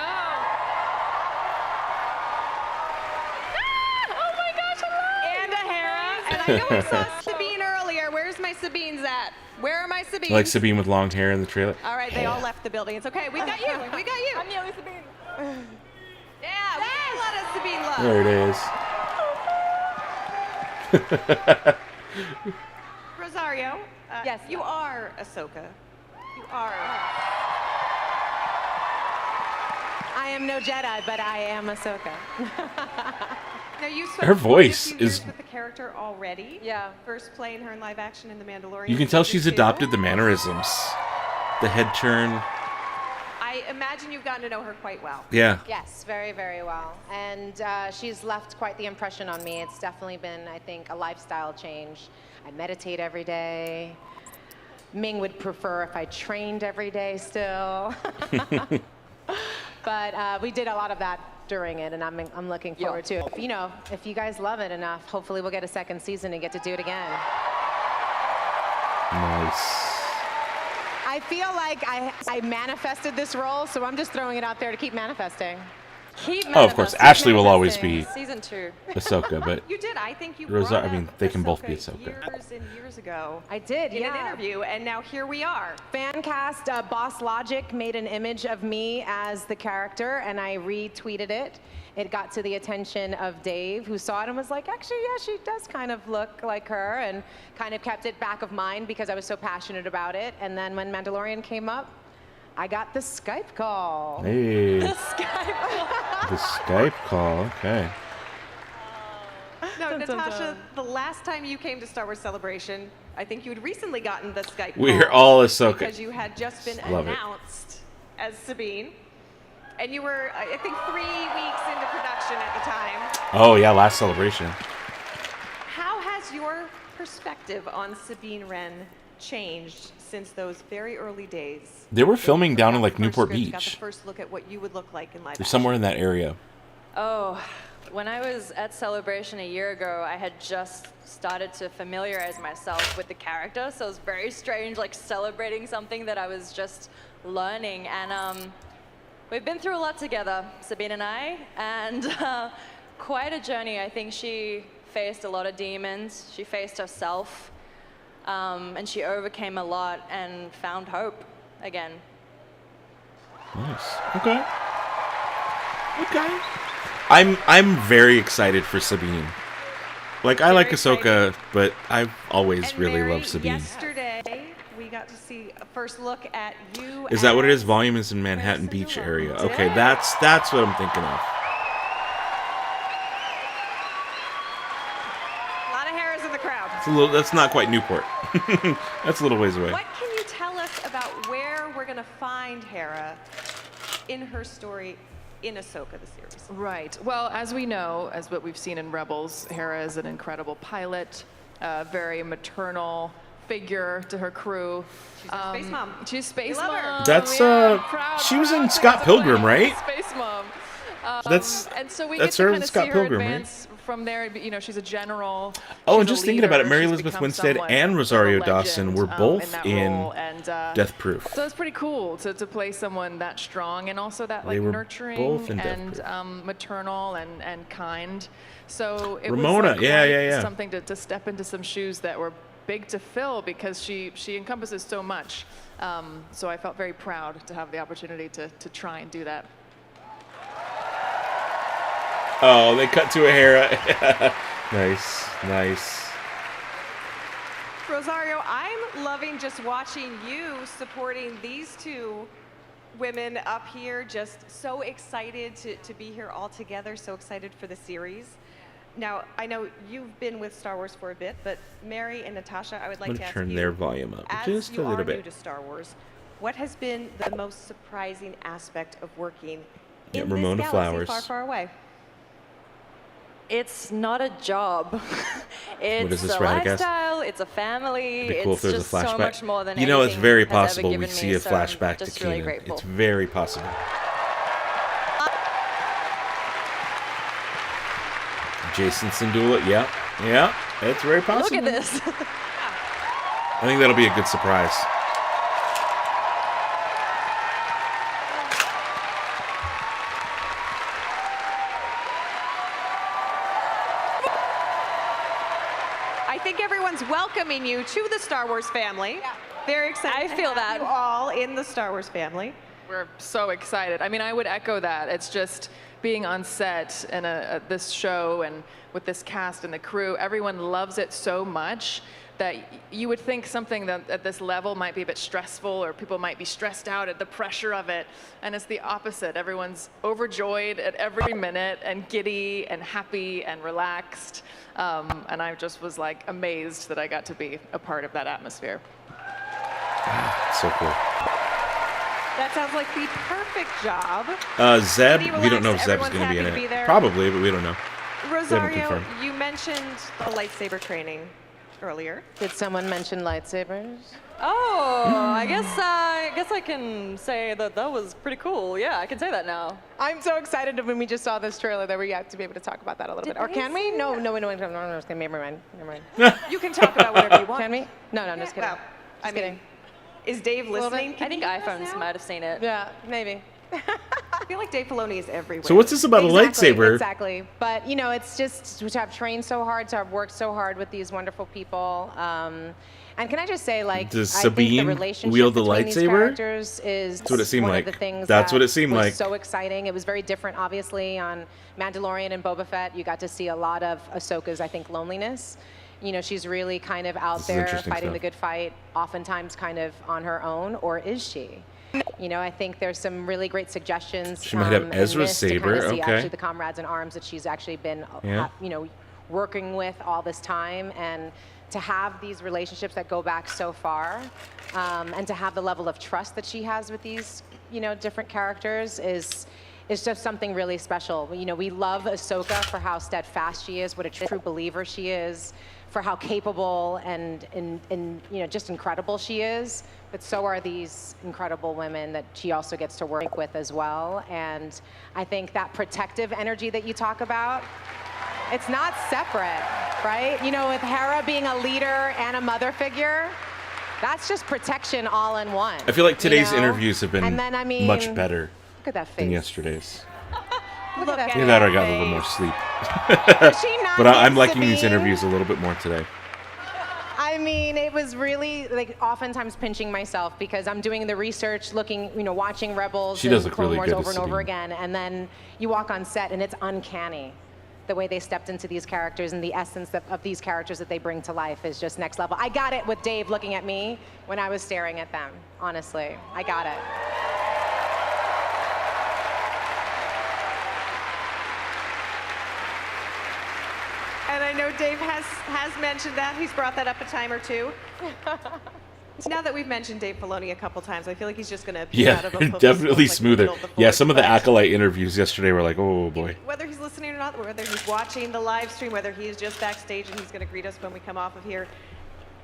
Oh my gosh, hello. And a Hera. And I know I saw Sabine earlier. Where's my Sabines at? Where are my Sabines? Like Sabine with long hair in the trailer. All right, they all left the building. It's okay. We got you. We got you. I'm the only Sabine. Yeah, we got a lot of Sabine love. There it is. Rosario, yes, you are Ahsoka. You are. I am no Jedi, but I am Ahsoka. Now you spent Her voice quite a few years is- with the character already. Yeah. First playing her in live action in The Mandalorian. You can tell season she's 2. adopted the mannerisms. The head turn. I imagine you've gotten to know her quite well. Yeah. Yes, very, very well. And she's left quite the impression on me. It's definitely been, I think, a lifestyle change. I meditate every day. Ming would prefer if I trained every day still. But we did a lot of that during it, and I'm looking forward to it. You know, if you guys love it enough, hopefully we'll get a second season and get to do it again. Nice. I feel like I manifested this role, so I'm just throwing it out there to keep manifesting. Oh, of course. Ashley will always be Season 2. Ahsoka, but You did. I think you Rosa. brought I mean, up they can both be Ahsoka Ahsoka. years and years ago. I did, in yeah. an interview, and now here we are. Fancast Boss Logic made an image of me as the character, and I retweeted it. It got to the attention of Dave, who saw it and was like, actually, yeah, she does kind of look like her, and kind of kept it back of mind because I was so passionate about it. And then when Mandalorian came up, I got the Skype call. Hey. The Skype call. The Skype call. Okay. No, Natasha, the last time you came to Star Wars Celebration, I think you had recently gotten the Skype We're call all Ahsoka. because you had just been Love it. announced as Sabine. And you were, I think, 3 weeks into production at the time. Oh yeah, last celebration. How has your perspective on Sabine Wren changed since those very early days? They were filming down in like Newport First script, got Beach. the first look at what you would look like in live They're somewhere in that area. Oh, When I was at Celebration a year ago, I had just started to familiarize myself with the character, so it was very strange, like celebrating something that I was just learning. And we've been through a lot together, Sabine and I, and quite a journey. I think she faced a lot of demons. She faced herself, and she overcame a lot and found hope again. Nice. Okay. Okay. I'm very excited for Sabine. Like, I like Ahsoka, but I've always really loved Sabine. Yesterday, we got to see a first look at you. Is that what it is? Volume is in Manhattan Beach area. Okay, that's what I'm thinking of. A lot of Hera's in the crowd. It's a little. That's not quite Newport. That's a little ways away. What can you tell us about where we're going to find Hera in her story in Ahsoka, the series? Right. Well, as we know, as what we've seen in Rebels, Hera is an incredible pilot, very maternal figure to her crew. She's a space mom. She's space We love her. mom. That's she was in Scott Pilgrim, right? Space mom. And so we that's get to her kind in of Scott see Pilgrim, her right? advance from there. You know, she's a general. Oh, and she's a just thinking about it, leader, Mary she's Elizabeth become Winstead someone and of a Rosario legend, Dawson were both that in role, and, Death Proof. So it's pretty cool to play someone that strong and also that They like were nurturing both in Death and maternal and kind. So it Ramona, was like yeah. something to step into some shoes that were big to fill because she encompasses so much. So I felt very proud to have the opportunity to try and do that. Oh, they cut to a Hera. Nice. Rosario, I'm loving just watching you supporting these two women up here, just so excited to be here all together, so excited for the series. Now, I know you've been with Star Wars for a bit, but Mary and Natasha, I would like I'm to gonna ask turn you, their volume up as just you a little are bit. new to Star Wars, what has been the most surprising aspect of working Yeah, in Ramona this galaxy Flowers. far, far away? It's not a job. It's is this, a Radagast? lifestyle. It's a family. It'd be cool if It's there was just a flashback. so much more than you know, it's anything very has ever possible we given see me, a so I'm flashback to just really Kanan. grateful. It's very possible. Jason Syndulla, yeah, it's very possible. Look at this. I think that'll be a good surprise. I think everyone's welcoming you to the Star Wars family. Yeah. Very excited. I feel to have that. you all in the Star Wars family. We're so excited. I mean, I would echo that. It's just being on set and this show and with this cast and the crew, everyone loves it so much that you would think something that at this level might be a bit stressful or people might be stressed out at the pressure of it. And it's the opposite. Everyone's overjoyed at every minute and giddy and happy and relaxed. And I just was like amazed that I got to be a part of that atmosphere. So cool. That sounds like the perfect job. Zeb, Pretty we don't know if relaxed, Zeb's everyone's going to be in happy to be it. there. Probably, but we don't know. Rosario, confirmed. you mentioned the lightsaber training earlier. Did someone mention lightsabers? Oh, I guess I can say that was pretty cool. Yeah, I can say that now. I'm so excited when we just saw this trailer that we got to be able to talk about that a little bit. Or can we? No, never mind. You can talk about whatever you want. Can we? No, I'm just kidding. Well, I Just mean, kidding. is Dave little bit. listening? I think iPhones might have seen it. Yeah, maybe. I feel like Dave Filoni is everywhere. So what's this about a lightsaber? Exactly. But, you know, it's just to have trained so hard, to have worked so hard with these wonderful people. And can I just say, like, Does I think the Sabine relationship wield the between these lightsaber? characters is That's what it seemed one like. of the things That's that what it seemed was like. so exciting. It was very different, obviously, on Mandalorian and Boba Fett. You got to see a lot of Ahsoka's, I think, loneliness. You know, she's really kind of out This is there interesting fighting stuff. the good fight, oftentimes kind of on her own, or is she? You know, I think there's some really great suggestions. She might have in Ezra's this to kind saber, of see okay. actually the comrades in arms that she's actually been, Yeah. you know, working with all this time, and to have these relationships that go back so far, and to have the level of trust that she has with these, you know, different characters is just something really special. You know, we love Ahsoka for how steadfast she is, what a true believer she is, for how capable and you know, just incredible she is. But so are these incredible women that she also gets to work with as well. And I think that protective energy that you talk about, it's not separate, right? You know, with Hera being a leader and a mother figure, that's just protection all in one. I feel like today's you know? interviews have been And then, I mean, much better look at that face. than yesterday's. Look at that Either that or I got a little more sleep. she not But I'm used liking to these being- interviews a little bit more today. I mean, it was really like oftentimes pinching myself because I'm doing the research, looking, you know, watching Rebels She does and look Clone really Wars good over as and over Sabine. again, and then you walk on set and it's uncanny. The way they stepped into these characters and the essence of these characters that they bring to life is just next level. I got it with Dave looking at me when I was staring at them, honestly. I got it. And I know Dave has mentioned that. He's brought that up a time or two. So now that we've mentioned Dave Filoni a couple times, I feel like he's just going to appear Yeah, out of a focus definitely like smoother. the middle of the Yeah, force, some of the but Acolyte interviews yesterday were like, oh boy. whether he's listening or not, whether he's watching the live stream, whether he is just backstage and he's going to greet us when we come off of here,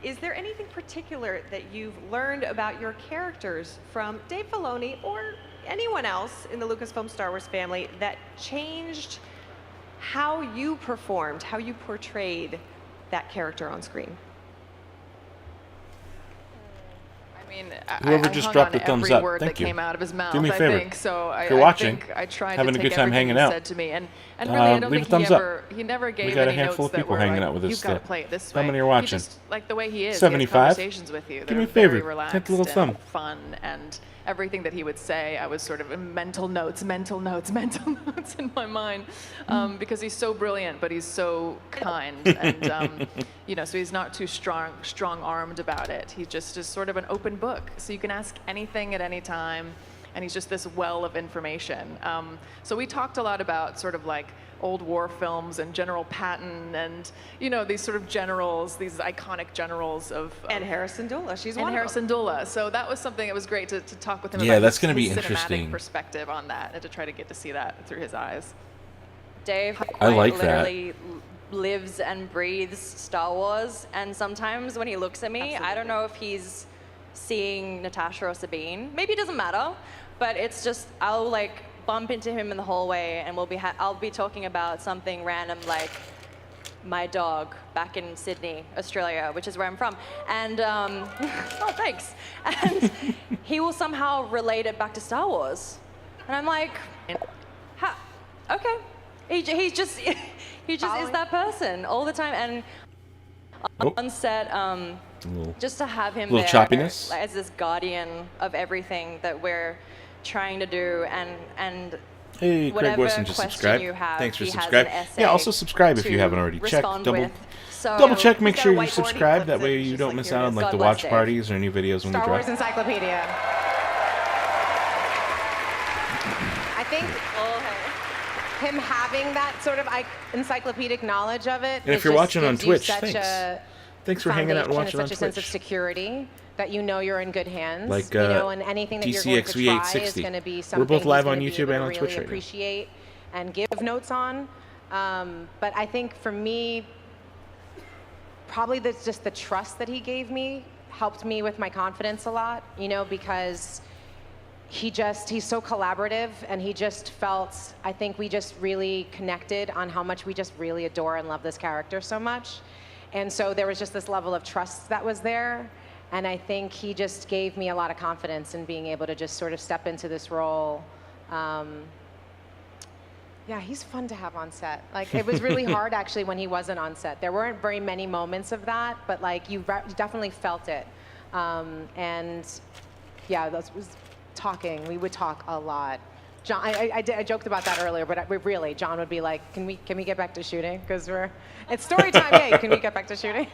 is there anything particular that you've learned about your characters from Dave Filoni or anyone else in the Lucasfilm Star Wars family that changed how you performed, how you portrayed that character on screen? I mean, Whoever I just hung dropped on a thumbs every up, word thank that you. came out of his mouth. Do me a favor. I think so. If you're watching, think I tried having to a take good time everything hanging he out, said to me, and really, I don't leave a think thumbs up. he never gave We got a any handful notes of people that were hanging like, out with us you've got to still. play it this How way. many are He watching? just, like the way he is, 75? he has conversations with you. Give They're me a favor. very relaxed Hit the little and thumb. fun, and everything that he would say, I was sort of in mental notes in my mind, because he's so brilliant, but he's so kind, and you know, so he's not too strong-armed about it. He just is sort of an open book, so you can ask anything at any time, and he's just this well of information. So we talked a lot about sort of like old war films and General Patton and, you know, these sort of generals, these iconic generals of... And Harrison Dula, she's one and of Harrison Dula. So that was something that was great to talk with him Yeah, about. that's gonna be his interesting. cinematic perspective on that, and to try to get to see that through his eyes. Dave I like that. literally lives and breathes Star Wars, and sometimes when he looks at me, I don't know if he's seeing Natasha or Sabine. Maybe it doesn't matter, but it's just, I'll like bump into him in the hallway and I'll be talking about something random like my dog back in Sydney, Australia, which is where I'm from. And, oh, thanks. And he will somehow relate it back to Star Wars. And I'm like, okay. He just is that person all the time. And on set, just to have him little there choppiness. like, as this guardian of everything that we're trying to do, and Hey, Craig whatever Wilson just question subscribed. you have, Thanks for he has an subscribing. essay Yeah, also subscribe if you to haven't already. Check respond double with. So, double check. Make he's got sure a you whiteboard, he subscribe. That flips way it, you just don't like miss here it out on is. like God the bless watch Dave. parties or any videos when Star we Wars drop. Encyclopedia. I think him having that sort of encyclopedic knowledge of it. And if it you're just watching on gives you Twitch, such thanks. a Thanks for hanging out and foundation watching and on such a sense of Twitch. security that you know you're in good hands. Like, you know, and anything that you're going to try is DCXV860. going to be We're something both live he's on gonna be YouTube able and to on really Twitch right now. appreciate and give notes on. But I think for me, probably that's just the trust that he gave me helped me with my confidence a lot, you know, because he's so collaborative, and he just felt, I think we just really connected on how much we just really adore and love this character so much. And so there was just this level of trust that was there. And I think he just gave me a lot of confidence in being able to just sort of step into this role. Yeah, he's fun to have on set. Like, it was really hard actually when he wasn't on set. There weren't very many moments of that, but like you definitely felt it. And yeah, that was talking. We would talk a lot. John, I joked about that earlier, but really, John would be like, "Can we get back to shooting? Because it's story time. Hey, can we get back to shooting?"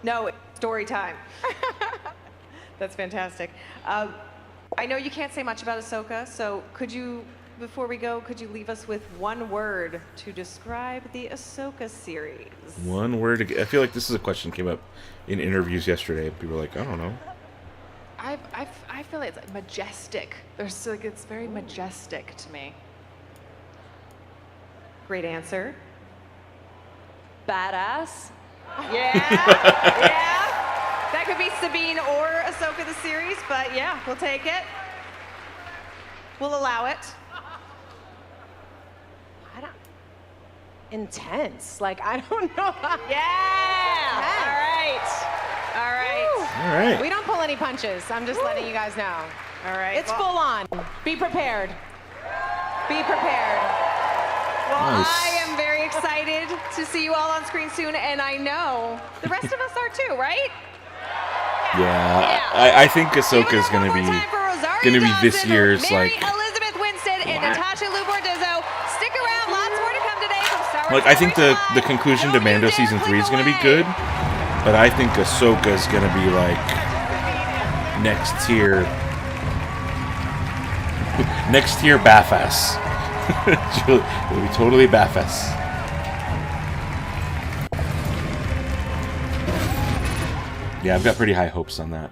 No, it's story time. That's fantastic. I know you can't say much about Ahsoka, so before we go, could you leave us with one word to describe the Ahsoka series? One word. I feel like this is a question that came up in interviews yesterday. People were like, I don't know. I feel like it's majestic. It's very majestic to me. Great answer. Badass Yeah, yeah. That could be Sabine or Ahsoka the series, but yeah, we'll take it. We'll allow it. Intense. Like, I don't know. Yeah. All right. All right. All right. We don't pull any punches. I'm just letting you guys know. All right. It's full on. Be prepared. Be prepared. Well, Nice. I am very excited to see you all on screen soon, and I know the rest of us are too, right? Yeah, I think Ahsoka's gonna be this year's Mary like. Elizabeth Winstead and Natasha Lubordizzo. Stick around. Lots more to come today from Star Wars. Like, I think the conclusion to Mando season 3 is gonna be good, but I think Ahsoka's gonna be like next tier Baff-ass. It'll be totally Baff-ass. Yeah, I've got pretty high hopes on that.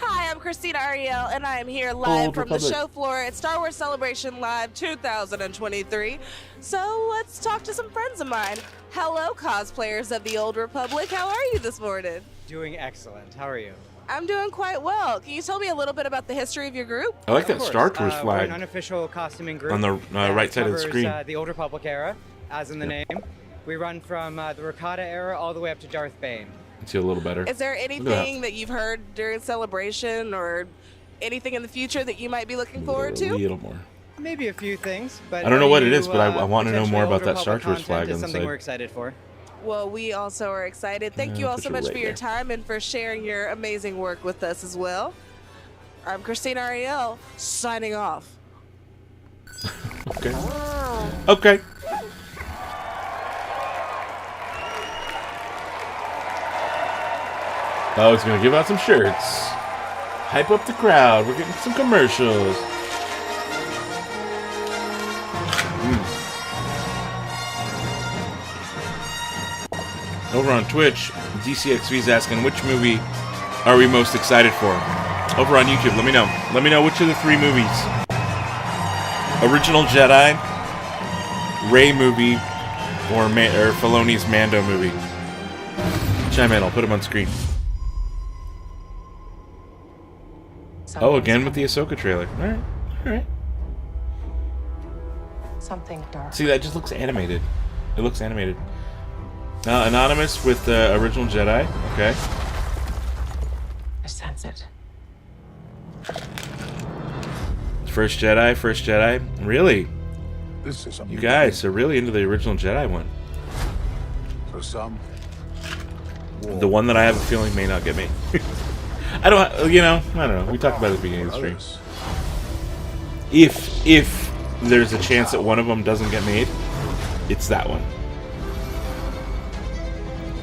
Hi, I'm Christina Ariel, and I am here live Old from Republic. the show floor at Star Wars Celebration Live 2023. So let's talk to some friends of mine. Hello, cosplayers of the Old Republic. How are you this morning? Doing excellent. How are you? I'm doing quite well. Can you tell me a little bit about the history of your group? I like Of that course. Star Tours We're flag an unofficial costuming group on the that right side of the covers, screen. The Old Republic era, as in the name. We run from the Rakata era all the way up to Darth Bane. See a little better. Is there Look at anything that you've heard during Celebration or anything in the future that you might be looking forward that. A to? little more. Maybe a few things, but I don't know what it new, is, but I want to know potential more Old about that Star Republic Tours flag content on is the something side. we're excited for. Well, we also are excited. Thank you all put so you much right for your there. time and for sharing your amazing work with us as well. I'm Christina Ariel, signing off. Okay. Okay. Oh, it's gonna give out some shirts. Hype up the crowd. We're getting some commercials. Over on Twitch, DCXV's asking which movie are we most excited for? Over on YouTube, let me know. Let me know which of the 3 movies. Original Jedi, Rey movie, or Filoni's Mando movie. Chime in, I'll put them on screen. Oh, again with the Ahsoka trailer. Alright, alright. Something dark. See, that just looks animated. It looks animated. Anonymous with the Original Jedi. Okay. I sense it. First Jedi. Really? This is You guys are really into the Original Jedi one. For some, The one that I have a feeling may not get made. I don't know. We talked about it at the beginning of the stream. If there's a chance that one of them doesn't get made, it's that one.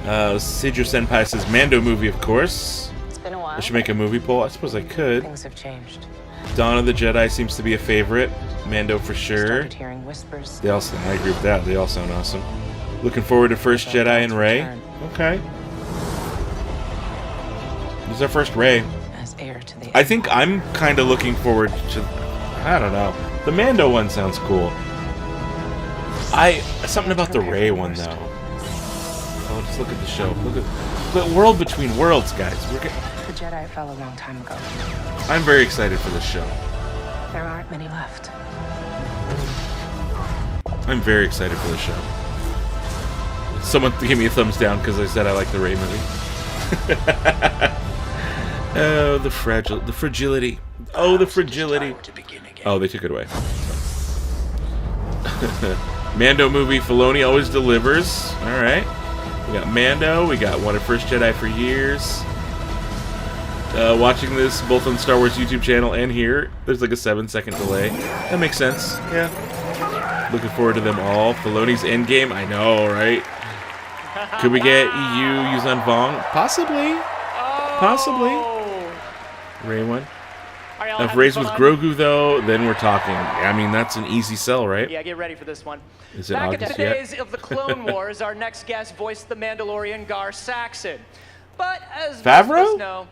Sidra Senpai says Mando movie, of course. It's been a while. I should make a movie poll. I suppose I could. Things have changed. Dawn of the Jedi seems to be a favorite. Mando for sure. Started hearing whispers. I agree with that. They all sound awesome. Looking forward to First Jedi and Rey. Okay. This is our first Rey. As heir to the I think I'm kind of looking forward to. I don't know. The Mando one sounds cool. Something about the Rey one though. Oh, just look at the show. Look at the World Between Worlds, guys. The Jedi fell a long time ago. I'm very excited for this show. There aren't many left. I'm very excited for this show. Someone gave me a thumbs down because I said I like the Rey movie. Oh, the fragility. Oh, the fragility. Oh, they took it away. Mando movie, Filoni always delivers. All right. We got Mando. We got Wanted First Jedi for years. Watching this both on Star Wars YouTube channel and here. There's like a 7-second delay. That makes sense. Yeah. Looking forward to them all. Filoni's Endgame. I know, right? Could we get EU Yuzan Vong? Possibly. Possibly. Rey one. If Rey's with Grogu, though, then we're talking. I mean, that's an easy sell, right? Yeah, get ready for this one. Is it Back in the August yet? days of the Clone Wars, our next guest voiced the Mandalorian Gar Saxon. But as most of Favreau? us know,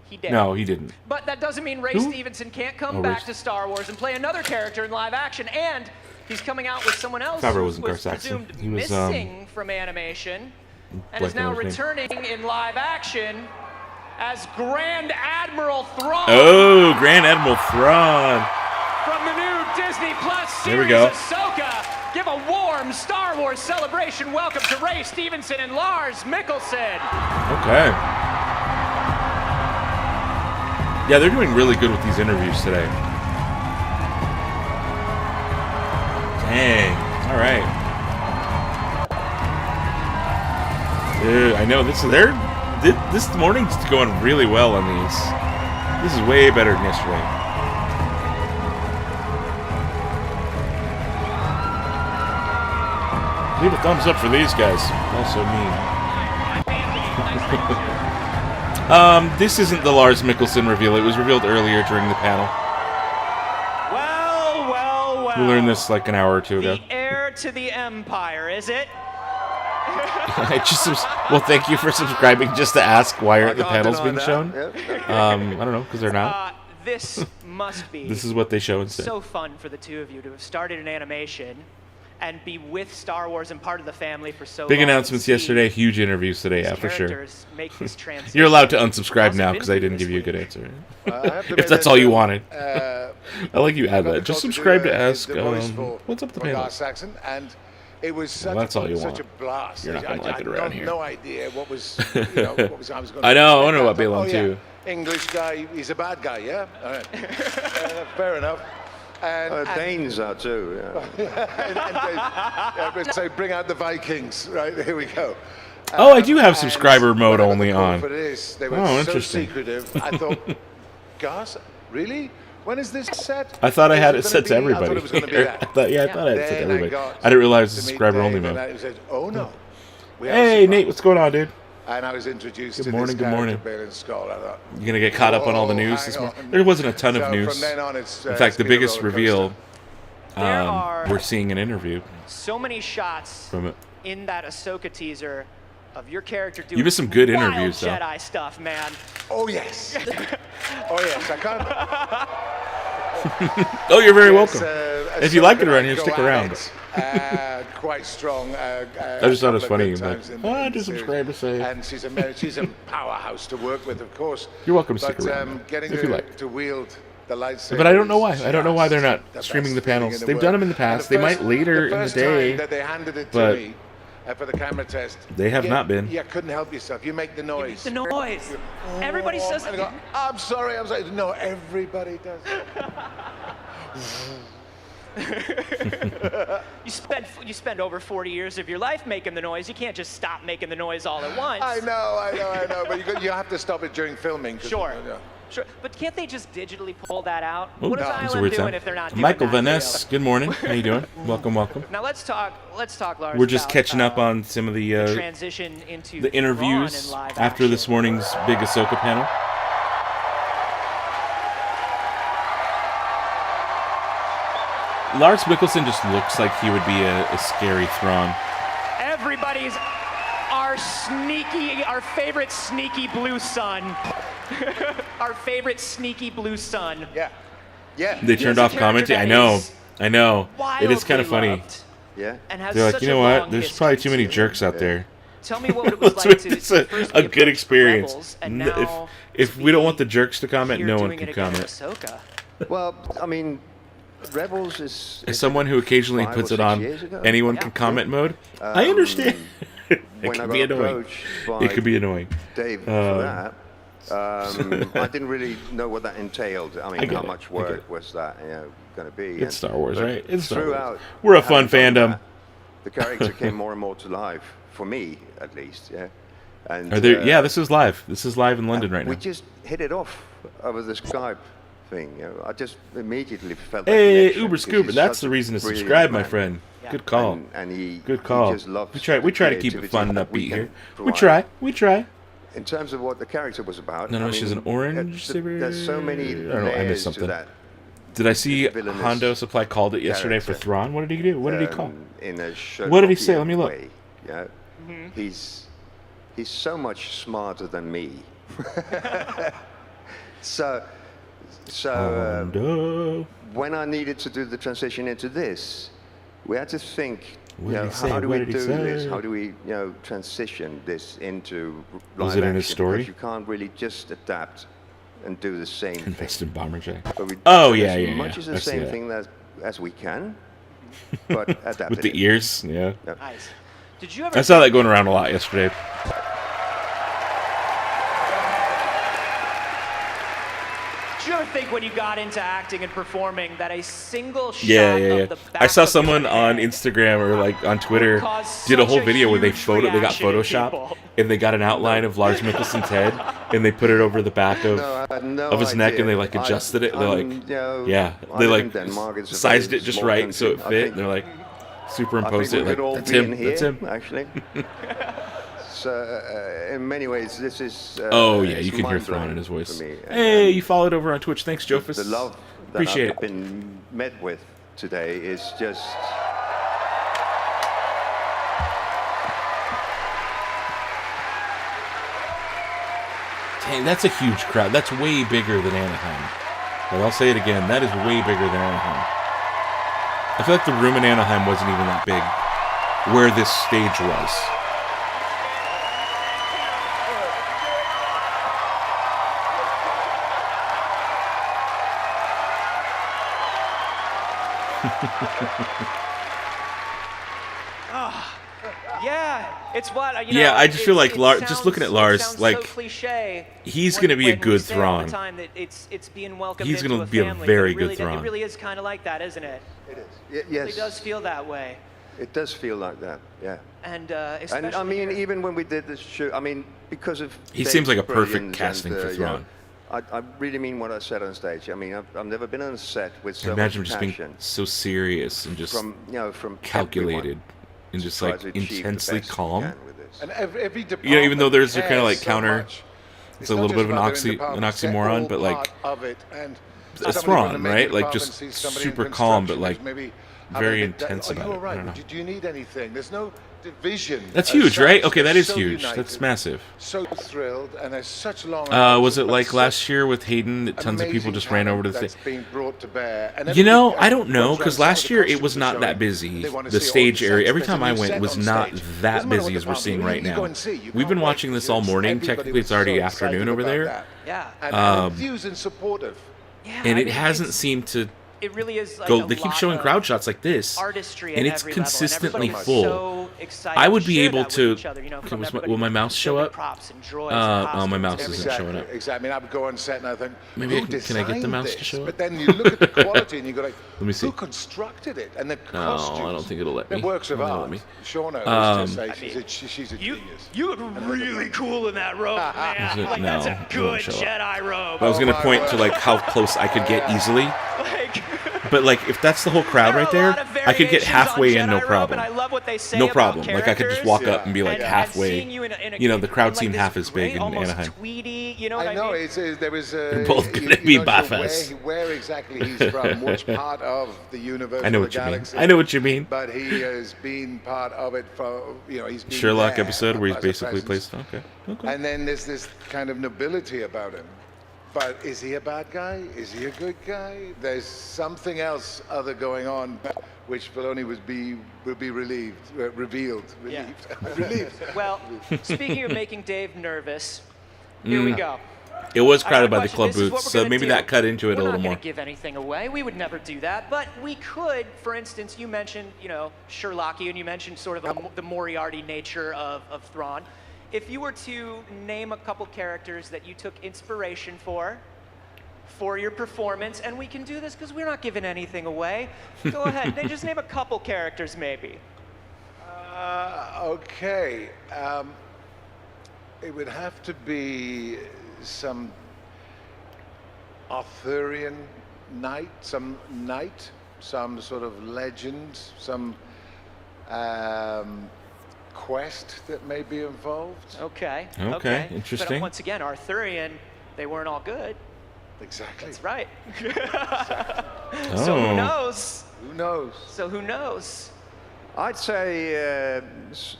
he did. No, he didn't. But that doesn't mean Ray Who? Stevenson can't come Oh, back Ray- to Star Wars and play another character in live action. And he's coming out with someone else Favreau who wasn't Gar was Saxon. presumed He was, missing from animation. and is now returning in live action as Grand Admiral Thrawn. Oh, Grand Admiral Thrawn. From the new Disney Plus series, There we go. Ahsoka. Give a warm Star Wars celebration welcome to Ray Stevenson and Lars Mikkelsen. Okay. Yeah, they're doing really good with these interviews today. Dang. All right. Dude, I know this morning's going really well on these. This is way better than yesterday. Leave a thumbs up for these guys. Also me. This isn't the Lars Mikkelsen reveal. It was revealed earlier during the panel. Well. We learned this like an hour or two ago. The heir to the Empire, is it? Well, thank you for subscribing just to ask why aren't the panels being shown. I don't know, because they're not. This must be. This is what they show instead. So fun for the two of you to have started an animation and be with Star Wars and part of the family for so long. Big announcements yesterday, huge interviews today, yeah, for sure. Make this transition. You're allowed to unsubscribe now because I didn't give you a good answer. If that's all you wanted. I like you add that. Just subscribe to ask what's up with the panel. Saxon, and it was such, Well, that's all you such want. a blast. You're not gonna like it around here. No idea what was, what was I was going to I know. I wonder about Balon too. English guy, he's a bad guy, yeah? All right. Fair enough. And Danes are too, yeah. So bring out the Vikings, right? Here we go. Oh, I do have subscriber mode only on. For this, they were Oh, so interesting. secretive. I thought, gosh, really? When is this set? I thought I had it Is set to gonna be- everybody. I thought it was going to be I that. thought I had it set to Then everybody. got I didn't realize to the meet subscriber only Dave, mode. and I said, oh no. We have a Hey, surprise. Nate, what's going on, dude? And I was introduced Good to morning, this good morning. character, Balin Skull. I thought, You're gonna get caught up on all the news this morning. There wasn't a ton of So news. from then on, it's, In fact, the been a biggest roller reveal. are- We're seeing an interview So many shots from it. in that Ahsoka teaser of your character doing You missed some good wild interviews, though. Jedi stuff, man. Oh yes. Oh yes. I can't. Oh, you're very Yes, welcome. If you like it around here, go stick at around. it, quite strong. I just thought it was funny. Like, I do subscribe to say. And she's a powerhouse to work with, of course. You're welcome to But stick around, getting if you like. to wield the lightsaber. But I don't know why. is I don't know why they're not just streaming the best feeling panels. in They've world. done them in the And past. They might later in the first day. time that they handed it to but me for the camera test. They have not been. You couldn't help yourself. You make the noise. The noise. Everybody says And it. I go, I'm sorry. No, everybody does. You spend over 40 years of your life making the noise. You can't just stop making the noise all at once. I know. But you have to stop it during filming. 'cause, Sure. yeah. Sure, but can't they just digitally pull that out? Ooh, What is that's a Island weird doing sound. if they're not doing Michael that Van deal? Ness, good morning. How you doing? Welcome. Now let's talk, Lars. We're just about, catching up on some of the transition into the interviews Thrawn in live after this morning's big Ahsoka panel. Lars Mikkelsen just looks like he would be a scary Thrawn. Everybody's our favorite sneaky blue son. Our favorite sneaky blue son. Yeah. They turned off commenting. I know. It is kind of funny. loved. Yeah. And has They're like, such you know a what? long There's probably history too many too. jerks out there. Tell me what it was like to It's first a be good approached experience. Rebels and N- now if we don't want the jerks to comment, here no one doing can it again with comment. Ahsoka. Well, I mean, Rebels is. As someone who occasionally 5 puts or it 6 on years ago. anyone can comment mode, I understand. It When I can be got annoying. approached by It could be annoying. Dave for that. I didn't really know what that entailed. I mean, I get how it. much I get work it. was that going to be? It's Star Wars, but right? It's Star Wars. throughout We're a fun having done fandom. that, the character came more and more to life for me, at least. Yeah. And Are there, yeah, this is live. This is live in London right we now. just hit it off over the Skype thing. You know, I just immediately felt. that Hey, connection, Uber 'cause Scuba, he's that's such the a reason to brilliant subscribe, my man. friend. Good call. And he, Good call. He just loves We try to keep it creativity fun and that we upbeat can here. provide. We try. In terms of what the character was about, No, I she's mean, an orange saber. There's so many I don't know. I layers missed to something. that. Did I see villainous Hondo Supply called it yesterday for character. Thrawn? What did he do? What did he call? In a What did he say? Let me look. way, yeah? He's so much smarter than me. so Hondo. when I needed to do the transition into this, we had to think you know, how do we do this? How do we, you know, transition this into Was live it in his action? story? Because you can't really just adapt and do the same Invest in Bomber Jack. But we Oh, do yeah, as yeah, much yeah. as the I've seen same that. thing as we can, but adapt With the ears, yeah. Nice. Did you ever? I saw that going around a lot yesterday. Did you ever think when you got into acting and performing that a single shot Yeah, yeah, yeah. of the I saw back of someone on Instagram or like on Twitter did a whole video where they got Photoshop and they got an outline of Lars Mikkelsen's head and they put it over the back of his neck and they like adjusted it. They're like, yeah, they like sized it just right so it fit. And they're like superimposed it. Like that's him. That's him. Actually. So, in many ways, this is. Oh yeah, it's you can hear mind-blowing Thrawn in his voice. for me. Hey, you followed over on Twitch. Thanks, Jofus. The love that Appreciate I've it. been met with today is just. Dang, that's a huge crowd. That's way bigger than Anaheim. Like, I'll say it again. That is way bigger than Anaheim. I feel like the room in Anaheim wasn't even that big where this stage was. Yeah, it's what you know. Yeah, I just feel like it Lars. sounds- Just looking at it Lars, sounds like so cliche he's when- going to be a when we good say all the Thrawn. time that it's being welcomed He's into gonna be a family, but very it really good does- Thrawn. It really is kind of like that, isn't it? It is. It Yes. really does feel that way. It does feel like that. Yeah. And And I mean, even when we did this show, I mean, because of He Dave's seems like a perfect brilliance casting and, for you know, Thrawn. I really mean what I said on stage. I mean, I've never been on a set with so Imagine him much just being passion so serious and just from, you know, from calculated and just try like to achieve the intensely best we calm. can with this. And every You know, even though there's a kind of cares like so counter, much. it's a little bit of an oxymoron, but like of it, and it's somebody from Thrawn, the right? makeup Like department just sees somebody in super calm, but like construction who's maybe very having a bit intense Are you about it. all right? I don't know. Do you need anything? There's no division. That's as huge, right? such. Okay, that They're is so huge. united, That's massive. So thrilled, and there's such long. Was it like last year with Hayden that tons of people amazing just ran over to the talent thing? that's being brought to bear. And You know, everybody- I don't know, everyone's because trying to last sell year the it was costume not for that showing. busy. They wanna The see all stage the area, sets. every There's a time I new went, set was on not stage. that Doesn't matter busy what as we're seeing department, right you go now. and see. You We've can't been wait watching this because all morning. everybody Technically, it's was already so afternoon excited over about there. that. Yeah. And enthused and supportive. And it hasn't seemed to It really is like go. a They keep lot showing of crowd shots like this, artistry and at it's every level, and consistently everybody was full. so excited I would to be share able that with to. each other, you know, okay, from everybody will my mouse show building up? props and droids and Oh, my costumes mouse and isn't everything. showing up. Exactly. I mean, I would go on set and I think, Maybe who can I get the designed mouse to this? show up? But then you look at the quality and you go like, Let me see. who constructed it? And the No, costumes. I don't think it'll let They're me. works of It won't art. let me. Shauna was Um, just say she's a genius. You look really cool in that robe, man. Is it? Like, No, that's a it won't good show up. Jedi robe. I was gonna point to like how close I could get easily, Like, but like if that's the whole crowd right there, I could get halfway in, no Jedi robe, problem. and I love what they say No about problem. Like I could just walk characters. up and be like And halfway. seeing you in a- You know, the crowd in, like, seemed this half as big great, in almost Anaheim. tweedy, you know what I know. mean? There was. They're both gonna you be know, buff-ass. where exactly he's from, which part of the universe. I know or what the you mean. galaxy. I know what you mean. But he has been part of it for, you know, he's been Sherlock there episode where he's as a basically presence. placed. Okay. Okay. And then there's this kind of nobility about him. But is he a bad guy? Is he a good guy? There's something else other going on, which Filoni will be revealed. Yeah. Relieved. Well, speaking of making Dave nervous, here we go. It was I crowded have a by the question. club This is what booths, we're so gonna maybe do. that cut into it a We're little not more. going to give anything away. We would never do that. But we could, for instance, you mentioned, you know, Sherlockian, you mentioned sort of the Moriarty nature of Thrawn. If you were to name a couple characters that you took inspiration for your performance, and we can do this because we're not giving anything away. Go ahead. Then just name a couple characters, maybe. Okay. It would have to be some Arthurian knight, some sort of legend, some quest that may be involved. Okay. Okay, But interesting. once again, Arthurian, they weren't all good. Exactly. That's right. Oh. So who knows? Who knows? So who knows? I'd say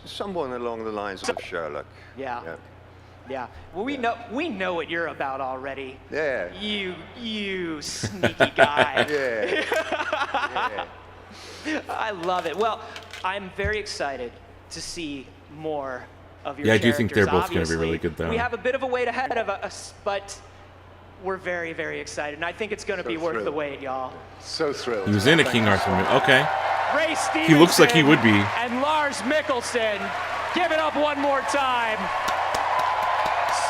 someone along the lines of Sherlock. Yeah. Yeah. Well, we know what you're about already. Yeah. You sneaky guy. Yeah. I love it. Well, I'm very excited to see more of your Yeah, I characters. do think they're both going to be really Obviously, good, though. we have a bit of a wait ahead of us, but we're very, very excited. And I think it's going to be worth the wait, y'all. So thrilled. He was in a King Arthur movie. Okay. Ray He looks like he would be. And Lars Mikkelsen. Give it up one more time.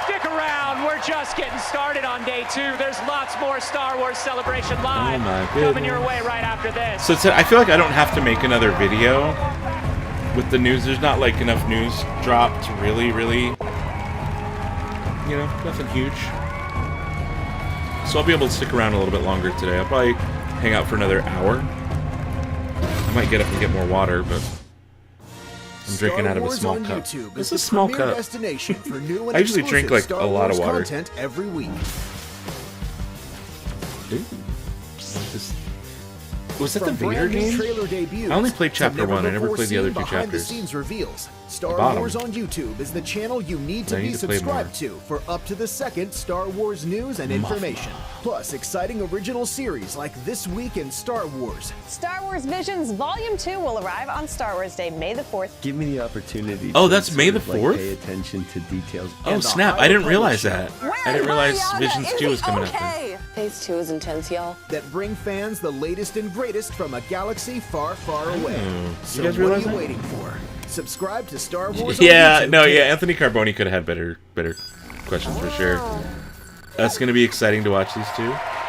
Stick around. We're just getting started on day 2. There's lots more Star Wars Celebration Live coming your way right after this. So I feel like I don't have to make another video with the news. There's not like enough news dropped to really, you know, nothing huge. So I'll be able to stick around a little bit longer today. I'll probably hang out for another hour. I might get up and get more water, but I'm drinking out of a small cup. It's a small cup. Destination for new and I usually drink like Star a lot of Wars water. content every week. Ooh. Was that the From Vader brand new game? trailer debuts I only played to chapter 1. I never never-before played the other seen 2 chapters. behind-the-scenes reveals. Star bottom. Wars on YouTube is the channel you need to I be need to play subscribed to for up-to-the-second Star Wars news and information. Plus, exciting original series like This Week in Star Wars. Star Wars Visions Volume 2 will arrive on Star Wars Day, May the 4th. Give me the opportunity Oh, to that's May the sort of, 4th? pay attention to details. Oh, and the snap. I higher didn't public realize show. that. I didn't realize Visions 2 was coming out then. Phase 2 is intense, y'all. That bring fans the latest and greatest from a galaxy far, far away. So You guys what are realize you that? waiting for? Subscribe to Star Wars Yeah, on YouTube no, today. yeah. Anthony Carboni could have had better questions for sure. That's going to be exciting to watch these two.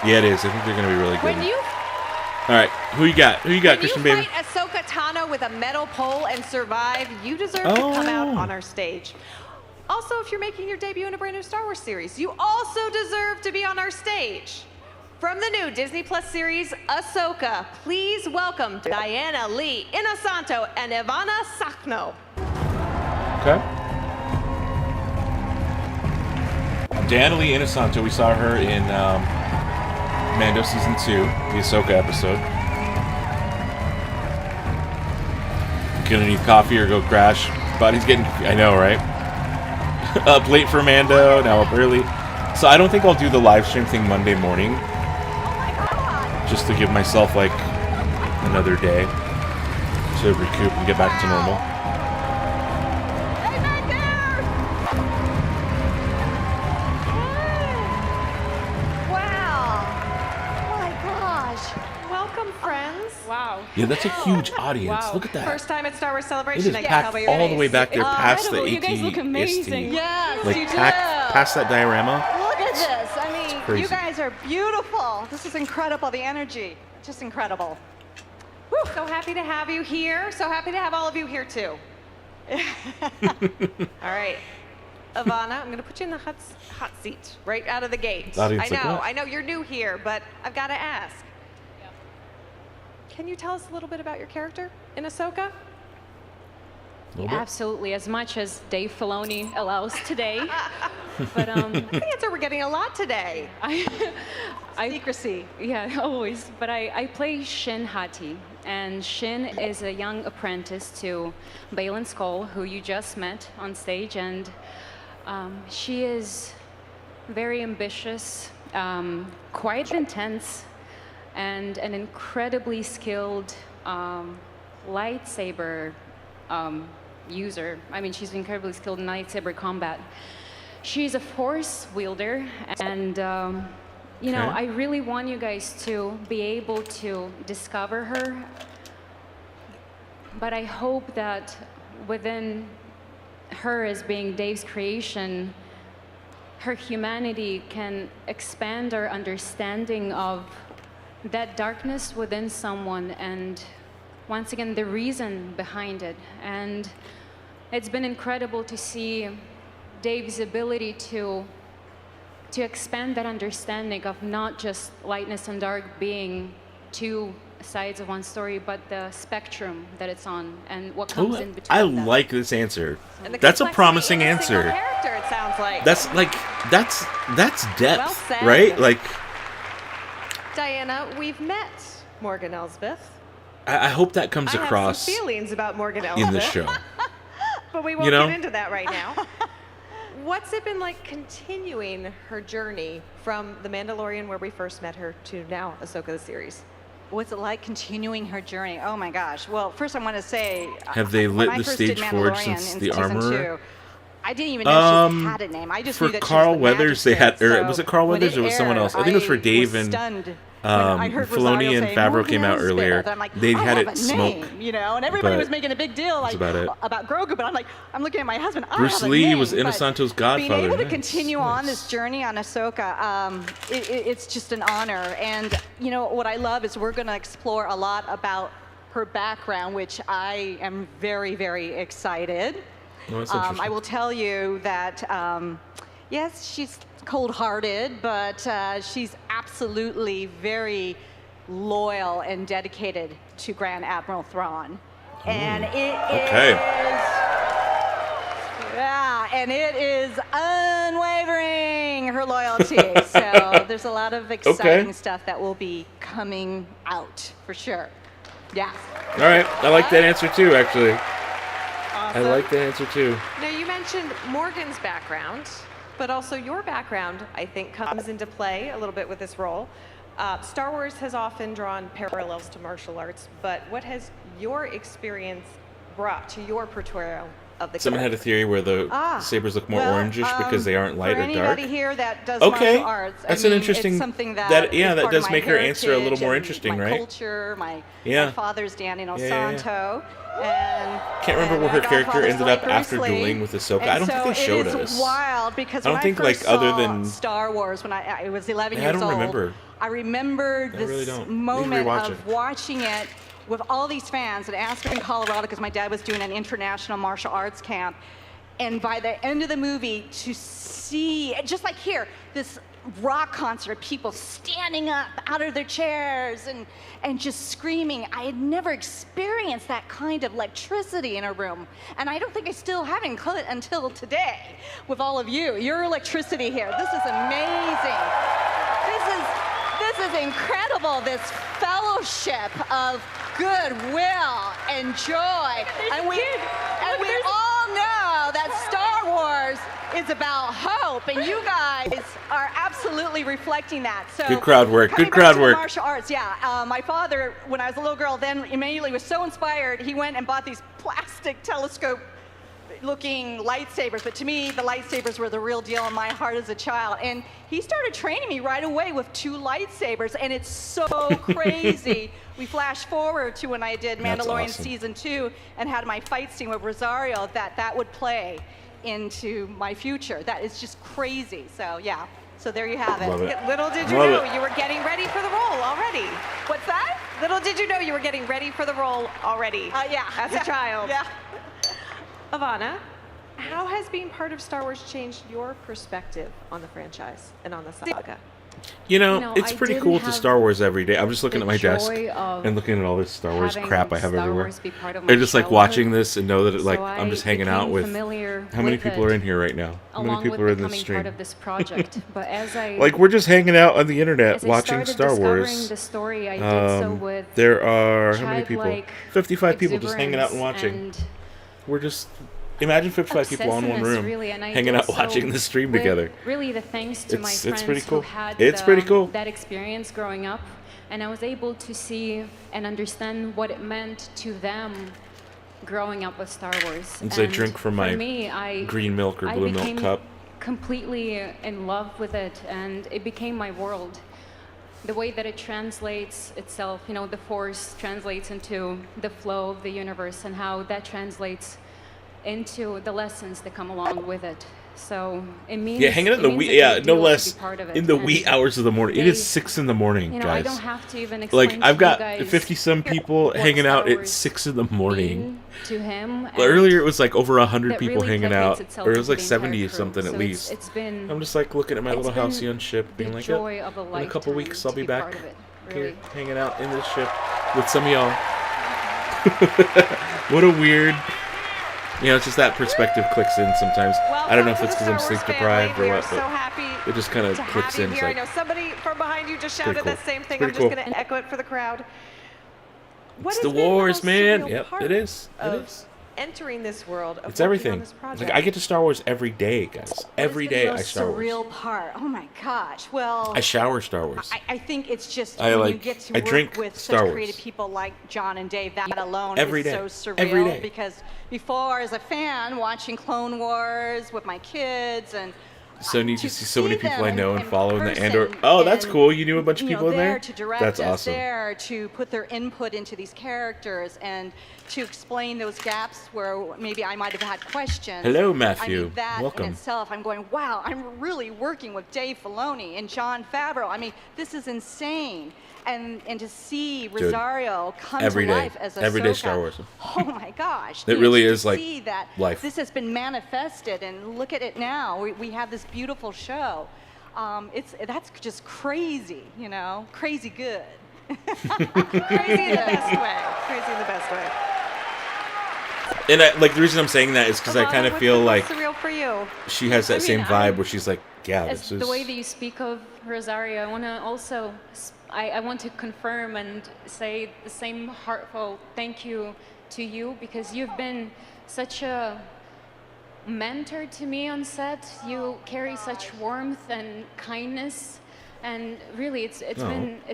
Yeah, it is. I think they're going to be really good. When you All right, who you got? Who you got, When Christian you Baby? fight Ahsoka Tano with a metal pole and survive, you deserve to come out Oh. on our stage. Also, if you're making your debut in a brand new Star Wars series, you also deserve to be on our stage. From the new Disney Plus series, Ahsoka, please welcome Diana Lee Inosanto and Ivana Sakno. Okay. Diana Lee Inosanto, we saw her in Mando Season 2, the Ahsoka episode. Gonna need coffee or go crash. Body's getting... I know, right? Up late for Mando, now up early. So I don't think I'll do the live stream thing Monday morning. Just to give myself, like, another day to recoup and get back to normal. Wow. Oh my gosh. Welcome, friends. Wow. Yeah, that's a huge audience. Wow. Look at that. First time at Star Wars It Celebration. is I can packed tell by your all the face. way back there It's past the incredible. AT. You guys look amazing. Yes, Like you do. past that diorama. Look at this. I mean, crazy. you guys are beautiful. This is incredible. The energy, just incredible. Woo, so happy to have you here. So happy to have all of you here too. All right. Ivana, I'm going to put you in the hot seat right out of the gate. Audience like, what? I know you're new here, but I've got to ask. Can you tell us a little bit about your character in Ahsoka? Absolutely, as much as Dave Filoni allows today. But I think that's where we're getting a lot today. Secrecy. Yeah, always. But I play Shin Hati, and Shin is a young apprentice to Baylan Skoll, who you just met on stage, and she is very ambitious, quite intense, and an incredibly skilled lightsaber user. I mean, she's incredibly skilled in lightsaber combat. She's a force wielder, and you know, I really want you guys to be able to discover her. But I hope that within her as being Dave's creation, her humanity can expand our understanding of that darkness within someone, and once again, the reason behind it. And it's been incredible to see Dave's ability to expand that understanding of not just lightness and dark being two sides of one story, but the spectrum that it's on and what comes in between. I them. like this answer. And the That's a complexity promising in a answer. single character, it sounds like. That's like that's depth, Well said. right? Like Diana, we've met Morgan Elsbeth. I hope that comes I have across some feelings about Morgan Elsbeth. in the show. But we won't know? get into that right now. What's it been like continuing her journey from The Mandalorian, where we first met her, to now Ahsoka the series? what's it like continuing her journey? Oh my gosh. Well, first I want to say, Have they when lit I the first did stage forge Mandalorian since in the season Armorer? 2, I didn't even know she had a name. I just for knew that Carl she was the Weathers, they had, Magistrate. or was it Carl when Weathers or was someone else? I think it was for Dave was and stunned when I heard Filoni Rosario and say, Favreau came out "Morgan earlier. Elsbeth." I'm like, They I had have it a smoke. name, you know, and everybody but was making a big deal like about Grogu, but I'm looking at my husband. I Bruce have a Lee name, was but Inosanto's Being godfather. able to Nice, continue on this journey on Ahsoka, it's just an honor. And you know what I love is we're going to explore a lot about her background, which I am very, very excited. Oh, that's I interesting. will tell you that, yes, she's cold-hearted, but she's absolutely very loyal and dedicated to Grand Admiral Thrawn. And it is unwavering, her loyalty. So there's a lot of exciting stuff that will be coming out, for sure. Yeah. All right, I like that answer too, actually. Awesome. I like that answer too. Now, you mentioned Morgan's background, but also your background, I think, comes into play a little bit with this role. Star Wars has often drawn parallels to martial arts, but what has your experience brought to your portrayal of the Someone had a theory where the sabers look more orangish because they aren't light for or dark. anybody here that does Okay, martial arts, that's I an mean, interesting. It's something that yeah, is that part of does my make her answer a little more heritage interesting, and right? my culture, my Yeah. father's Danny yeah. Santo. And Can't remember where her character ended up after dueling with Ahsoka. I don't think they showed us. us. It's wild because I don't when think, I first like, other saw than- Star Wars when I was 11 Yeah, I years don't old, remember. I remember I really this don't. Need to moment rewatch of it. watching it with all these fans in Aspen, Colorado, because my dad was doing an international martial arts camp. And by the end of the movie, to see, just like here, this rock concert, people standing up out of their chairs and just screaming. I had never experienced that kind of electricity in a room. And I don't think I still haven't until today with all of you. Your electricity here, this is amazing. This is incredible, this fellowship of goodwill and joy. And we all know that Star Wars is about hope, and you guys are absolutely reflecting that. So Good crowd work, coming good crowd back to work. Martial arts, yeah. My father, when I was a little girl, then immediately was so inspired, he went and bought these plastic telescope-looking lightsabers. But to me, the lightsabers were the real deal in my heart as a child. And he started training me right away with 2 lightsabers, and it's so crazy. We flash forward to when I did That's Mandalorian awesome. season 2 and had my fight scene with Rosario, that would play into my future. That is just crazy. So yeah, so there you have it. Love it. Little did you Love know it. you were getting ready for the role already. What's that? Little did you know you were getting ready for the role already. Yeah. As a child. Yeah. Ivana, how has being part of Star Wars changed your perspective on the franchise and on the saga? You know, it's I pretty didn't cool to have Star Wars every day. I'm just looking the at my desk joy of and looking at all this Star Wars having crap I have Star everywhere. Wars be part of my And just like childhood. watching this and know that So like I'm just hanging out became with. familiar How many with people it are in here right now? How many along people with are in this becoming stream? part of this project. But as I Like we're just hanging out on the internet as I watching started Star discovering Wars. the story, I did so with There are how many people? childlike 55 people just hanging out and exuberance watching. and We're just imagine 55 people in one obsessiveness, room really, and I hanging did out so watching the stream with together. Really, the thanks to my It's friends pretty cool. who had It's pretty cool. that experience growing up, and I was able to see and understand what it meant to them growing up with Star Wars. As I And drink from for my me, green milk or I blue milk became cup. completely in love with it, and it became my world. The way that it translates itself, you know, the Force translates into the flow of the universe, and how that translates into the lessons that come along with it. So it means Yeah, hanging out in the it means wee, a yeah, great no deal to be less part of it. in the And wee hours of the morning. It they- is 6 in the morning, you know, guys. I don't have to even explain Like I've to got you guys 50 some people what hanging out Star at Wars 6 in the morning. mean to him. Well, earlier it was like over and 100 that people really hanging permeates out, itself or it was into like the 70 entire or something crew. at So least. it's been I'm just like looking at my it's little been halcyon ship, being the like, joy "Yep, of a in a couple lifetime weeks I'll to be be back part of it, here really. hanging out in this ship with some of y'all." What a weird. You know, it's just that perspective clicks in sometimes. I don't know if it's because I'm sleep deprived or We are what, so but happy it just kind of to clicks have you in. It's here. I like, know somebody from behind you just Pretty shouted cool. that same thing. Pretty I'm just cool. going to echo it for the crowd. What it's has the been wars, most man. surreal Yep, part it is. It of is. entering this world of It's working on everything. this project. Like I get to Star Wars every day, guys. Every day I Star Wars. Surreal part. Oh my gosh. Well, I shower Star Wars. I think it's just I when you like- get to I work drink with Star such Wars. creative people like John and Dave. That alone Every is day. so surreal. Every day. Because before, as a fan, watching Clone Wars with my kids and So neat to see so many people I them know and in follow in the person Andor. Oh, that's and, cool. You knew a bunch of you people know, in there there. to direct That's us, awesome. there to put their input into these characters and to explain those gaps where maybe I might have had questions. Hello, I Matthew. mean, that Welcome. in itself, I'm going, wow, I'm really working with Dave Filoni and Jon Favreau. I mean, this is insane. And to see Rosario come every to day. life as Ahsoka. Every day Star Wars. Oh my gosh. It You know, really to is like see that life. This has been manifested, and look at it now. We have this beautiful show. That's just crazy, you know, crazy good. Crazy in the best way. Crazy in the best way. And like the reason I'm saying that is because I kind of feel like surreal for you. she has that same vibe where she's like, yeah, As this is. the way that you speak of Rosario, I want to also, I want to confirm and say the same heartfelt thank you to you, because you've been such a mentor to me on set. You carry such warmth and kindness, and really, it's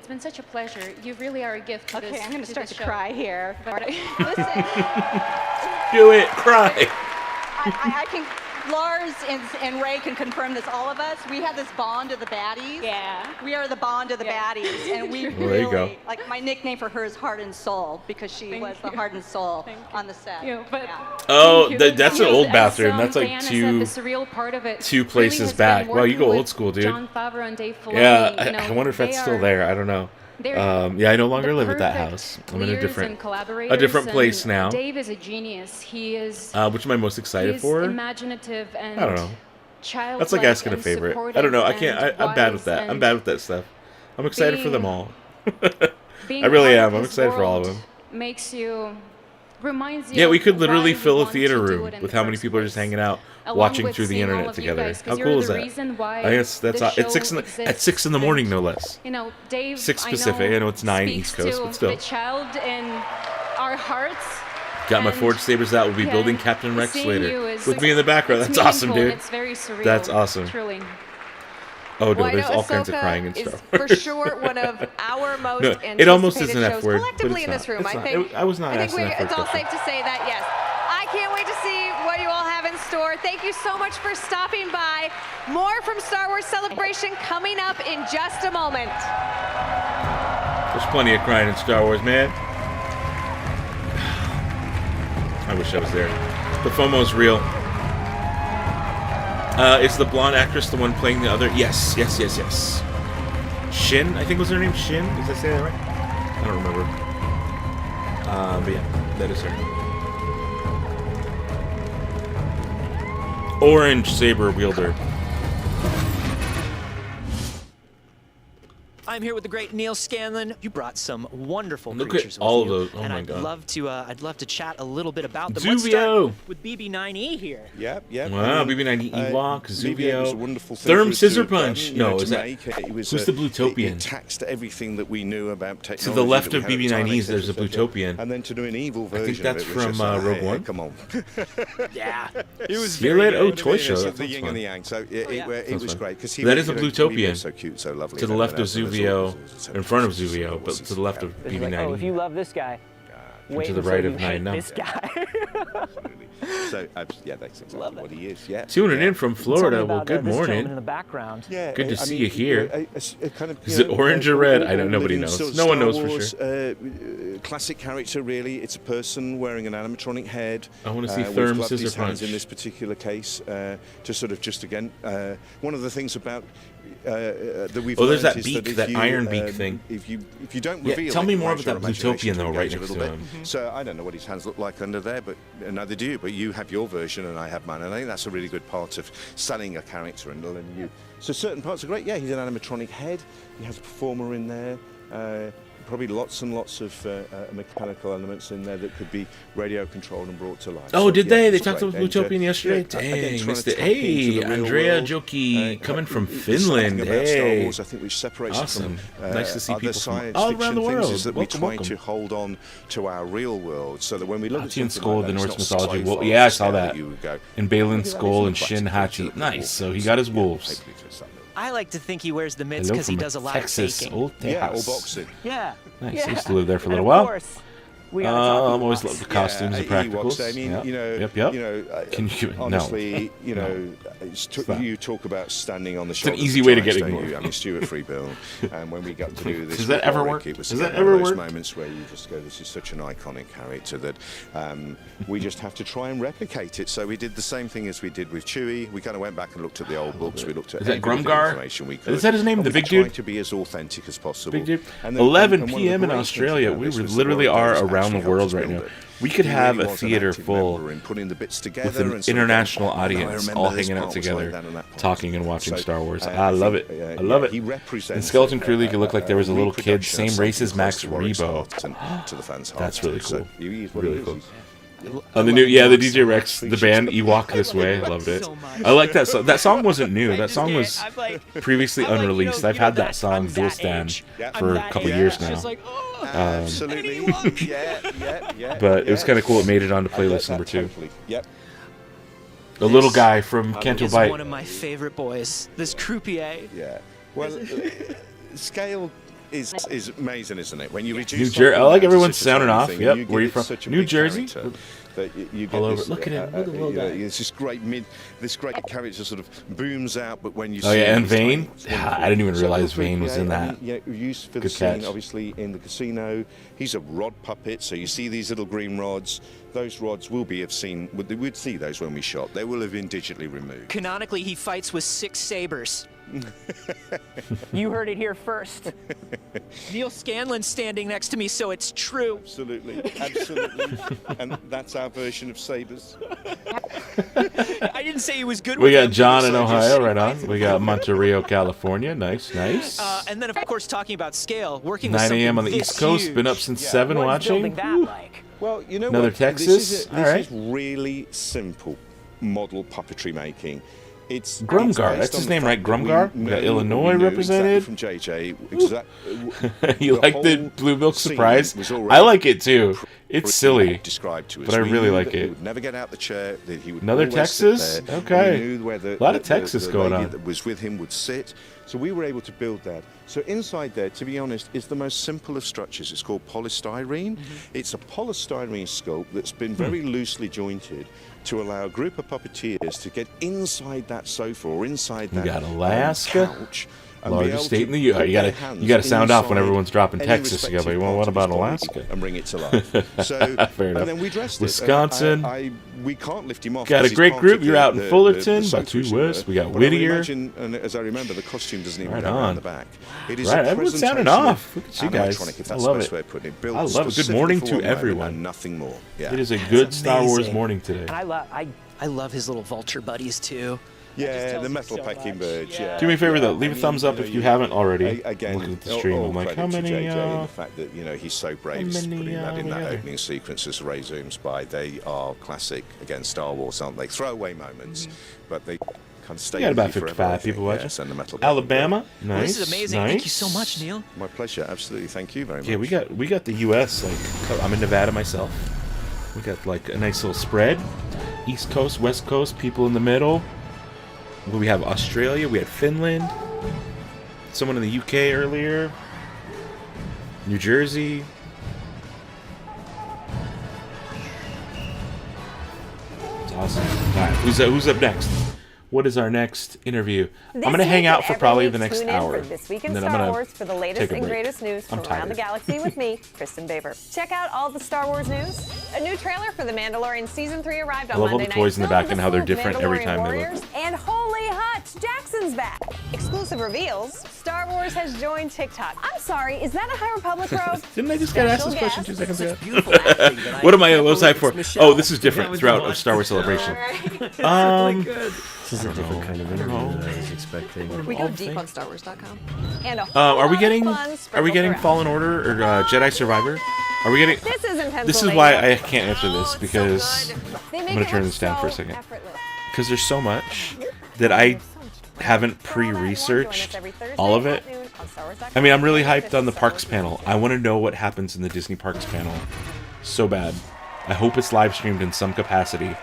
been such a pleasure. You really are a gift to this. Okay, I'm going to start this to show. cry here. But Listen. Do it, cry. I can, Lars and Ray can confirm this, all of us. We have this bond of the baddies. Yeah. We are the bond of the baddies. And we Well, there you go. really, like my nickname for her is Heart and Soul, because she was the heart and soul on the set. But Oh, thank you. that's an You know, old as, bathroom. That's like Diana said, two the surreal part of it two really places has been back. Wow, you go working old with school, dude. Jon Favreau and Dave Filoni. Yeah, you know, I wonder if that's they still are- there. I don't know. they're Yeah, I no longer the live at that perfect house. I'm in a leaders different, and collaborators, place and now. Dave is a genius. He is. Which am I most excited he's for? imaginative and I don't know. childlike. That's like asking a and favorite. I don't know. I can't. supportive I'm bad and with that. wise I'm bad with that stuff. I'm excited for them being- all. being I really part am. of I'm his excited for all of world them. Makes you. Reminds you Yeah, we of could literally why you fill a want to theater do room it in with the how many first people are just place. hanging out, Along watching with through the seeing all internet of you together. guys, 'cause How you're cool the is that? reason why I guess that's the it's 6 in show the at 6 in the morning, no less. You know, Dave. 6 Pacific. I know it's 9 speaks East Coast, to but still. the child in our hearts. Got my and forge sabers out. We'll be yeah, building Captain Rex seeing later you is- with me in the background. it's That's awesome, meaningful dude. and It's very surreal. That's awesome. Truly. Oh no, Well, I there's know all kinds of Ahsoka crying and is stuff. for sure one of our most No, anticipated it almost is an F shows word, but collectively it's in this not. room. It's I not. think I was not I think asking that for a it's all question. safe to say that, yes. I can't wait to see what you all have in store. Thank you so much for stopping by. More from Star Wars Celebration coming up in just a moment. There's plenty of crying in Star Wars, man. I wish I was there. The FOMO's real. Is the blonde actress the one playing the other? Yes. Shin, I think was her name. Shin? Did I say that right? I don't remember. But yeah, that is her. Orange saber wielder. I'm here with the great Neil Scanlon. You brought some wonderful Look creatures at all with of you, those. Oh and my I'd god. love to chat a little bit about them. Let's Zuvio. start with BB9E here. Yeah. Wow, BB9 Ewok, Zuvio was a Zuvio, wonderful thing Therm for us to Scissor have done, Punch. you know, No, to is that make. It was who's the Blutopian? It taxed everything that we knew about technology. To the left that of we had at the time, BB9Es, there's a etc., Blutopian. and then to do an evil I version think that's of it was from just like, Rogue hey, One. Come on. Yeah, It was See you very later. Oh, good. toy show. It's That the sounds yin fun. and the yang. So it was fun. great because That is a he Blutopian. was so cute, so lovely. To the and left of everything else. Zuvio, in front of Zuvio, but to the left of It's like, oh, if BB9E. you love this guy, And wait to the until right you of hate 9 this guy. So yeah, that's exactly what he is. Yeah. Tuning in from Florida. Tell me Well, about, good this gentleman in morning. the background. Yeah, Good to I see mean, you here. a kind of, Is it orange or red? I don't. Nobody living knows. sort of No one Star knows for Wars, sure. Classic character, really. It's a person wearing an animatronic head. I want to see with Therm gloved his Scissor hands Punch. in this particular case. Just again, one of the things about that we've Oh, there's learned that is beak, if that you, iron beak thing. If you don't Yeah, reveal tell it, me it more might about your that Blutopian, imagination though, to right engage a next little to bit. him. So I don't know what his hands look like under there, but neither do you. But you have your version and I have mine, and I think that's a really good part of selling a character and letting you. So certain parts are great. Yeah, he's an animatronic head. He has a performer in there. probably lots and lots of mechanical elements in there that could be radio controlled and brought to life. Oh, So, did yeah, they? They it's a talked about great Utopian yesterday? Dang, missed it. Hey, Andrea Joki coming from Finland. Hey, Wars, I think, which separates awesome. From, nice to see other people from science all fiction around the things world. is that Welcome, we try welcome. to hold on to our real world, so that when we look at Hachi something Skull like of the that, Norse it's not mythology. sci-fi Well, yeah, I saw scale that. you would go, And Balin "Look at Skull that, and it's Shin practical Hachi. Nice. So he got his wolves. I like to think he wears the mitts Hello because he from does a lot Texas, of baking. old Yeah, or Texas. boxing. Yeah. Nice. Yeah. I used to live there for a And little of while. course, we gotta talk I'm always Ewoks. love the costumes and practicals. I mean, Yep. you know, Yep. you know, Can you honestly, no. you know, not. you talk about standing on the It's an shoulders easy of way to giants, get don't ignored. you? I mean, Stuart Freebill, and when we got to do this, Does that with ever Warwick, work? It was Does again that ever one of those work? moments where you just go, "This is such an iconic character that we just have to try and replicate it." So we did the same thing as we did with Chewie. We kind of went back and looked at the old books. We looked at Is that every bit of Grumgar? information we could. Is that his name, and the we big tried dude? to be as authentic as possible. Big dude. And then- 11 and one of the p.m. in great things Australia. about We this was the literally world are that around the actually helped world us right build now. it. We could He have really a was an theater active full member in putting the bits with together an and sort of international going, "Oh, I audience remember all this hanging out part was like together, that and that part." talking and watching So, Star Wars. I I love think, it. I love yeah, he it. represents And Skeleton it, Crew League, it looked like there was a little kid, reproduction same of race as something Max close to Warwick's Rebo. heart and to the fans' That's hearts. really So cool. he is what Really he cool. is. The new, the DJ Rex, the band Ewok This Way, I loved it. I like that song. That song wasn't new. That song was previously unreleased. I've had that song dual stand for a couple years now. Absolutely. Yeah. But it was kind of cool. It made it onto playlist number 2. Totally. Yep. The little guy from Canto He's Bight. one of my favorite boys. This croupier. Yeah. Well, scale is amazing, isn't it? When you reduce New Jersey. I something like down to everyone's such a sounding tiny off. thing, Yep. you Where are you get from? such a New big Jersey. character that you get All over. this, Look at him. Look at the little guy. It's this great this great character sort of booms out, but when you Oh see yeah, and him, it's Vane. like, it's wonderful. I didn't even So realize feel free, Vane was in that. used for the Good scene, catch. obviously in the casino. He's a rod puppet, so you see these little green rods. Those rods will be we'd see those when we shot. They will have been digitally removed. Canonically, he fights with 6 sabers. You heard it here first. Neil Scanlon's standing next to me, so it's true. Absolutely. And that's our version of sabers. I didn't say he was good We with got them. John in Ohio, right on. We got Monterey, California. Nice. And then, of course, talking about scale, working 9 with something a.m. on the this East Coast. huge. Been up since 7 What's building watching. that like? Well, you know Another what? Texas? This All right. is really simple model puppetry making. It's Grumgar, it's based that's on his the name, fact right? that Grumgar? we We got knew- Illinois we knew represented. exactly from JJ. You like the whole blue milk scene surprise? was I already like it too. It's silly, described to us. but I We really knew like that He it. would never get out the chair. That he would Another always sit Texas? there. Okay. We knew where A lot of Texas the going lady on. that was with him would sit. So we were able to build that. So inside there, to be honest, is the most simple of structures. It's called polystyrene. It's a polystyrene sculpt that's been very loosely jointed to allow a group of puppeteers to get inside that sofa or inside You that got Alaska, couch. And be able largest state to in the U.S. put You their gotta hands sound off when inside everyone's dropping any Texas. You gotta be, respective well, what part of about his body Alaska? and bring it to life. So, Fair enough. and then we dressed it. Wisconsin. We can't lift him off. Got a because he's great part group. of You're the- out in the Fullerton, sofa Batu we West. were. We got But I would Whittier. imagine, and as I remember, the costume doesn't even Right go on. around the back. It is Right, a everyone's sounding presentation off. Look at you guys. animatronic, if I that's love the best it. way of putting it. Built I love it. Good specifically morning for to one moment everyone. and nothing more. Yeah. It is a good That's Star Wars amazing. morning today. And I love his little vulture buddies too. Yeah, the metal packing bird. Yeah. Do me a favor though. Yeah. Leave a I thumbs mean, up you if know, you haven't already. Again, looking at the stream, I'm like, how credit to many? JJ and the fact that he's so brave how is many, putting that in we that got? opening sequence as Ray zooms by. They are classic again Star Wars, aren't they? Throwaway moments, but they kind of stay. We got about with you forever, 55 I think. people watching. Yes, and the metal Alabama, packing bird. nice. Well, this is amazing. Nice. Thank you so much, Neil. My pleasure. Absolutely. Thank you very much. Yeah, we got the U.S. Like I'm in Nevada myself. We got like a nice little spread. East Coast, West Coast, people in the middle. We have Australia. We had Finland. Someone in the UK earlier. New Jersey. It's awesome. All right, who's up next? What is our next interview? I'm going to hang out for probably the next hour. This week in and then Star I'm gonna Wars for the take latest a and break. greatest news I'm from around the tired. galaxy with me, Kristen Baber. Check out all the Star Wars news. A new trailer for The Mandalorian Season 3 arrived I on love all Monday the toys night, in the back filled and with how they're full different every Mandalorian time they warriors. look. And holy Hutch, Jackson's back. Exclusive reveals, Star Wars has joined TikTok. I'm sorry, is that a High Republic robe? Didn't I just get asked this Special question 2 seconds guest. ago? What am I? What was I for? Oh, this is different throughout of Star Wars Celebration. Really good. This is a different kind of interview than I was expecting. We go deep on StarWars.com. And Are we getting Fallen Order or Jedi Survivor? Are we getting? This isn't Pennsylvania. This is why I can't answer this because I'm gonna turn this down for a second. Because there's so much that I haven't pre-researched all of it. I mean, I'm really hyped on the Parks panel. I want to know what happens in the Disney Parks panel so bad. I hope it's live streamed in some capacity.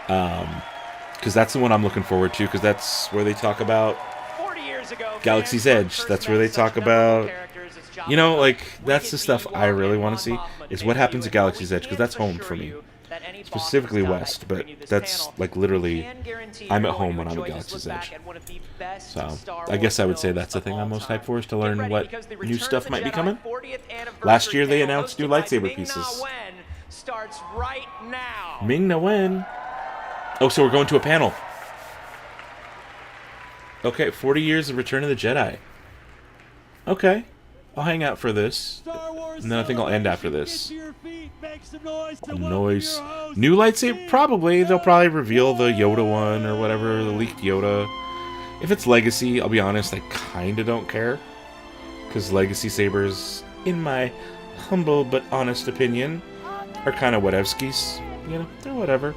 Because that's the one I'm looking forward to, because that's where they talk about Galaxy's Edge. That's where they talk about, you know, like, that's the stuff I really want to see, is what happens at Galaxy's Edge, because that's home for me. Specifically West, but that's, like, literally, I'm at home when I'm at Galaxy's Edge. So, I guess I would say that's the thing I'm most hyped for, is to learn what new stuff might be coming. Last year they announced new lightsaber pieces. Ming-Na Wen. Oh, so we're going to a panel. Okay, 40 years of Return of the Jedi. Okay, I'll hang out for this. And then I think I'll end after this. Noise. New lightsaber? Probably. They'll probably reveal the Yoda one or whatever, the leaked Yoda. If it's Legacy, I'll be honest, I kind of don't care. Because Legacy sabers, in my humble but honest opinion, are kind of whatevskis. You know, they're whatever.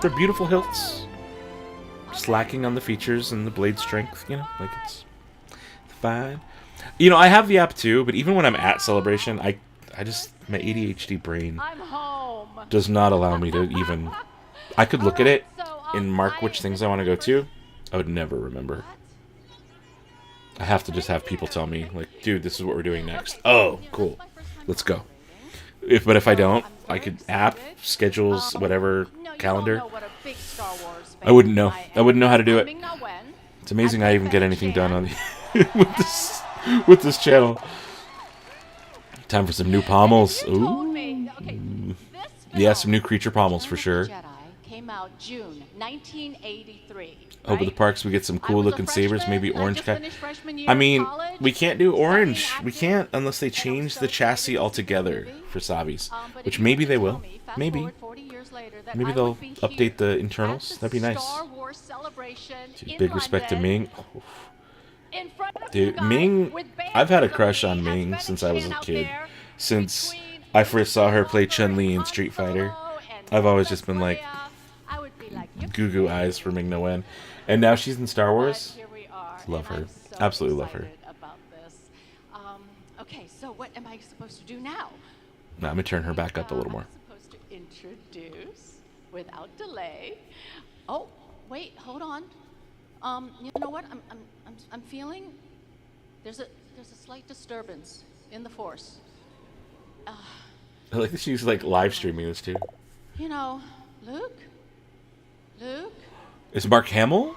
They're beautiful hilts. Just lacking on the features and the blade strength, you know, like it's fine. You know, I have the app too, but even when I'm at Celebration, I just, my ADHD brain does not allow me to even, I could look at it and mark which things I want to go to. I would never remember. I have to just have people tell me, like, dude, this is what we're doing next. Oh, cool. Let's go. But if I don't, I could app, schedules, whatever, calendar. I wouldn't know. I wouldn't know how to do it. It's amazing I even get anything done on the with this channel. Time for some new pommels. Ooh. Yeah, some new creature pommels for sure. Came out June 1983. Over the parks, we get some cool looking sabers, maybe orange. I mean, we can't do orange. We can't unless they change the chassis altogether for Savi's, which maybe they will. Maybe. Maybe they'll update the internals. That'd be nice. Dude, big respect to Ming. Oh. Dude, Ming, I've had a crush on Ming since I was a kid. Since I first saw her play Chun-Li in Street Fighter. I've always just been like, goo-goo eyes for Ming-Na Wen. And now she's in Star Wars. Love her. Absolutely love her. Okay, so what am I supposed to do now? Now I'm going to turn her back up a little more. I'm supposed to introduce without delay. Oh, wait, hold on. You know what? I'm feeling there's a slight disturbance in the Force. I like that she's like live streaming this too. You know, Luke? Is Mark Hamill?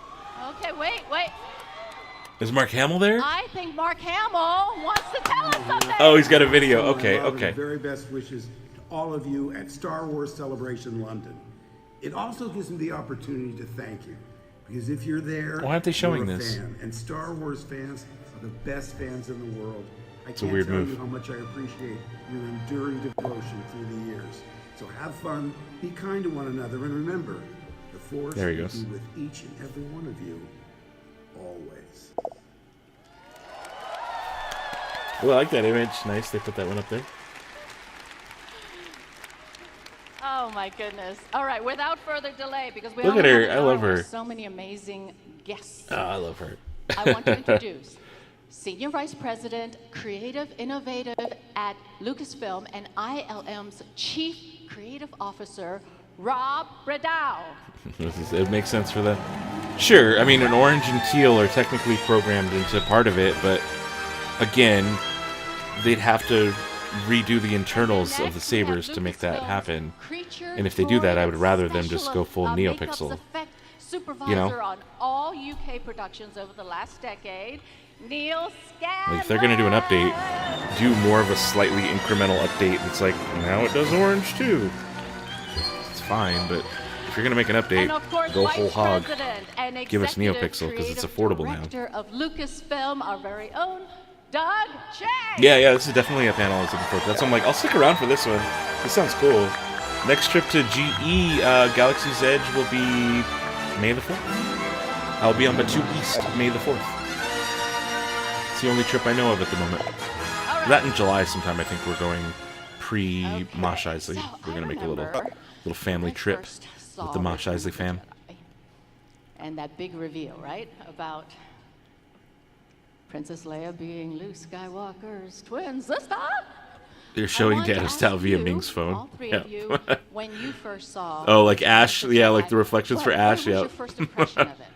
Okay, wait. Is Mark Hamill there? I think Mark Hamill wants to tell us something. Oh, he's got a video. Okay. The very best wishes to all of you at Star Wars Celebration London. It also gives me the opportunity to thank you. Because if you're there, why aren't they showing you're a this? fan, and Star Wars fans are the best fans in the world. I It's a can't weird tell move. you how much I appreciate your enduring devotion through the years. So have fun, be kind to one another, and remember, the Force There he will goes. be with each and every one of you, always. Oh, I like that image. Nice, they put that one up there. Oh my goodness. All right, without further delay, because we Look at only her. have an I love hour, her. so many amazing guests. Oh, I love her. I want to introduce Senior Vice President, Creative Innovative at Lucasfilm and ILM's Chief Creative Officer, Rob Bredow. It makes sense for them. Sure, I mean, an orange and teal are technically programmed into part of it, but again, they'd have to redo the internals of the sabers to make that happen. And if they do that, I would rather them just go full NeoPixel. Supervisor You know? on all UK productions over the last decade, Neil Scanlon. Like, if they're going to do an update, do more of a slightly incremental update. It's like, now it does orange too. It's fine, but if you're going to make an update, go whole hog. Give us NeoPixel, because it's affordable now. Director of Lucasfilm, our very own Doug Chang. Yeah, this is definitely a panel I was looking forward to. That's why I'm like, I'll stick around for this one. This sounds cool. Next trip to GE, Galaxy's Edge will be May the 4th. I'll be on Batu East May the 4th. It's the only trip I know of at the moment. That in July sometime. I think we're going pre-Mosh Isley. We're going to make a little family trip with the Mosh Isley fam. And that big reveal, right? About Princess Leia being Luke Skywalker's twin sister. They're showing Data style via Ming's phone. All three of you, when you first saw. Oh, like Ash? Yeah, like the reflections for Ash. What was Yeah. your first impression of it?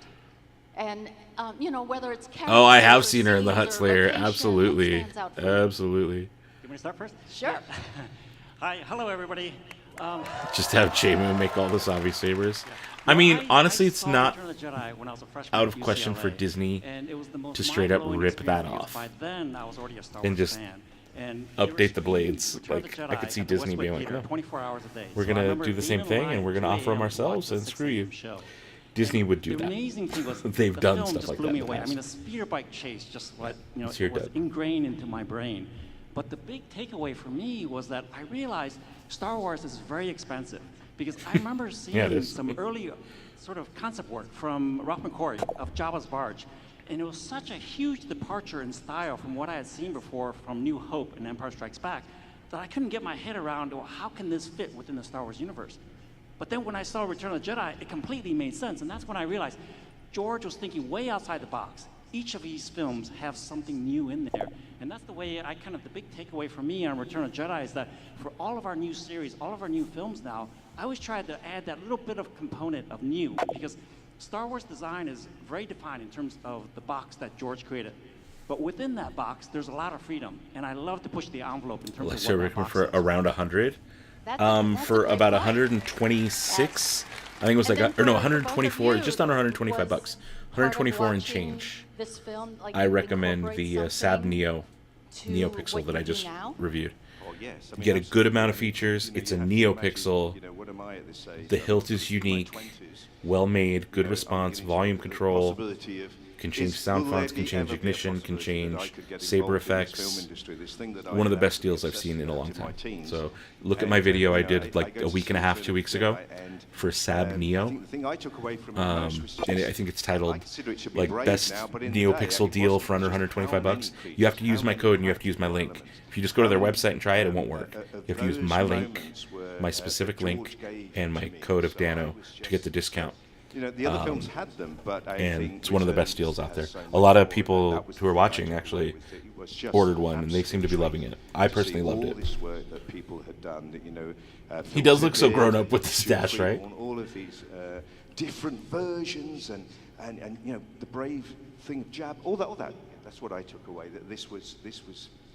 And you know, whether it's Oh, I have seen her in the Hutt Slayer. Absolutely, absolutely. You want me to start first? Sure. Hi, hello everybody. Just have Jamu make all the Savi sabers. I mean, honestly, it's not out of question for Disney to straight up rip that off and just update the blades. Like, I could see Disney being like, no, we're gonna do the same thing and we're gonna offer them ourselves and screw you. Disney would do that. They've done stuff like that in the past. I mean, the speeder bike chase just was Dub. ingrained into my brain. But the big takeaway for me was that I realized Star Wars is very expensive. Because I remember seeing some early sort of concept work from Ralph McQuarrie of Jabba's Barge. And it was such a huge departure in style from what I had seen before from New Hope and Empire Strikes Back that I couldn't get my head around, well, how can this fit within the Star Wars universe? But then when I saw Return of the Jedi, it completely made sense. And that's when I realized George was thinking way outside the box. Each of these films have something new in there. And that's the way the big takeaway for me on Return of the Jedi is that for all of our new series, all of our new films now, I always try to add that little bit of component of new, because Star Wars design is very defined in terms of the box that George created. But within that box, there's a lot of freedom, and I love to push the envelope in terms of what that box for is. around 100. For about 126, I think it was like, or no, 124, just under 125 bucks. 124 and change. I recommend the Sab Neo NeoPixel that I just reviewed. You get a good amount of features. It's a NeoPixel. The hilt is unique, well made, good response, volume control. Can change sound fonts, can change ignition, can change saber effects. One of the best deals I've seen in a long time. So look at my video I did like a week and a half, 2 weeks ago for Sab Neo. And I think it's titled like Best NeoPixel Deal for under 125 bucks. You have to use my code and you have to use my link. If you just go to their website and try it, it won't work. You have to use my link, my specific link, and my code of Dano to get the discount. The other films had them, but and it's one of the best deals out there. A lot of people who are watching actually ordered one, and they seem to be loving it. I personally loved it. He does look so grown up with the stash, right? All of these different versions, and the brave thing of Jab, all that. That's what I took away. That this was.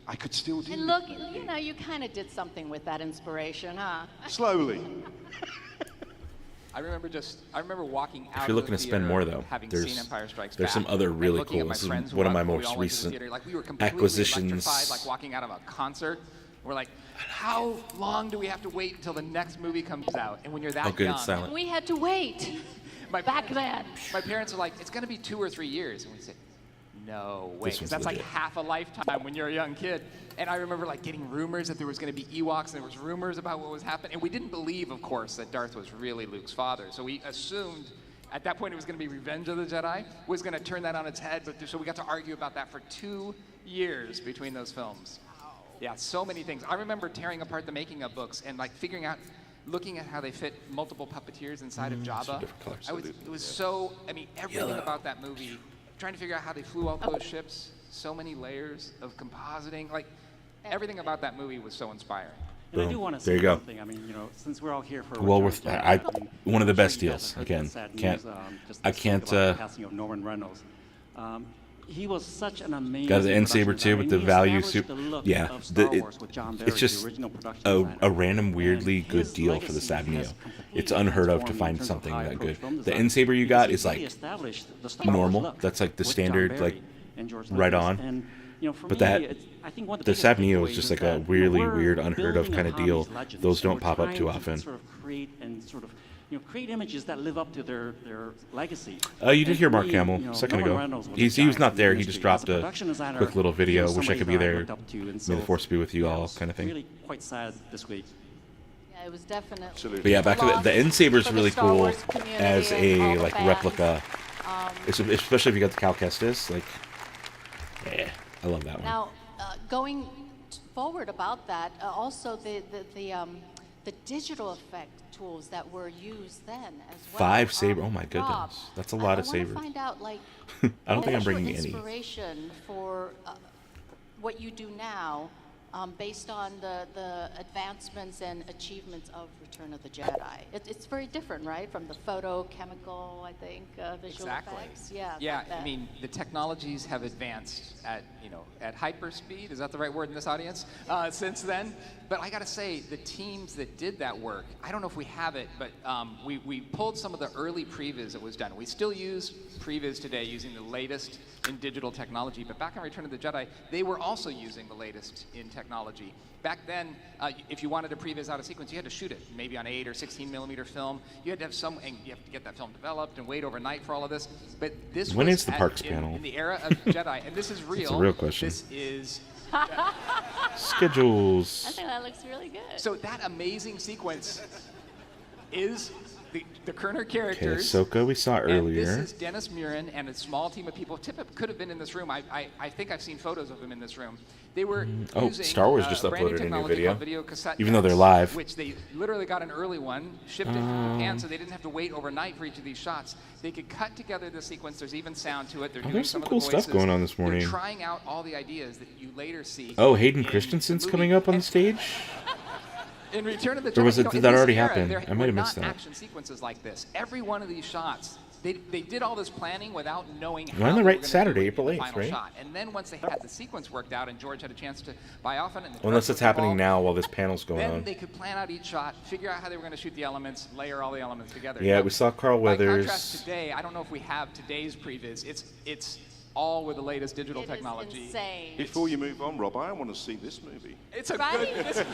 I could still do. And look, you kind of did something with that inspiration, huh? Slowly. I remember walking out. If you're looking to spend more, though, there's some other really cool. This is one of my most recent acquisitions. Like walking out of a concert, we're like, how long do we have to wait until the next movie comes out? And when you're that good young, it's silent. We had to wait. Back then. My parents are like, it's going to be 2 or 3 years, and we say, no way, This because one's that's like legit. half a lifetime when you're a young kid. And I remember like getting rumors that there was going to be Ewoks, and there was rumors about what was happening. And we didn't believe, of course, that Darth was really Luke's father. So we assumed at that point it was going to be Revenge of the Jedi, was going to turn that on its head. But so we got to argue about that for 2 years between those films. Yeah, so many things. I remember tearing apart the making of books and like figuring out, looking at how they fit multiple puppeteers inside of Jabba. It was so, everything about that movie, trying to figure out how they flew all those ships, so many layers of compositing, like everything about that movie was so inspiring. And I do want to There say you go. one thing. I mean, since we're all here for Well Return worth. of the Jedi, One of the best I'm sure you guys deals. have heard Again, the sad can't. news, just I this week can't. about the passing of Norman Reynolds. He was such an amazing. Got the N Saber too with the value suit. Yeah, it's just a random weirdly good deal for the Sab Neo. It's unheard of to find something that good. The N Saber you got is like normal. That's like the standard, like right on. But the Sab Neo is just like a really weird, unheard of kind of deal. Those don't pop up too often. Create images that live up to their legacy. You did hear Mark Hamill a second ago. He was not there. He just dropped a quick little video. Wish I could be there. May the force be with you all, kind of thing. Really quite sad this week. Yeah, it was definitely. But yeah, back to the N Saber's really cool as a like replica Especially if you got the Cal Kestis, like, yeah, I love that one. Now, going forward about that, also the digital effect tools that were used then as well. 5 saber. Oh my goodness, Rob, that's a lot of I sabers. want to find out, like, I don't think I'm what's your bringing any. inspiration for what you do now, based on the advancements and achievements of Return of the Jedi. It's very different, right, from the photochemical, I think, visual effects. Yeah. Yeah, I mean, the technologies have advanced at hyper speed. Is that the right word in this audience? Since then, but I got to say, the teams that did that work, I don't know if we have it, but we pulled some of the early previs that was done. We still use previs today using the latest in digital technology, but back on Return of the Jedi, they were also using the latest in technology. Back then, if you wanted to previs out a sequence, you had to shoot it, maybe on 8 or 16 millimeter film. You had to have and you have to get that film developed and wait overnight for all of this. But this When was is the Parks panel? in the era of Jedi, and this is real. It's a real question. This is Schedules. I think that looks really good. So that amazing sequence is the Kerner Okay, characters. Ahsoka we saw And earlier. this is Dennis Murin and a small team of people. Tippett could have been in this room. I think I've seen photos of him in this room. They were using Star Wars just brand uploaded a new technology video, called video cassette even though they're decks, live. which they literally got an early one, shipped it from Japan, so they didn't have to wait overnight for each of these shots. They could cut together the sequence. There's even sound to it. They're doing There's some of cool the stuff voices. going on this morning. They're trying out all the ideas that you later see. Oh, Hayden in Christensen's the coming movie. up on the stage? In Return of the Jedi, Or was it- in did that this already era, happen? there I might have were missed not that. action sequences like this. Every one of these shots, they did all this planning without knowing We're on how the they right were gonna Saturday, do it in April the 8th, final right? shot. And then once they had the sequence worked out and George had a chance to buy off on it, and the Unless director it's happening was now while this panel's going then on. they could plan out each shot, figure out how they were going to shoot the elements, layer all the elements together. Yeah, Now, we saw Carl by Weathers. contrast, today, I don't know if we have today's previs. It's all with the latest digital technology. Insane. Before you move on, Rob, I want to see this movie. It's a Right? good.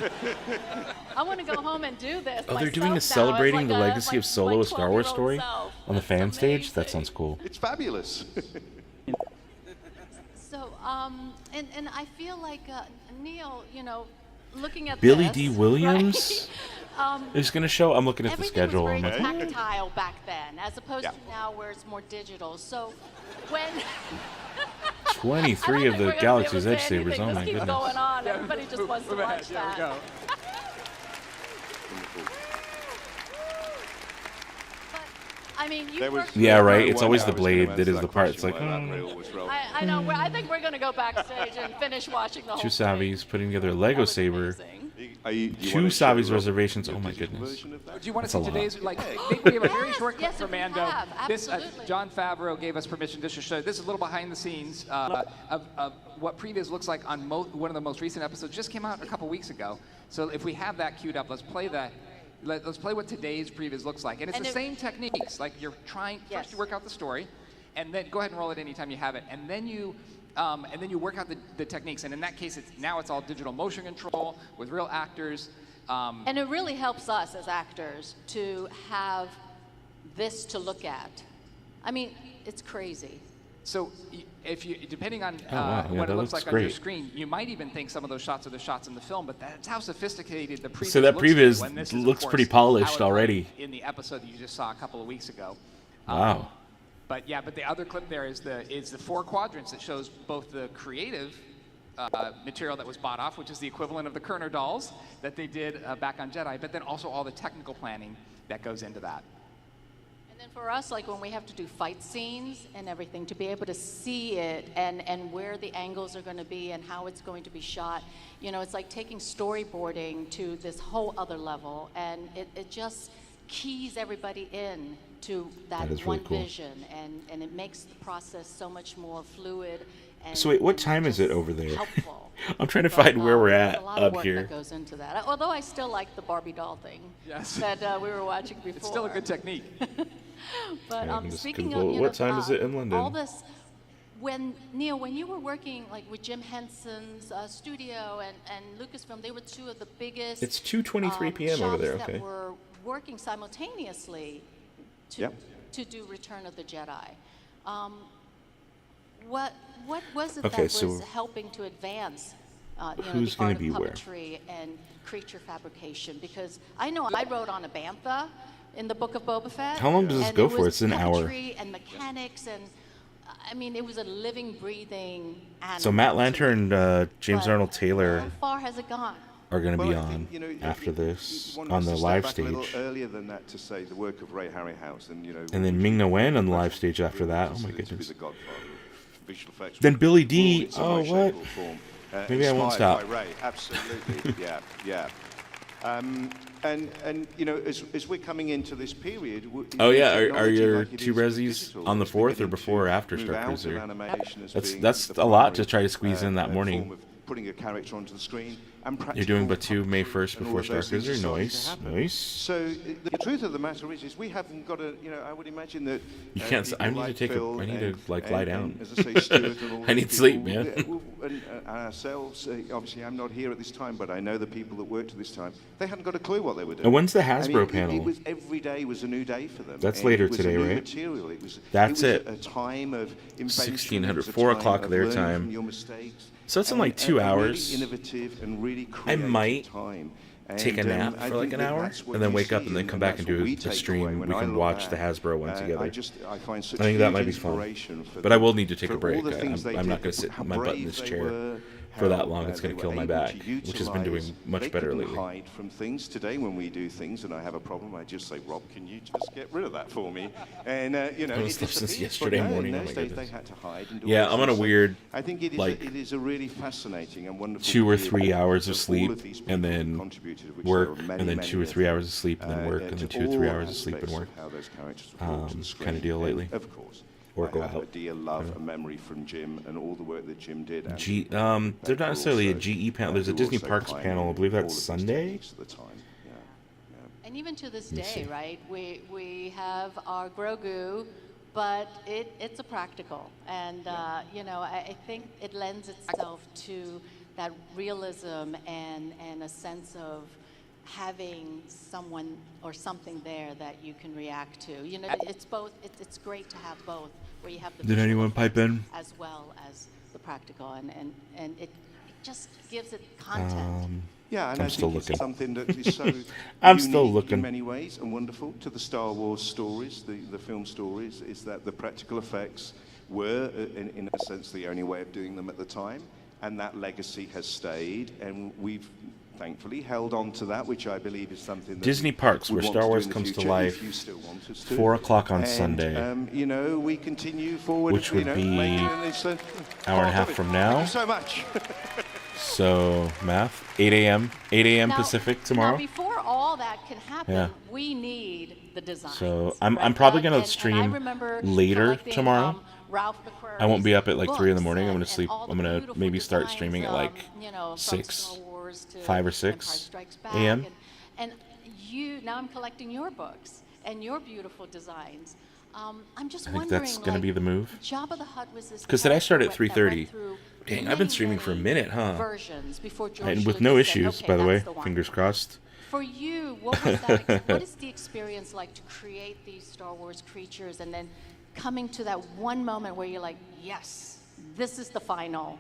I want to go home and do this. Oh, they're doing a myself now as celebrating the like legacy of Solo, a Star Wars story on the fan stage. That sounds cool. It's fabulous. So, and I feel like Neil, looking at Billy this, D. Williams right? is going to show. I'm looking at the Everything schedule. was I'm very like, tactile back then, as opposed Yeah. to now where it's more digital. So, when 23 of the Galaxy's Edge Sabers. Oh my keep goodness. going on, everybody just wants to watch that. There we go. I mean, you There was- worked Yeah, right. No It's always wonder the I was gonna blade that answer is the that part. It's question like, while that reel was rolling. I know. I think we're going to go backstage and finish watching the whole Two thing. Savis putting together a Lego saber. Do you Two wanna show Savis Rob reservations. your Oh my digital goodness. version of that? Do you want That's to a see lot. today's? Like, we have a very short clip yes, for if we Mando. have, This absolutely. John Favreau gave us permission just to show. This is a little behind the scenes of what previous looks like on one of the most recent episodes. Just came out a couple weeks ago. So if we have that queued up, let's play that. Let's play what today's previs looks like, and it's the same techniques. Like you're trying first to work out the story, and then go ahead and roll it anytime you have it, and then you work out the techniques. And in that case, it's all digital motion control with real actors. And it really helps us as actors to have this to look at. I mean, it's crazy. So if you, depending on wow. Yeah, what that it looks looks like on your great. screen, you might even think some of those shots are the shots in the film, but that's how sophisticated the previs So that looks to previs you, and this is, of looks course, pretty how polished it already. looked in the episode that you just saw a couple of weeks ago. Wow. But the other clip there is the 4 quadrants that shows both the creative material that was bought off, which is the equivalent of the Kerner dolls that they did back on Jedi, but then also all the technical planning that goes into that. And then for us, like when we have to do fight scenes and everything, to be able to see it and where the angles are going to be and how it's going to be shot, it's like taking storyboarding to this whole other level, and it just keys everybody in to that is one really cool. vision, and it makes the process so much more fluid. And, So wait, what and time is just it over there? helpful. I'm trying to But, find where we're there's at a lot up of work here. that goes into that. Although I still like the Barbie doll thing that we were watching before. It's still a good technique. But Yeah, I can just speaking Google, of, what time is it in London? all this, Neil, when you were working like with Jim Henson's studio and Lucasfilm, they were two of the biggest. It's 2:23 p.m. over there, shops okay. That were working simultaneously to do Return of the Jedi. What was it Okay, that so was helping to advance who's the art gonna of be where? puppetry and creature fabrication? Because I know I wrote on a bantha in the Book of Boba Fett. How long does this and go it for? was It's an hour. puppetry and mechanics, and I mean, it was a living, breathing animal. So Matt Lanter and James But Arnold Taylor how far has it gone? are going to be Well, I on think, you know, after this one on has the to step live back a little stage. earlier than that to say the work of Ray Harryhausen, you know. And then Ming-Na Wen on the live stage after that. Oh my To be goodness. the godfather of visual effects. Then Billy D. In some Oh, way, shape, what? or form. Maybe I won't Inspired stop. by Ray. Absolutely. yeah. And you know, as we're coming into this period. Oh yeah, are technology your like it two is with resis digital on the is 4th or beginning before or to after move Star out of Cruiser? animation as being That's the a lot to primary, try to squeeze in that form morning. of putting a character onto the screen. And You're doing but practical 2 May 1st and all before of Star those things Cruiser. are starting to Nice, happen. nice. So the truth of the matter is we haven't got a, you know, I would imagine that You can't. people I need to like take Phil I need and- to like and- lie and, down. as I say, Stuart and all I those need sleep, people, man. and ourselves, obviously, I'm not here at this time, but I know the people that worked at this time. They hadn't got a clue what they were doing. And when's the I mean, Hasbro panel? It was every day was a new day for them. That's and later it was today, a new right? Material. That's it. it. Was a time of invention. 1600, it was a 4 time o'clock of their learning time. from your mistakes. So that's in and- like 2 and hours. Really innovative and really I creative might time. take a And, nap I for like think an that hour that's what and then you wake up see, and then come back and that's what do we a take away stream. when We I can look watch the back. Hasbro one together. I find such I think that huge might be fun. inspiration for But I them, will need to take for a break. all the things they I'm not did, going to sit how my butt in brave this they chair were, for that how, long. It's going they to kill were my able back, to which has been doing utilize- much they better couldn't lately. hide from things. Today, when we do things and I have a problem, I just say, Rob, can you just get rid of that for me? And you know, I've been it stuff since disappears. yesterday But no, morning. in Oh those my days, they goodness. had to hide and do Yeah, all I'm on this a stuff. weird, I think it is, like, it is a really fascinating and wonderful 2 or period 3 hours of all sleep of these and people then contributed, of which work there are many, and then many 2 or of 3 them, hours of sleep and then work and to then 2 or 3 all hours of sleep and aspects work. of how those characters were brought to the screen. Kind of deal And lately. of course, Or I go have out. a dear love and memory from Jim and all the work that Jim did. and They're not necessarily a also- GE panel. There's a who Disney also Parks pioneered panel. I believe all that's of these Sunday. techniques at the time. And even to this Let me day, see. right? We have our Grogu, but it's a practical, and you know, I think it lends itself to that realism and a sense of having someone or something there that you can react to. You know, it's both. It's great to have both, where you have the Did visual anyone pipe in? as well as the practical, and it just gives it content. Yeah, and I'm I still think it's looking. something that is so I'm unique still looking. in many ways and wonderful to the Star Wars stories, the film stories, is that the practical effects were, in a sense, the only way of doing them at the time, and that legacy has stayed, and we've thankfully held on to that, which I believe is something that Disney we Parks, would where want Star to do Wars in the comes to future life, if you still want us to. 4 o'clock on And, Sunday, you know, we continue forward, which would be making hour this, and a half from now. Thank you so much. So math, 8 a.m. Now- Pacific Now, tomorrow. before all that can happen, Yeah. we need the design. So I'm probably gonna stream later tomorrow. Ralph I won't be up at like 3 in the morning. I'm and- gonna sleep. and all I'm the gonna beautiful maybe start designs, streaming at like you know, from 6, Star Wars to 5 or Empire 6 Strikes Back, a.m. And you now I'm collecting your books and your beautiful designs. I'm just I think wondering, that's gonna like, be the move. Jabba the Hutt was this Because today I started at character that went 3:30. through Dang, I've many, been streaming for a minute, huh? versions before George And with Lucas no said, issues, "Okay, by the way. that's the one." Fingers crossed. For you, what was that? What is the experience like to create these Star Wars creatures and then coming to that one moment where you're like, yes, this is the final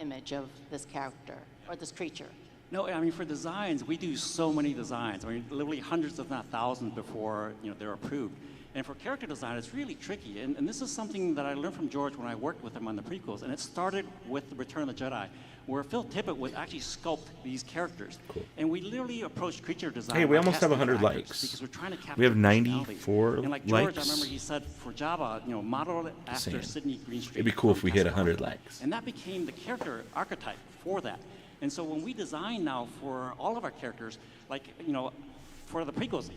image of this character or this creature? No, I mean, for designs, we do so many designs. I mean, literally hundreds, if not thousands, before they're approved. And for character design, it's really tricky. And this is something that I learned from George when I worked with him on the prequels. And it started with the Return of the Jedi, where Phil Tippett would actually sculpt these characters. Cool. And we literally approached creature design. Hey, we by almost have casting 100 actors, likes. Because we're trying to capture We have personality. 94 And like George, likes. I remember he said for Jabba, model it after Saying. Sidney Greenstreet. It'd be cool if from we hit Castle 100 Rock. likes. And that became the character archetype for that. And so when we design now for all of our characters, like, for the prequels,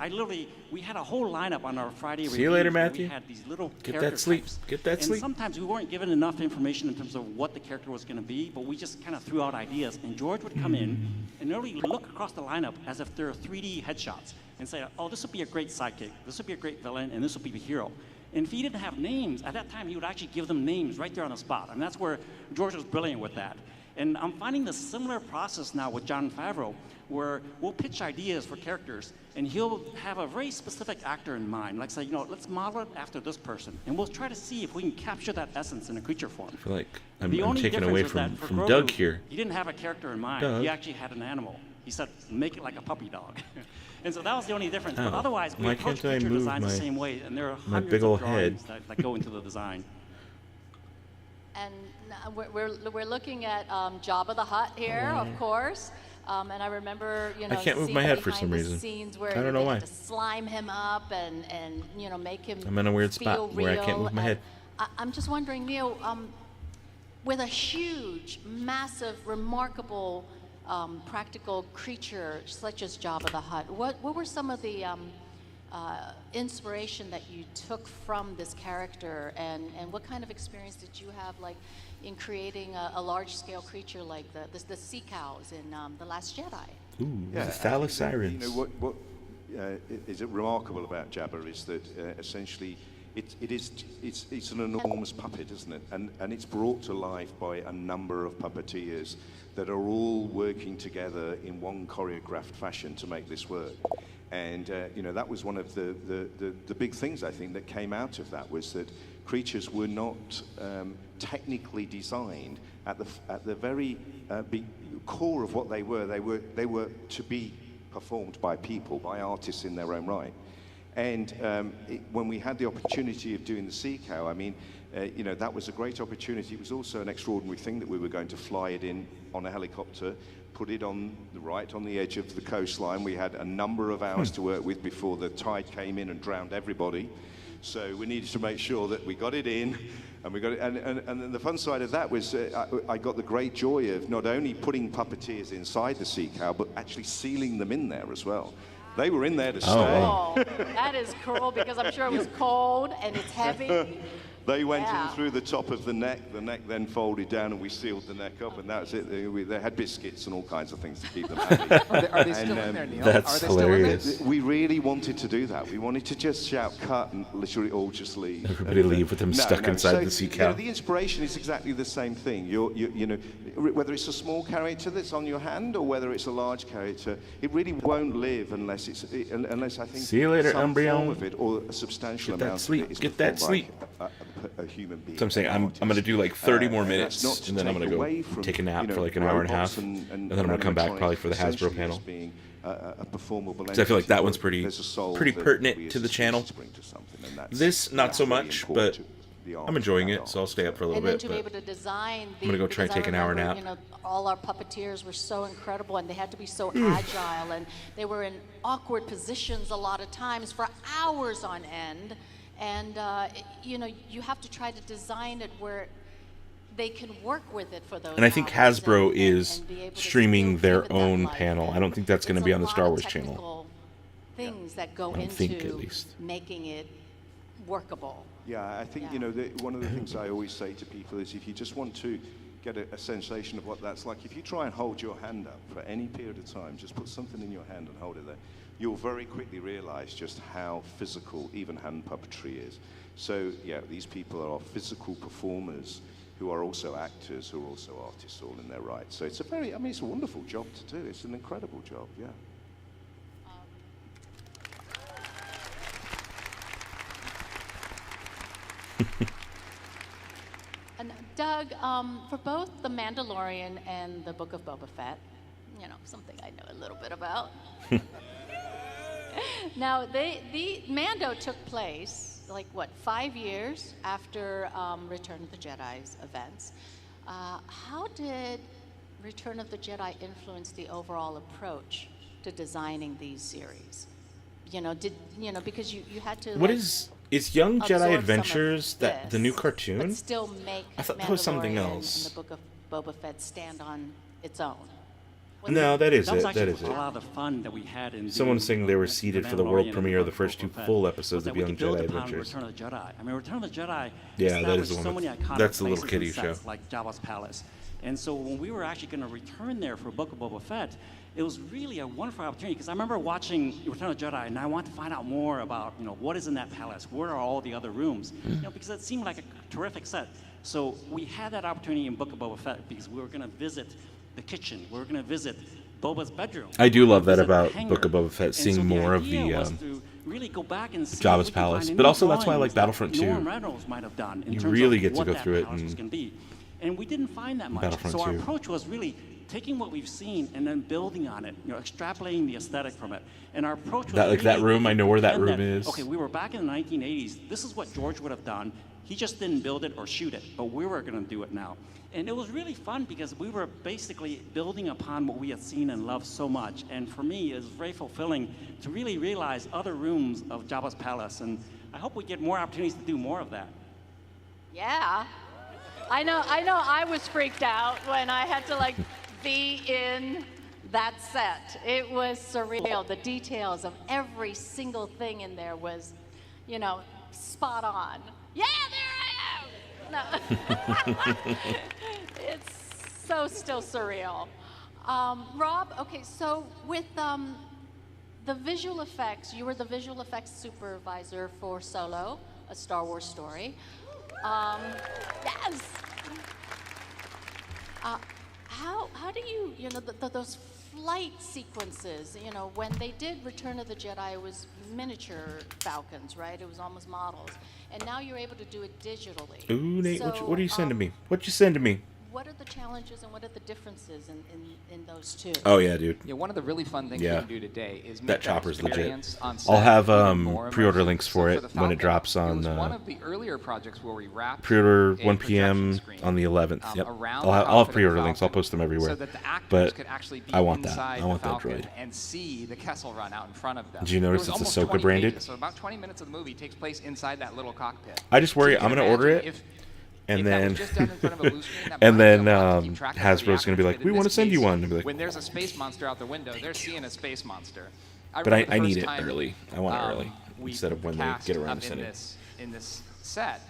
we had a whole lineup on our Friday See you later, reviews where Matthew. We had these little Get character that sleep. types. Get that and sleep. sometimes we weren't given enough information in terms of what the character was going to be, but we just kind of threw out ideas. And George would come in and literally look across the lineup as if there are 3D headshots and say, oh, this would be a great sidekick, this would be a great villain, and this would be the hero. And if he didn't have names, at that time he would actually give them names right there on the spot. And that's where George was brilliant with that. And I'm finding the similar process now with Jon Favreau, where we'll pitch ideas for characters, and he'll have a very specific actor in mind. Like say, let's model it after this person, and we'll try to see if we can capture that essence in a creature form. I feel like I'm only taken difference away is that for from Grogu, Doug here. He didn't have a character in mind. Doug. He actually had an animal. He said, make it like a puppy dog. And so that was the only difference. Oh. But otherwise, we Why approach can't I creature move design the my- same way, and there are my hundreds big ol' of drawings head? that go into the design. And we're looking at Jabba the Hutt here, of course. And I remember, you know, I can't move seeing my head for behind some the reason. scenes where I don't know they why. had to slime him up and you know, make him I'm in a weird feel spot where I can't real. move my head. And I'm just wondering, Neil, with a huge, massive, remarkable practical creature such as Jabba the Hutt, what were some of the inspiration that you took from this character, and what kind of experience did you have, like, in creating a large-scale creature like the sea cows in The Last Jedi? Ooh, Yeah, the phallus sirens. You know, what is remarkable about Jabba is that essentially it's an enormous puppet, isn't it? And it's brought to life by a number of puppeteers that are all working together in one choreographed fashion to make this work. And you know, that was one of the big things, I think, that came out of that, was that creatures were not technically designed at the very core of what they were. They were to be performed by people, by artists in their own right. And when we had the opportunity of doing the sea cow, I mean, you know, that was a great opportunity. It was also an extraordinary thing that we were going to fly it in on a helicopter, put it on the edge of the coastline. We had a number of hours to work with before the tide came in and drowned everybody. So we needed to make sure that we got it in, and we got it. And the fun side of that was I got the great joy of not only putting puppeteers inside the sea cow, but actually sealing them in there as well. They were in there to stay. Oh, that is cool, because I'm sure it was cold and it's heavy. They went in through the top of the neck then folded down, and we sealed the neck up, and that's it. They had biscuits and all kinds of things to keep them happy. Are they still in there, Neil? That's hilarious. We really wanted to do that. We wanted to just shout cut and literally all just leave. Everybody leave with them stuck inside the sea cow. You know, the inspiration is exactly the same thing. You know, whether it's a small character that's on your hand or whether it's a large character, it really won't live unless I think See you later, some embryo. form of it or a substantial Get that amount sleep. of it is Get that performed sleep. by a human being. So I'm saying I'm going to do like 30 more minutes, and then I'm going to go take a nap for like an hour and a half, and then I'm going to come back probably for the Hasbro panel. Because I feel like that one's pretty pertinent to the channel. This, not so much, but I'm enjoying it, so I'll stay up for a little And then bit. to be able But to design I'm going to go try and take an hour nap. You know, all our puppeteers were so incredible, and they had to be so agile, and they were in awkward positions a lot of times for hours on end. And you know, you have to try to design it where they can work with it for those. And I think hours Hasbro and is be able to streaming still their give it that own life. panel. I don't think that's going to It's be a on the lot Star of Wars channel. technical things that go I don't into think, at least. making it workable. Yeah, I think, you know, one of the things I always say to people is if you just want to get a sensation of what that's like, if you try and hold your hand up for any period of time, just put something in your hand and hold it there, you'll very quickly realize just how physical even hand puppetry is. So, yeah, these people are physical performers who are also actors, who are also artists, all in their right. So it's it's a wonderful job to do. It's an incredible job, yeah. And Doug, for both The Mandalorian and the Book of Boba Fett, you know, something I know a little bit about. Now, the Mando took place, like, what, 5 years after Return of the Jedi's events. How did Return of the Jedi influence the overall approach to designing these series? You know, because you had to. What like, is Young absorb some Jedi of Adventures the new cartoon? But still make I thought that was something Mandalorian else. and the Book of Boba Fett stand on its own. No, that is That was it. That actually is a it. lot of the fun that we had in Someone's saying they were seated for the world Mandalorian premiere of the and first two Boba Fett full was episodes that of we Young could build Jedi upon Adventures. Return of the Jedi. I mean, Return of the Jedi Yeah, that is the established one so with- many iconic that's the little places and kiddie show. sets, like Jabba's palace. And so when we were actually going to return there for Book of Boba Fett, it was really a wonderful opportunity because I remember watching Return of the Jedi and I wanted to find out more about, you know, what is in that palace, where are all the other rooms, you know, because it seemed like a terrific set. So we had that opportunity in Book of Boba Fett because we were going to visit the kitchen, we were going to visit Boba's bedroom. I do love that visit the about hangar. Book of Boba Fett, And seeing so more of idea the was to really go back and see Jabba's if we could palace. find But any also that's why I like drawings that Battlefront 2. Norm Reynolds might have done in You terms really of get to what go that through it palace was and going to be. And we didn't find that much. Battlefront So our 2. approach was really taking what we've seen and then building on it, extrapolating the aesthetic from it. And our approach was That, like, that really room, I know where that pretend room is. Okay, we were back in the 1980s. This is what George would have done. He just didn't build it or shoot it, but we were going to do it now. And it was really fun because we were basically building upon what we had seen and loved so much. And for me, it was very fulfilling to really realize other rooms of Jabba's palace. And I hope we get more opportunities to do more of that. Yeah. I know I was freaked out when I had to like be in that set. It was surreal. The details of every single thing in there was, spot on. Yeah, there I am! No. It's so still surreal. Rob, okay, so with the visual effects, you were the visual effects supervisor for Solo, A Star Wars Story. Yes! How do you, those flight sequences, when they did Return of the Jedi, it was miniature Falcons, right? It was almost models. And now you're able to do it digitally. Ooh, Nate, So, what are you sending me? What you sending me? What are the challenges and what are the differences in those two? Oh, yeah, dude. Yeah, one of the really fun things Yeah. you can do today is make That chopper's legit. experience on set I'll have even more pre-order immersive. links for So it the when it Falcon, drops on it was one of the earlier projects where we wrapped pre-order a 1 projection p.m. screen, on the 11th. Yep. around I'll the have cockpit of pre-order the links. I'll Falcon post them everywhere. so that the actors But could actually be I want that. inside I want the that Falcon droid. and see the Kessel Run out in front of them. Did you notice It was it's almost Ahsoka 20 branded? pages, so about 20 minutes of the movie takes place inside that little cockpit. I just worry So you I'm can going to order imagine it, if and that was then just done in front of a blue screen, that and might then be a lot to keep track of for the Hasbro's going to be actors, like, but we in want to this send you case, one. And be like, when there's a space monster out the window, they're seeing a space monster. but remember I the need first it time, early. I want it early we instead of when they cast get around up to sending. in this set,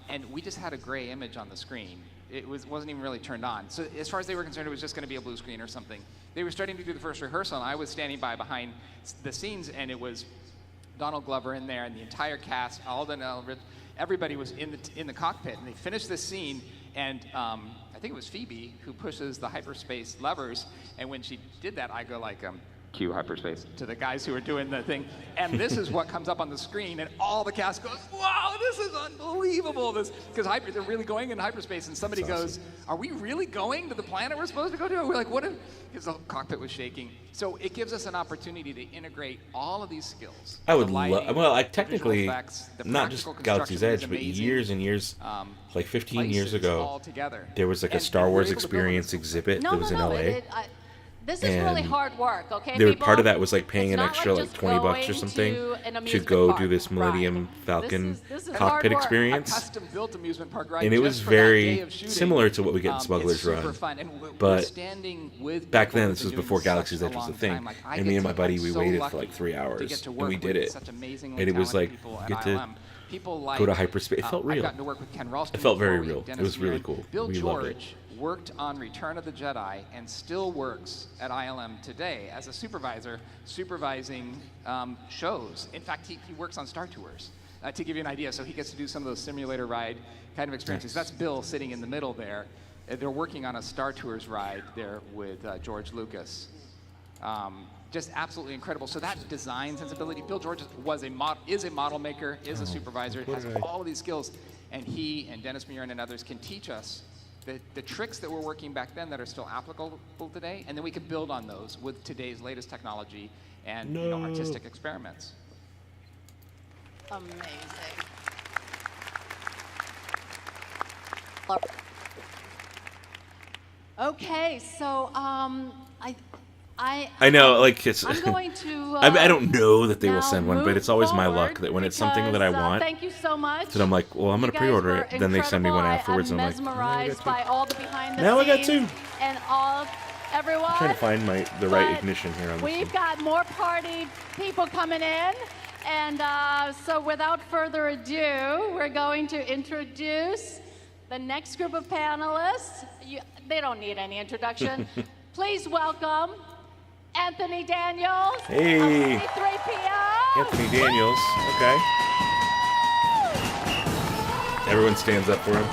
and we just had a gray image on the screen. It wasn't even really turned on. So as far as they were concerned, it was just going to be a blue screen or something. They were starting to do the first rehearsal, and I was standing behind the scenes, and it was Donald Glover in there, and the entire cast, Alden Elrich, everybody was in the cockpit, and they finished this scene, and I think it was Phoebe who pushes the hyperspace levers, and when she did that, I go like, cue hyperspace to the guys who are doing the thing, and this is what comes up on the screen, and all the cast goes, wow, this is unbelievable, because they're really going into hyperspace, and somebody goes, are we really going to the planet we're supposed to go to? And we're like, what if, because the cockpit was shaking. So it gives us an opportunity to integrate all of these skills. I would The love. lighting, Well, I the technically, visual effects, the not just practical Galaxy's construction Edge, was but amazing. years and years, like 15 years places ago, all together. there was like a And Star we're Wars able to build on experience exhibit No, that was in LA. This is really And hard work, okay, There, people? part of that was like paying It's an not extra like like just 20 bucks or going something to an to amusement go park do this Millennium ride. Falcon This is hard cockpit work. experience. A custom-built amusement park ride And it just was for that day very of shooting. similar to what we get in It's Smuggler's super Run. fun. And we're But standing with back people then, who've this been was doing before this Galaxy's such a Edge was a long thing. time. Like, I And get me and to- my buddy, I'm we so waited lucky for like 3 to hours. get to And work we did with it. such amazingly And it was talented like, people at get to ILM. People like, go to hyperspace. It felt I've real. gotten to work with Ken Ralston It felt very before, real. It Dennis was really Muren. cool. Bill We loved it. George worked on Return of the Jedi and still works at ILM today as a supervisor, supervising shows. In fact, he works on Star Tours, to give you an idea. So he gets to do some of those simulator ride kind of experiences. That's Bill sitting in the middle there. They're working on a Star Tours ride there with George Lucas. Just absolutely incredible. So that design sensibility, Bill George is a model maker, is a supervisor, has all of these skills, and he and Dennis Muren and others can teach us the tricks that were working back then that are still applicable today, and then we can build on those with today's latest technology and artistic experiments. Amazing. Okay, so I know, like it's. I'm going to. I don't know that they will now send one, but move it's always my forward luck that when it's something that I because, want, thank you so much. then I'm like, well, I'm gonna You guys pre-order were it. Then they send me one incredible. afterwards, I'm and I'm like, mesmerized by all the behind the Now I got scenes two. and all everyone. I'm trying to find the right But ignition here on this We've one. got more party people coming in. And so without further ado, we're going to introduce the next group of panelists. They don't need any introduction. Please welcome Anthony Daniels Hey. of C3PO. Anthony Daniels. Okay. Everyone stands up for him.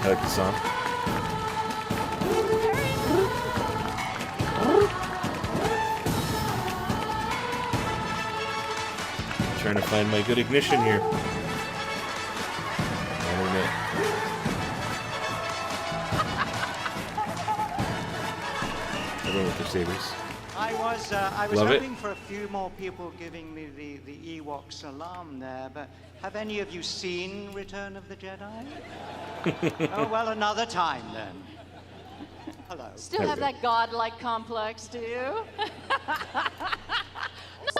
I like the song. Trying to find my good ignition here. Everyone with their sabers. I was Love it. hoping for a few more people giving me the Ewok salam there, but have any of you seen Return of the Jedi? Oh, well, another time then. Hello. Still have that godlike complex, do you? No,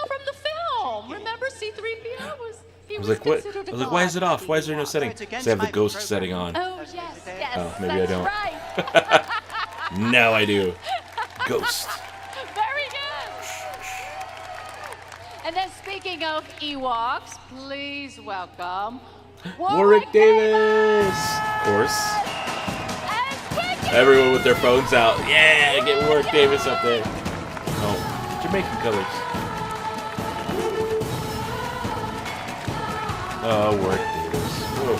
from the film. Remember, C-3PO was. I was like, what? I was like, why is it off? Why is there no setting? Because I have the ghost setting on. Oh yes, yes. Oh, maybe I don't. Right. Now I do. Ghost. Very good. And then speaking of Ewoks, please welcome Warwick Davis. Of course. Everyone with their phones out. Yeah, get Warwick Davis up there. Oh, Jamaican colors. Oh, Warwick Davis. Whoa.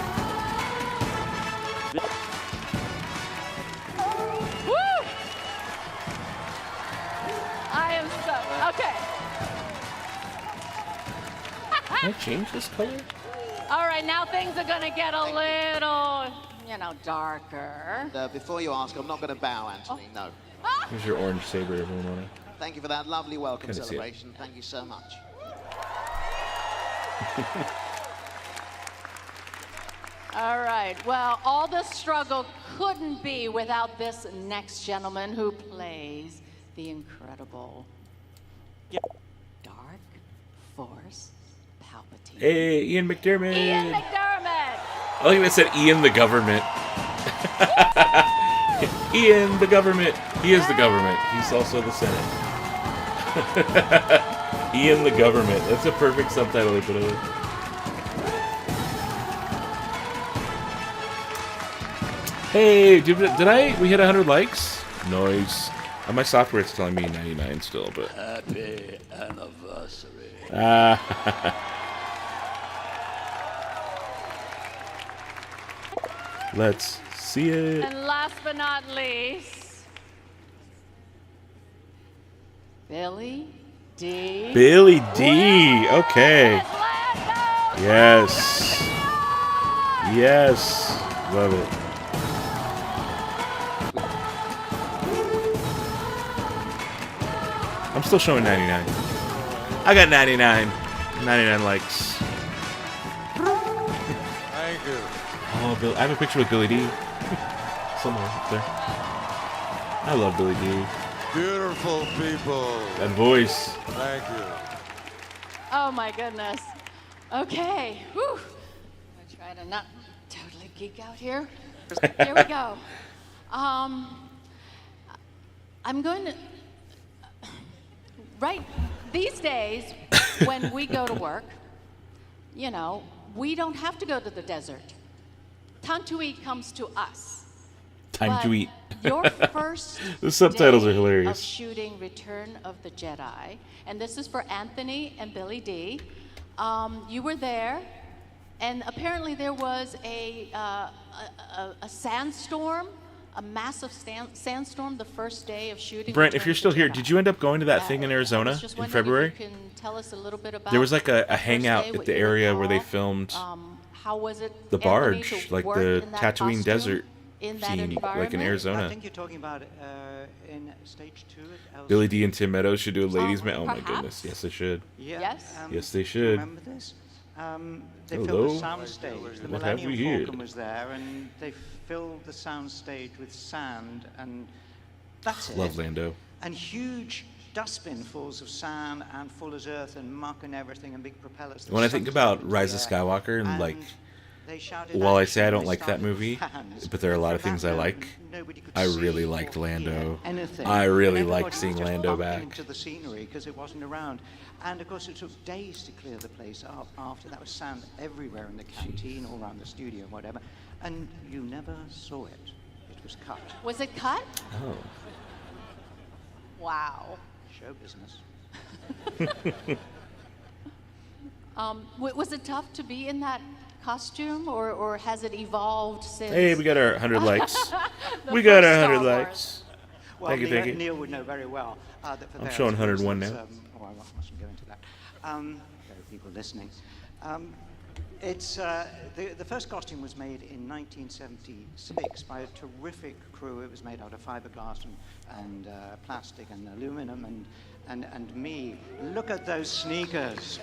Woo! I am so okay. Can I change this color? All right, now things are gonna get a little, you know, darker. Before you ask, I'm not going to bow, Anthony. No. Here's your orange saber, everyone. Thank you for that lovely welcome Couldn't see it. celebration. Thank you so much. All right. Well, all this struggle couldn't be without this next gentleman who plays the incredible Dark Force Palpatine. Hey, Ian McDermott. Ian McDermott. I like it said Ian the government. Ian the government. He is the government. He's also the Senate. Ian the government. That's a perfect subtitle they put in. Hey, did we hit 100 likes? Nice. On my software it's telling me 99 still, but. Happy anniversary. Let's see it. And last but not least, Billy D. Billy D. Okay. Yes. Yes. Love it. I'm still showing 99. I got 99. 99 likes. Thank you. Oh, Bill, I have a picture with Billy D. Somewhere up there. I love Billy D. Beautiful people. That voice. Thank you. Oh my goodness. Okay. Whew. I'm gonna try to not totally geek out here. Here we go. I'm going to. Right, these days, when we go to work, you know, we don't have to go to the desert. Time to eat comes to us. Time to eat. Your first The subtitles day are hilarious. of shooting Return of the Jedi, and this is for Anthony and Billy D. You were there, and apparently there was a sandstorm. A massive sandstorm the first day of shooting. Brent, if you're still here, did you end up going to that thing in Arizona in February? If you can tell us a little bit about There was like a the hangout first day, at what the you area where they recall. filmed How was it, the Anthony, barge, to like work the in that Tatooine costume desert in that scene, like in environment? Arizona. I think you're talking about in stage 2 at Billy D and Tim Meadows should do a ladies' man. Oh my perhaps. goodness, yes they should. Yes. Yes they should. Remember this? They Hello. filled the sound stage. The What have we Millennium here? Falcon was there, and they filled the sound stage with sand, and that's it. Love Lando. And huge dustbinfuls of sand and full as earth and muck and everything and big propellers. that When I think sucked about into the Rise of air. Skywalker and like, they shouted while I action, say I don't they like that started movie, fans, but there are a lot of for things that I now, like. nobody could I see really or liked hear Lando. anything. I really And liked everybody seeing just Lando bumped back. into the scenery because it wasn't around. And of course, it took days to clear the place up after. That was sand everywhere in the canteen, all around the studio, whatever. And you never saw it. It was cut. Was it cut? Oh. Wow. Show business. Was it tough to be in that costume, or has it evolved since? Hey, we got our 100 likes. The We got first our Star 100 Wars. likes. Well, Thank you, thank you. Neil would know very well that for I'm various showing 101 reasons, now. I mustn't go into that. There are people listening. It's the first costume was made in 1976 by a terrific crew. It was made out of fiberglass and plastic and aluminum and me. Look at those sneakers.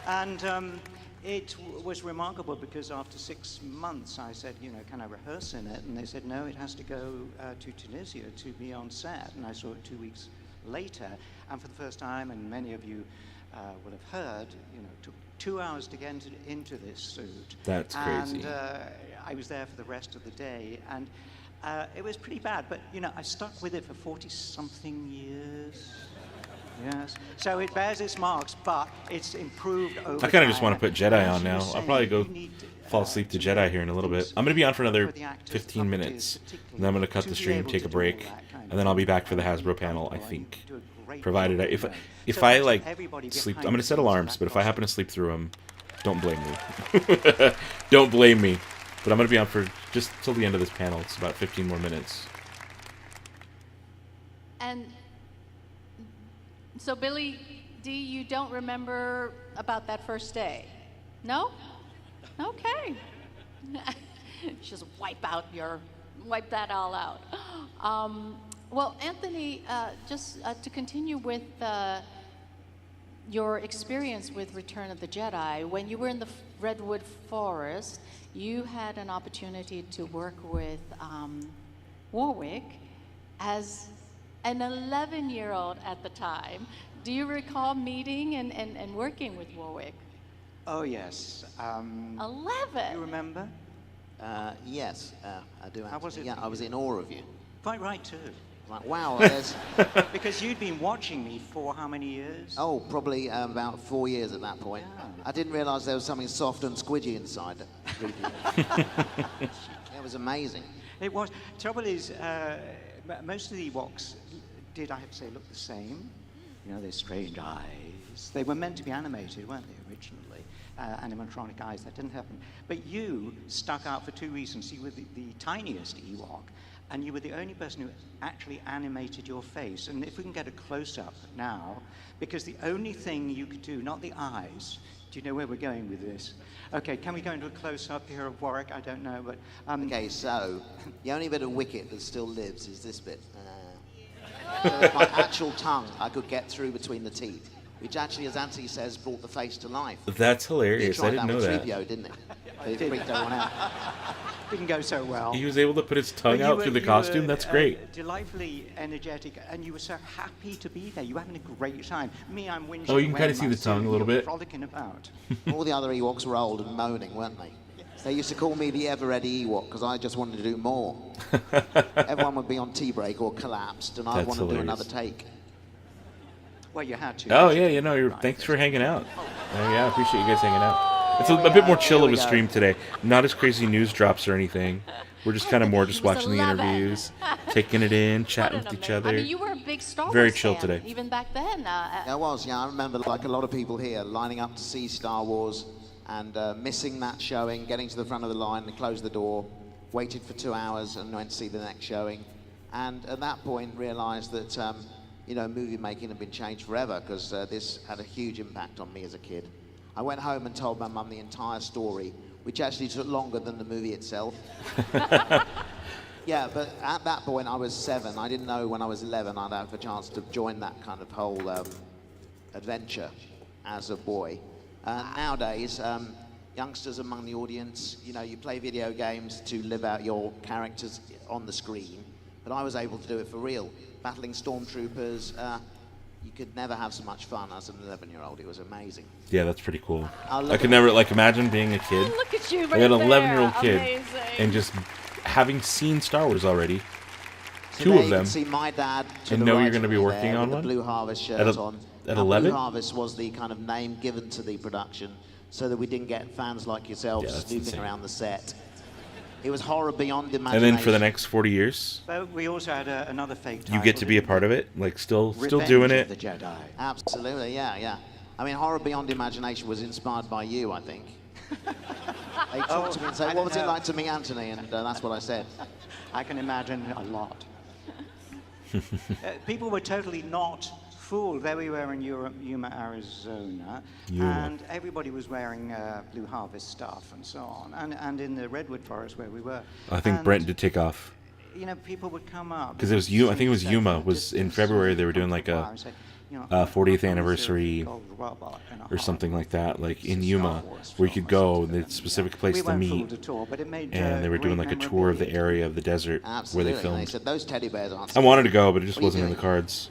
And it was remarkable because after 6 months I said, you know, can I rehearse in it? And they said, no, it has to go to Tunisia to be on set. And I saw it 2 weeks later. And for the first time, and many of you will have heard, you know, it took 2 hours to get into this suit. That's crazy. And I was there for the rest of the day. And it was pretty bad. But, you know, I stuck with it for 40-something years. Yes. So it bears its marks, but it's improved over I kind of just time. want to put Jedi on As you now. were I'll saying, probably go you need, fall asleep to Jedi here in a little bit. I'm going to be on for another 15 minutes, and then I'm going to cut the stream, take a break, and then I'll be back for the Hasbro panel, I think. Provided if I like sleep, I'm going to set alarms, but if I happen to sleep through them, don't blame me. Don't blame me. But I'm going to be on for just till the end of this panel. It's about 15 more minutes. And so, Billy D, you don't remember about that first day? No? Okay. Just wipe that all out. Well, Anthony, just to continue with your experience with Return of the Jedi, when you were in the Redwood Forest, you had an opportunity to work with Warwick as an 11-year-old at the time. Do you recall meeting and working with Warwick? Oh, yes. 11? You remember? Yes, I do. How was it? Yeah, I was in awe of you. Quite right, too. Like, wow, there's... Because you'd been watching me for how many years? Oh, probably about 4 years at that point. Yeah. I didn't realize there was something soft and squidgy inside. It was amazing. It was. Trouble is, most of the Ewoks did, I have to say, look the same. You know, their strange eyes. They were meant to be animated, weren't they, originally? Animatronic eyes, that didn't happen. But you stuck out for two reasons. You were the tiniest Ewok, and you were the only person who actually animated your face. And if we can get a close-up now, because the only thing you could do, not the eyes, do you know where we're going with this? Okay, can we go into a close-up here of Warwick? I don't know, but... Okay, so the only bit of Wicket that still lives is this bit. So my actual tongue I could get through between the teeth, which actually, as Anthony says, brought the face to life. That's hilarious. I didn't know that. He tried that with 3PO, didn't it? It freaked everyone out. Didn't go so well. He was able to put his tongue out through the costume. That's great. Delightfully energetic, and you were so happy to be there. You were having a great time. Me, I'm whinging. Oh, you can kind of see the tongue a little bit. Frolicking about. All the other Ewoks were old and moaning, weren't they? They used to call me the ever-ready Ewok because I just wanted to do more. Everyone would be on tea break or collapsed, and I'd want to do another take. Well, you had to. Oh, yeah, you know, thanks for hanging out. Oh, yeah, I appreciate you guys hanging out. It's a bit more chill of a stream today. Not as crazy news drops or anything. We're just kind of more just watching the interviews, taking it in, chatting with each other. I mean, you were a big Star Wars Very chill fan, today. even back then. I was, yeah. I remember, like a lot of people here, lining up to see Star Wars and missing that showing, getting to the front of the line and closed the door, waited for 2 hours and went to see the next showing. And at that point realized that, you know, movie making had been changed forever because this had a huge impact on me as a kid. I went home and told my mum the entire story, which actually took longer than the movie itself. Yeah, but at that point I was 7. I didn't know when I was 11 I'd have a chance to join that kind of whole adventure as a boy. Nowadays, youngsters among the audience, you know, you play video games to live out your characters on the screen, but I was able to do it for real. Battling stormtroopers, you could never have so much fun as an 11-year-old. It was amazing. Yeah, that's pretty cool. I could never, like, imagine being a kid. Look at you right like an there. 11-year-old kid. Amazing. And just having seen Star Wars already. So 2 there of you them. can see my dad to And the know right you're going to be of me working there on with one? the Blue Harvest shirt on. At Now, 11? Blue Harvest was the kind of name given to the production so that we didn't get fans like yourselves snooping insane. around the set. It was horror beyond imagination. And then for the next 40 years, But we also had another fake title. you get to be a part of it, like still Revenge doing of it. the Jedi. Absolutely, yeah, yeah. I mean, horror beyond imagination was inspired by you, I think. They talked to me and said, what was it like to meet Anthony? And that's what I said. I can imagine a lot. People were totally not fool. There we were in Yuma, Arizona, and everybody was wearing Blue Harvest stuff and so on, and in the redwood forest where we were. I think Brent did take off. You know, people would come up. Because it was I think it was Yuma. Was in February they were doing like a 40th anniversary or something like that, like in Yuma, where you could go, the specific place to meet, and they were doing like a tour of the area of the desert where they filmed. They said those teddy bears aren't. I wanted to go, but it just wasn't in the cards.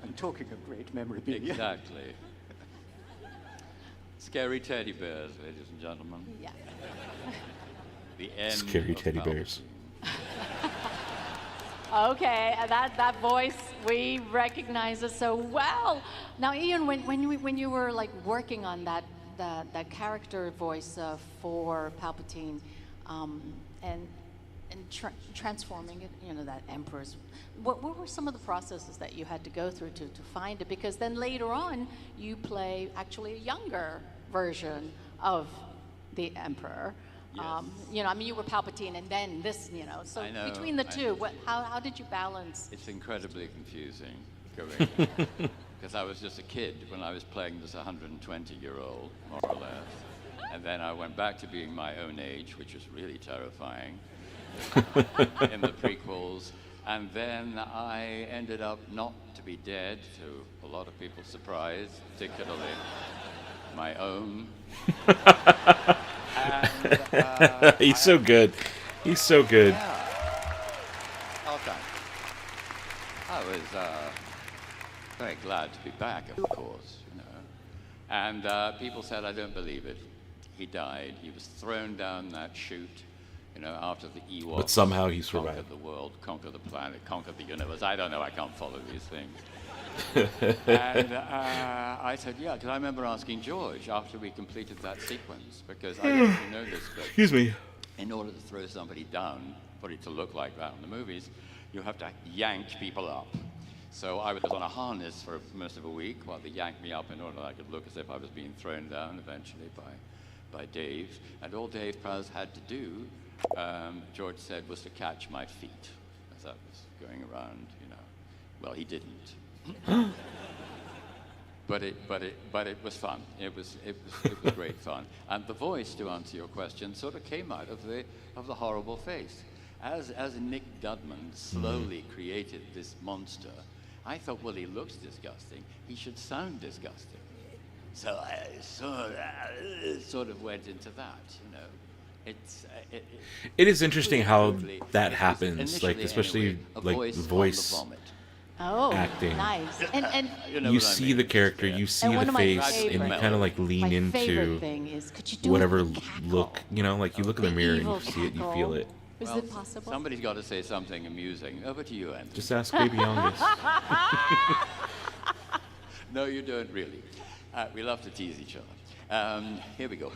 And talking of great memorabilia. Exactly. Scary teddy bears, ladies and gentlemen. Yeah. The end. Scary of teddy Palpatine. bears. Okay, that voice, we recognize it so well. Now, Ian, when you were like working on that character voice for Palpatine, and transforming it, you know, that Emperor's, what were some of the processes that you had to go through to find it? Because then later on, you play actually a younger version of the Emperor. Yes. You know, I mean, you were Palpatine, and then this, you know. So between the two, how did you balance? It's incredibly confusing, because I was just a kid when I was playing this 120-year-old, more or less, and then I went back to being my own age, which was really terrifying, in the prequels, and then I ended up not to be dead, to a lot of people's surprise, particularly my own. And, He's so good. He's so good. Yeah. Okay. I was very glad to be back, of course, you know. And people said, I don't believe it. He died. He was thrown down that chute, you know, after the Ewoks. But somehow he survived. Conquered the world, conquered the planet, conquered the universe. I don't know. I can't follow these things. And I said, yeah, because I remember asking George after we completed that sequence, because I don't know if you know this, but Excuse me. in order to throw somebody down, for it to look like that in the movies, you have to yank people up. So I was on a harness for most of a week while they yanked me up in order that I could look as if I was being thrown down eventually by Dave. And all Dave Prowse had to do, George said, was to catch my feet as I was going around, you know. Well, he didn't. But it was fun. It was great fun. And the voice, to answer your question, sort of came out of the horrible face. As Nick Dudman slowly created this monster, I thought, well, he looks disgusting. He should sound disgusting. So I sort of went into that, you know. It is interesting how that it was happens, like initially especially anyway, a like voice the on voice the vomit. Oh, acting. nice. And You know You what I see mean. the character, you see And one the of my face, and you favorite- kind of like lean my favorite into thing is, could you do whatever a cackle? look, you know, like you look in the mirror and evil you see it, you cackle. feel it. Is Well, it possible? Somebody's got to say something amusing. Over to you, Anthony. Just ask Baby Youngest. No, you don't really. We love to tease each other. Here we go.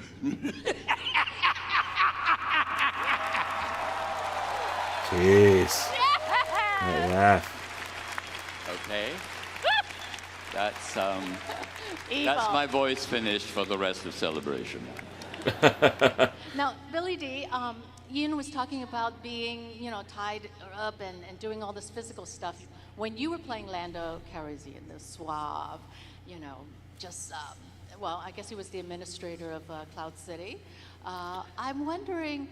Jeez. That laugh. Okay. That's Evil. my voice finished for the rest of Celebration. Now, Billy D, Ian was talking about being, you know, tied up and doing all this physical stuff. When you were playing Lando Calrissian, the suave, you know, just, well, I guess he was the administrator of Cloud City. I'm wondering,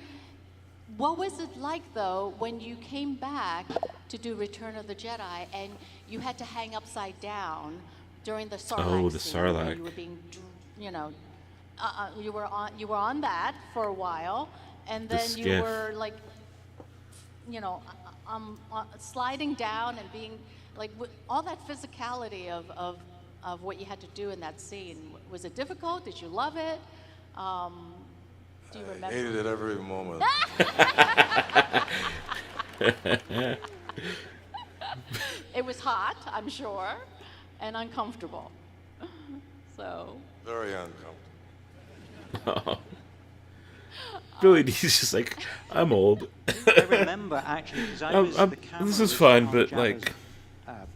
what was it like, though, when you came back to do Return of the Jedi and you had to hang upside down during the Sarlacc Oh, the scene where Sarlacc. you were being, you know, you were on that for a while, and The then you skiff. were like, you know, sliding down and being like all that physicality of what you had to do in that scene. Was it difficult? Did you love it? Do you remember? Hated it every moment. It was hot, I'm sure, and uncomfortable. So. Very uncomfortable. Billy D's just like, I'm old. I remember actually, because I was the camera this is was fun, on but Jabba's, like,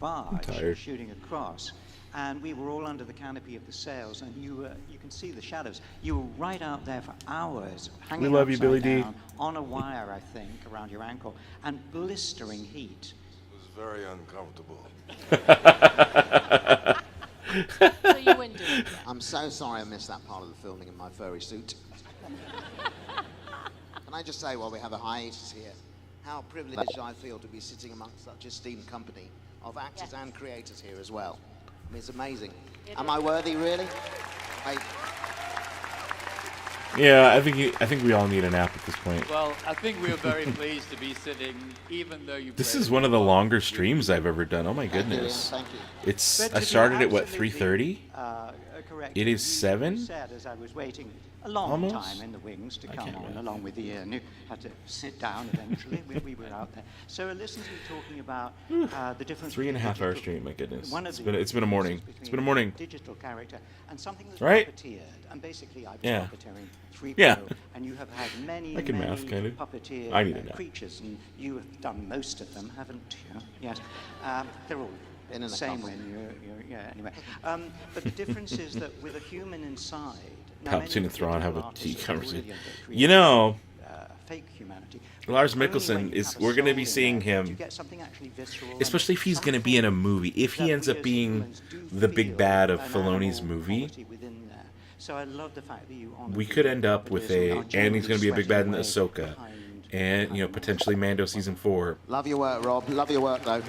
barge tired. shooting across, and we were all under the canopy of the sails, and you can see the shadows. You were right out there for hours, hanging love you, upside Billy D. down, on a wire, I think, around your ankle, and blistering heat. It was very uncomfortable. So you wouldn't do it again. I'm so sorry I missed that part of the filming in my furry suit. Can I just say, while we have a hiatus here, how privileged I feel to be sitting amongst such esteemed company of actors and creators here as well. I mean, it's amazing. Am I worthy, really? Yeah, I think we all need a nap at this point. Well, I think we are very pleased to be sitting, even though you. This is one of the longer streams I've ever done. Oh my goodness! Thank you. It's But I to be started at what absolutely, 3:30. Correct. It is You 7. said as I was waiting a long Almost? time in the wings to come on, along with the and you had to sit down eventually. we were out there. So listen to you talking about the difference. 3.5 hour stream. My goodness. One of It's been a morning. It's been a morning. Digital character and something that's Right? puppeteered. And basically, I was Yeah. puppeteering 3 Yeah. and you have had many, I can many math, kind of. puppeteered I need a nap. creatures, and you have done most of them, haven't you? Yes. They're all In the the same coffin. when yeah, anyway. But the difference is that with a human inside, now many Palpatine and Thrawn have a artists tea are conversation. brilliant at You know, creating, fake humanity. Lars Only when Mikkelsen you is. have a We're going to soul be in seeing there do you him, get something actually visceral, especially if he's going to be in a movie. If he ends up being the big bad of Filoni's movie, within there. So I love the fact that you honor we the- could end up the with wisdom. a, Now, and he's going to be a big bad in generally Ahsoka, and potentially Mando season 4. Love your work, Rob. Love your work, though.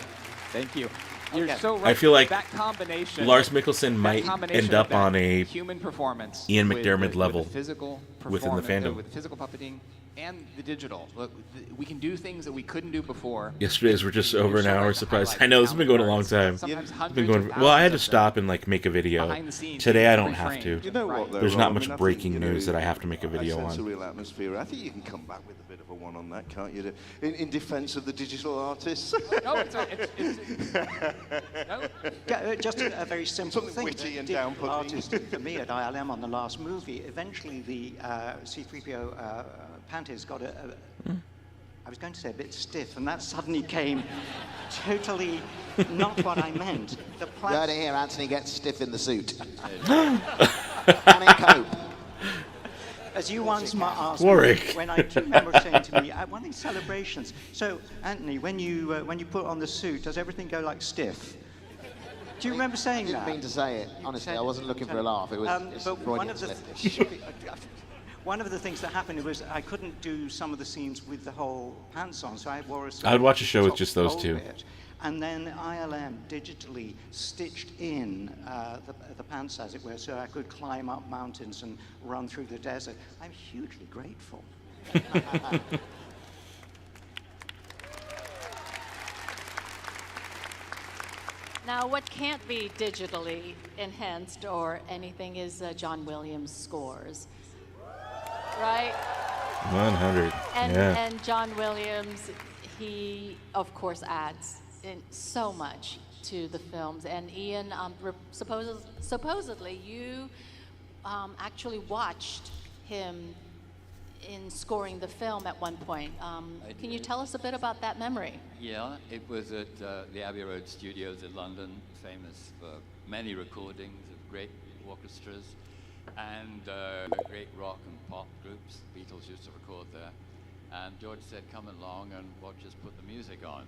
Thank you. You're so right. I feel like that combination, Lars Mikkelsen that might combination end of up that on a human performance Ian with McDermott the level physical within the performance, fandom. with physical puppeting and the digital. Look, we can do things that we couldn't do before. Yesterday's were just over an hour. Surprise! I know this has been going a long time. It's been going. Well, I had to stop and like make a video. Behind the scenes, Today I don't every have frame. to. You know what, though, There's not Rob? I much mean, I think, breaking you know, news that I have to make a video sense a on. real atmosphere. I think you can come back with a bit of a one on that, can't you? In defence of the digital artists. No, it's no. Just a very simple Something thing. witty and The down-putting. artist for me at ILM on the last movie, eventually the C-3PO panties got I was going to say a bit stiff, and that suddenly came totally not what I meant. The You heard plastic. it here, Anthony gets stiff in the suit. Can it cope? As you once asked Warwick. me, when I do remember saying to me at one of these celebrations, so Anthony, when you put on the suit, does everything go like stiff? Do you remember saying I didn't that? mean to say it. Honestly, I wasn't looking for a laugh. It was it's but one of the Freudian slip. one of the things that happened was I couldn't do some of the scenes with the whole pants on, so I wore a. I would watch a show with top just those pole two. bit. And then ILM digitally stitched in the pants, as it were, so I could climb up mountains and run through the desert. I'm hugely grateful. Now, what can't be digitally enhanced or anything is John Williams' scores, right? 100. Yeah. And John Williams, he of course adds in so much to the films. And Ian, supposedly you actually watched him in scoring the film at one point. Can you tell us a bit about that memory? Yeah, it was at the Abbey Road Studios in London, famous for many recordings of great orchestras and great rock and pop groups. The Beatles used to record there. And George said, come along and watch us put the music on.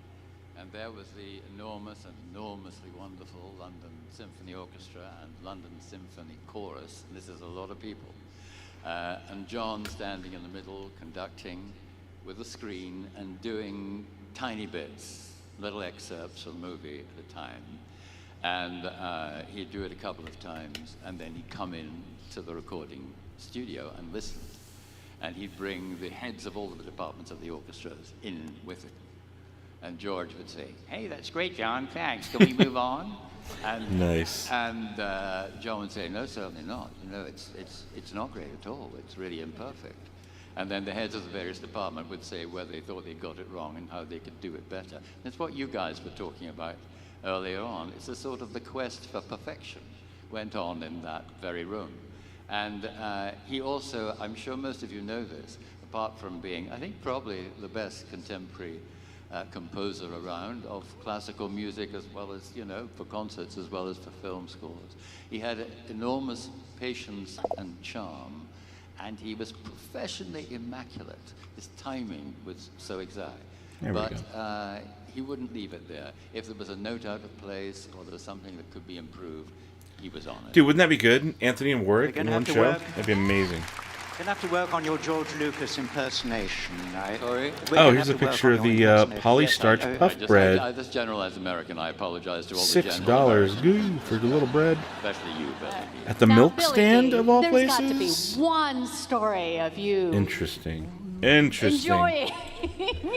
And there was the enormous and enormously wonderful London Symphony Orchestra and London Symphony Chorus. And this is a lot of people. And John standing in the middle, conducting with a screen and doing tiny bits, little excerpts from the movie at a time. And he'd do it a couple of times, and then he'd come in to the recording studio and listen. And he'd bring the heads of all of the departments of the orchestras in with it. And George would say, hey, that's great, John, thanks. Can we move on? And, Nice. And John would say, no, certainly not. You know, it's not great at all. It's really imperfect. And then the heads of the various departments would say where they thought they got it wrong and how they could do it better. That's what you guys were talking about earlier on. It's a sort of the quest for perfection went on in that very room. And he also, I'm sure most of you know this, apart from being, I think, probably the best contemporary composer around of classical music as well as, you know, for concerts as well as for film scores. He had enormous patience and charm, and he was professionally immaculate. His timing was so exact. There we but go. he wouldn't leave it there. If there was a note out of place or there was something that could be improved, he was on it. Dude, wouldn't that be good? Anthony and Warwick We're in gonna one have to show? work. That'd be amazing. You're going to have to work on your George Lucas impersonation. Sorry? Oh, here's a picture of the polystarch puff bread. I just generalized American. I apologize to all the $6 general Americans, goo for the little bread. especially you, Billy. At the Now, milk Billy stand D, of all there's places? got to be one story of you Interesting. Interesting. enjoying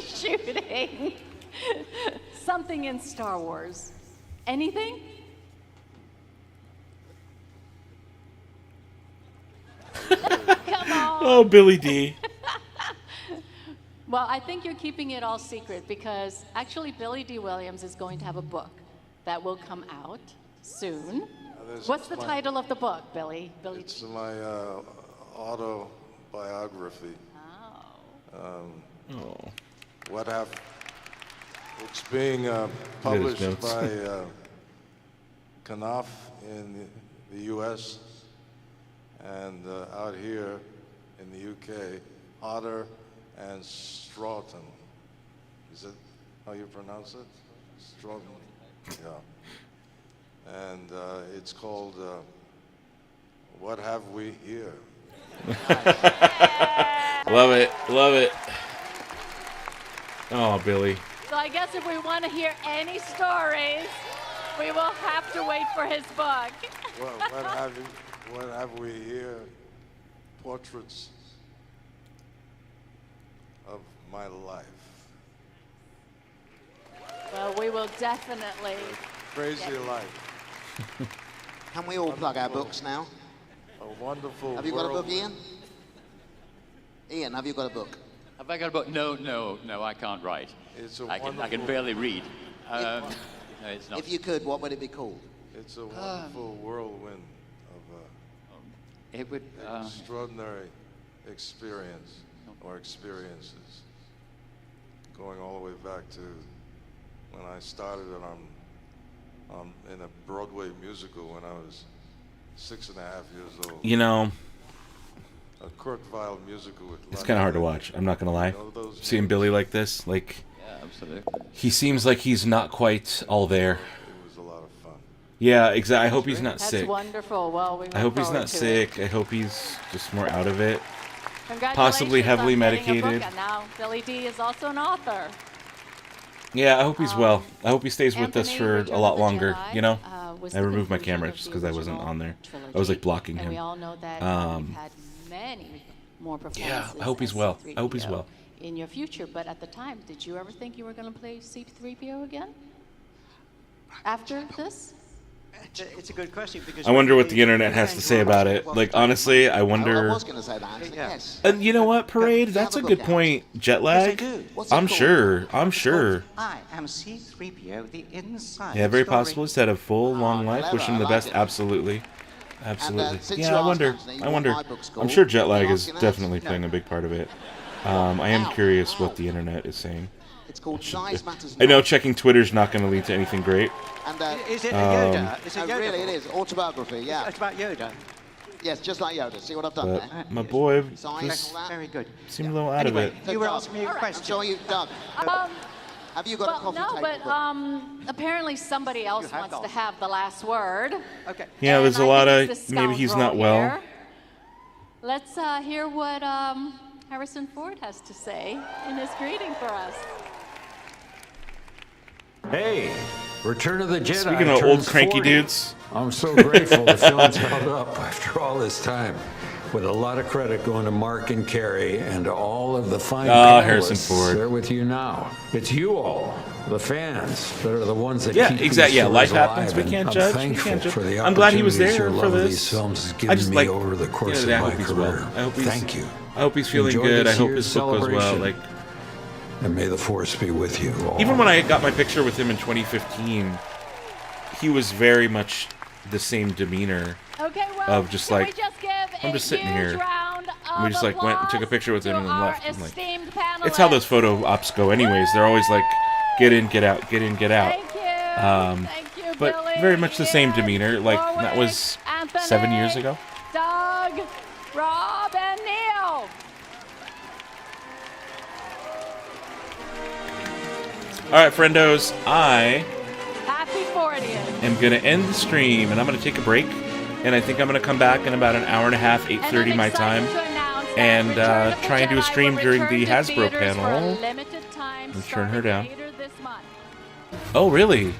shooting something in Star Wars. Anything? Come on. Oh, Billy D. Well, I think you're keeping it all secret because actually Billy D. Williams is going to have a book that will come out soon. What's the title of the book, Billy? It's my autobiography. What have? It's being published by Knopf in the U.S. and out here in the U.K., Hodder and Stroughton. Is it how you pronounce it? Stroughton. Yeah. And it's called What Have We Here? Love it. Love it. Oh, Billy. So I guess if we want to hear any stories, we will have to wait for his book. What have we here? Portraits of my life. Well, we will definitely. Crazy life. Can we all plug our books now? A wonderful Have you got a book, world. Ian? Ian, have you got a book? Have I got a book? No, I can't write. It's a I can wonderful- barely read. No, it's not. If you could, what would it be called? It's a wonderful whirlwind of It would. extraordinary experience or experiences, going all the way back to when I started in a Broadway musical when I was 6.5 years old. You know, A Kurt Weill musical with it's kind of hard to watch. I'm not going to lie. Seeing Billy like this, like, Yeah, absolutely. he seems like he's not quite all there. It was a lot of fun. Yeah, exactly. I hope he's not That's sick. wonderful. Well, we I hope look he's forward not to sick. I hope he's just more out of it. Congratulations Possibly heavily on getting a book, medicated. and now Billy D is also an author. Yeah, I hope he's well. I hope he stays with us Anthony, for Return a lot of the longer, Jedi, you know? was I the removed my conclusion camera of just the because I wasn't original on there. trilogy. I was like blocking And him. we all know that you've had many more performances. Yeah, I hope he's well. I hope he's well. In your future, but at the time, did you ever think you were going to play C-3PO again? After this? It's a good question because I wonder what the internet has to say about it. Like, honestly, I I wonder. was going to say that, actually. Yes. And you know what, Parade? That's a good point. Jet lag? I'm sure. I'm sure. I am C-3PO, the inside Yeah, very story. possible. He's had a full, long life. clever, Wish him I the like best. it. Absolutely. Absolutely. since Yeah, you I asked, wonder. Anthony, I what wonder. my book's I'm called, sure jet lag you is asking us? definitely playing a big part of it. I am curious what the internet is saying. It's called Size Matters I know Not. checking Twitter's not going to lead to anything great. And, Is it a Yoda? Is it no, Yoda? really, it is. Autobiography, yeah. It's about Yoda. Yes, just like Yoda. See what I've done But there? my boy Size, just all that. Very good. seemed a little out of it. You were asking me a I'm question. sure you've done. Have you got a coffee no, table but book? apparently somebody else have wants to gone. have the last word. Okay. Yeah, And there's a I lot think of he's the maybe he's scoundrel not well. here. Let's hear what Harrison Ford has to say in his greeting for us. Hey, Return of the Jedi. Speaking of old turns cranky 40. dudes. I'm so grateful the film's held up after all this time. With a lot of credit going to Mark and Carrie and to all of the fine Harrison panelists Ford. there with you now. It's you all, the fans, that are the ones that Yeah, keep exactly. these Yeah, life stories happens. alive, We and can't I'm judge. We thankful can't judge. for the I'm glad he was opportunities there your for love of this. these films has I given just me like. over the course I of my hope he's career. well. I hope he's. Thank you. I hope he's feeling Enjoy good. I this hope year's his book goes well. celebration. Like. And may the force be with you all. Even when I got my picture with him in 2015, he was very much the same demeanor Okay, well, of just can like, we just give I'm a just sitting huge here. round And we just like went and took a applause picture with him to and then our left. I'm like, esteemed it's how panelists. those photo ops go anyways. They're always like, get in, get out, get in, get out. Thank you. Thank you, But Billy, very much the same Ian, demeanor. Like, that was Anthony, 7 years ago. Doug, Rob, and Neil. right, friendos, I Happy 40th. am going to end the stream, and I'm going to take a break, and I think I'm going to come back in about an hour and a half, 8:30 my time, and try and do a stream during the Hasbro panel. Let's turn her down. Oh, really?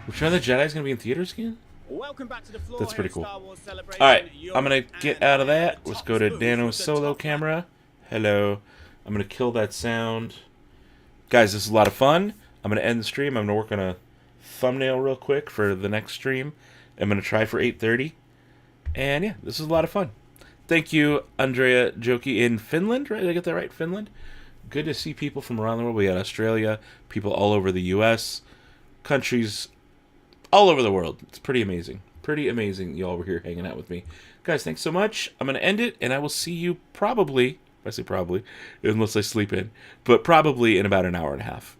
Return of the Jedi is going to be in theaters again? Welcome back to the floor. That's pretty cool. Alright, I'm going to get out of that. Let's go to Dano's solo camera. Hello. I'm going to kill that sound. Guys, this is a lot of fun. I'm going to end the stream. I'm going to work on a thumbnail real quick for the next stream. I'm going to try for 8:30. And yeah, this is a lot of fun. Thank you, Andrea Joki in Finland. Right? Did I get that right? Finland? Good to see people from around the world. We got Australia, people all over the U.S., countries all over the world. It's pretty amazing. Pretty amazing y'all were here hanging out with me. Guys, thanks so much. I'm going to end it, and I will see you probably, I say probably, unless I sleep in, but probably in about an hour and a half.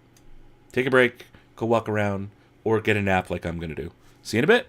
Take a break, go walk around, or get a nap like I'm going to do. See you in a bit.